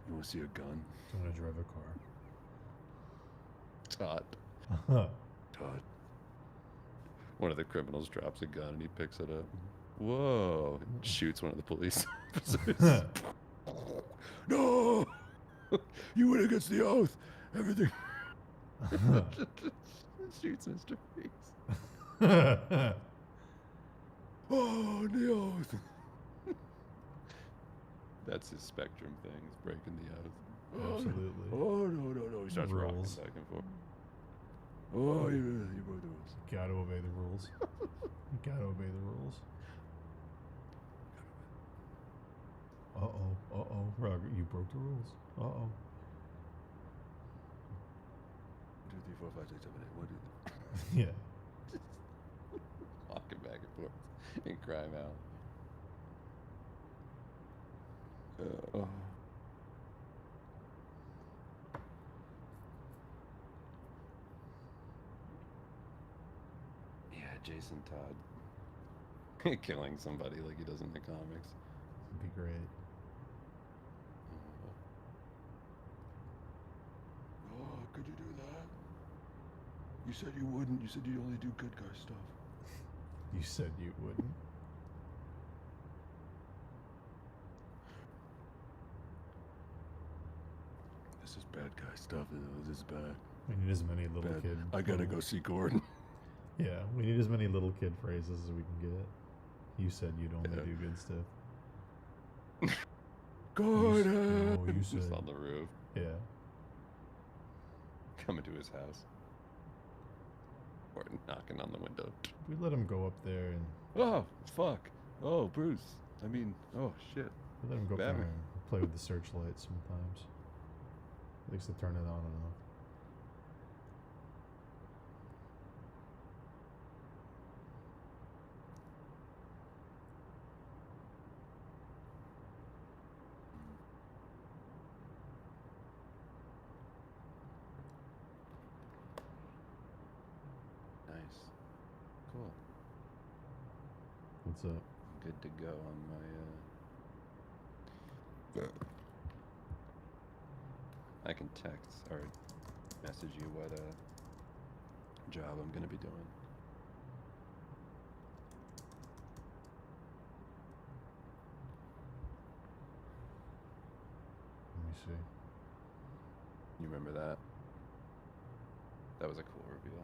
You want to see a gun? I'm gonna drive a Todd. car. Todd. One of the criminals drops a gun and he picks it up. Whoa! And shoots one of the police officers. No! You went against the oath. Everything. Shoots Mr. Freeze. Oh, the oath. That's his Spectrum thing. He's breaking the oath. Absolutely. Oh, no. He starts rocking Rules. back and forth. Oh, you broke the rules. Gotta obey the rules. You gotta obey the rules. Uh-oh. Roger, you broke the rules. Uh-oh. 1, 2, 3, 4, 5, 6, 7, 8. 1, 2, 3. Yeah. Walking back and forth in Crime Alley. Yeah, Jason Todd. Killing somebody like he does in the comics. It'd be great. Oh, could you do that? You said you wouldn't. You said you only do good guy stuff. You said you wouldn't. This is bad guy stuff. This is bad. We need as many little Bad. kid. I gotta go see Gordon. Yeah, we need as many little kid phrases as we can get. You said you'd only Yeah. do good stuff. Gordon! No, you said. Just on the roof. Yeah. Coming to his house. Or knocking on the window. We let him go up there and Oh, fuck. Oh, Bruce. I mean, oh, shit. we let him go up there Batman. and play with the searchlight sometimes. He likes to turn it on and off. Nice. Cool. What's up? Good to go on my, I can text or message you what job I'm gonna be doing. Let me see. You remember that? That was a cool reveal.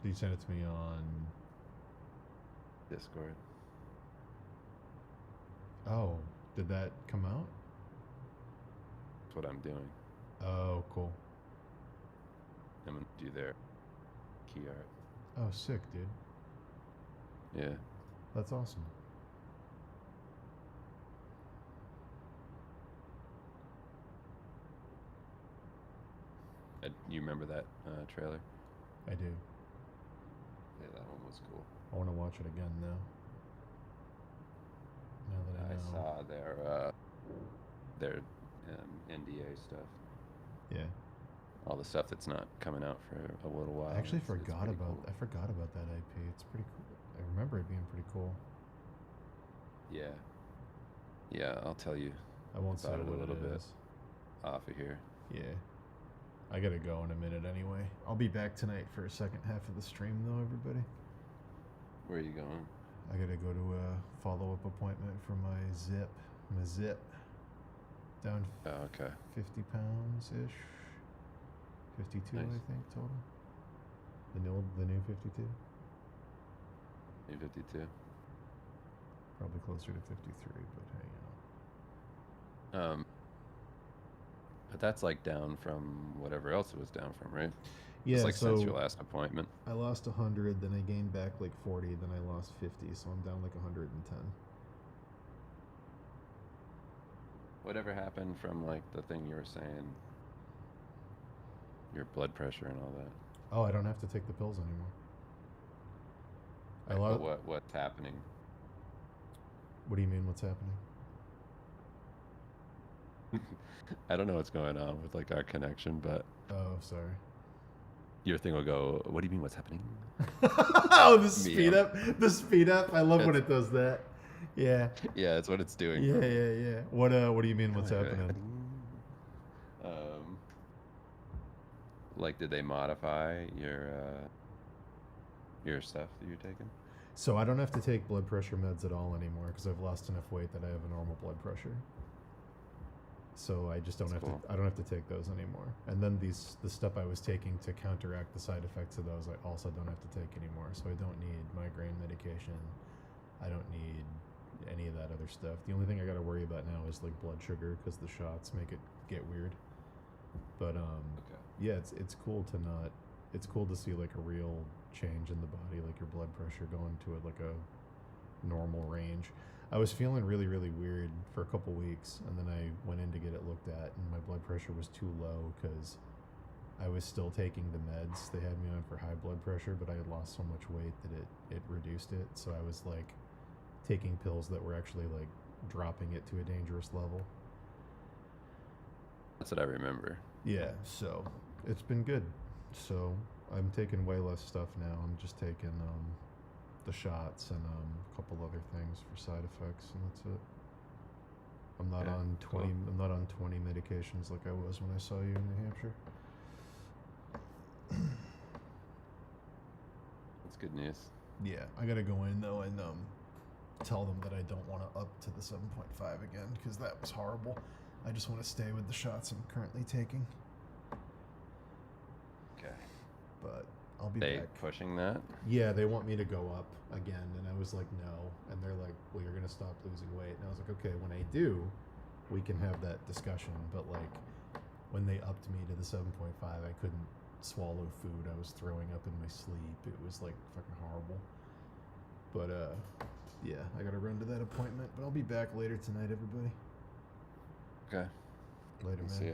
Did you send it to me on Discord. Oh, did that come out? That's what I'm doing. Oh, cool. I'm gonna do their key art. Oh, sick, dude. Yeah. That's awesome. You remember that trailer? I do. Yeah, that one was cool. I want to watch it again now. Now that I know. saw their NDA stuff. Yeah. All the stuff that's not coming out for a little while. I actually It's forgot pretty about cool. I forgot about that IP. It's pretty cool. I remember it being pretty cool. Yeah. Yeah, I'll tell you I won't say about it a what little it bit is. off of here. Yeah. I gotta go in a minute anyway. I'll be back tonight for a second half of the stream though, everybody. Where are you going? I gotta go to a follow-up appointment for my zip. Down Oh, okay. 50 pounds-ish. 52, Nice. I think, total. The new 52? New 52. Probably closer to 53, but hey, you know. But that's like down from whatever else it was down from, right? Yeah, it's like since so your last appointment. I lost 100, then I gained back like 40, then I lost 50, so I'm down like 110. Whatever happened from like the thing you were saying, your blood pressure and all that. Oh, I don't have to take the pills anymore. I But lost. what's happening? What do you mean? What's happening? I don't know what's going on with like our connection, but Oh, sorry. your thing will go, what do you mean what's happening? Oh, the speed Yeah. up. The speed up. I love when It's- it does that. Yeah. Yeah, that's what it's doing. Yeah, yeah, yeah. What do you mean what's Like, happening? Like, did they modify your stuff that you're taking? So I don't have to take blood pressure meds at all anymore because I've lost enough weight that I have a normal blood pressure. So I just don't That's have cool. to. I don't have to take those anymore. And then the stuff I was taking to counteract the side effects of those, I also don't have to take anymore. So I don't need migraine medication. I don't need any of that other stuff. The only thing I got to worry about now is like blood sugar because the shots make it get weird. But yeah, it's cool to not. It's cool to see like a real change in the body, like your blood pressure going to like a normal range. I was feeling really, really weird for a couple weeks, and then I went in to get it looked at, and my blood pressure was too low because I was still taking the meds. They had me on for high blood pressure, but I had lost so much weight that it reduced it. So I was like taking pills that were actually like dropping it to a dangerous level. That's what I remember. Yeah, so it's been good. So I'm taking way less stuff now. I'm just taking the shots and a couple other things for side effects, and that's it. I'm not Yeah, on 20. cool. I'm not on 20 medications like I was when I saw you in New Hampshire. That's good news. Yeah, I gotta go in though and tell them that I don't want to up to the 7.5 again because that was horrible. I just want to stay with the shots I'm currently taking. Okay. But I'll be They back. pushing that? Yeah, they want me to go up again, and I was like, no. And they're like, well, you're gonna stop losing weight. And I was like, okay, when I do, we can have that discussion. But like, when they upped me to the 7.5, I couldn't swallow food. I was throwing up in my sleep. It was like fucking horrible. But yeah, I gotta run to that appointment. But I'll be back later tonight, everybody. Okay. Later, man. See ya.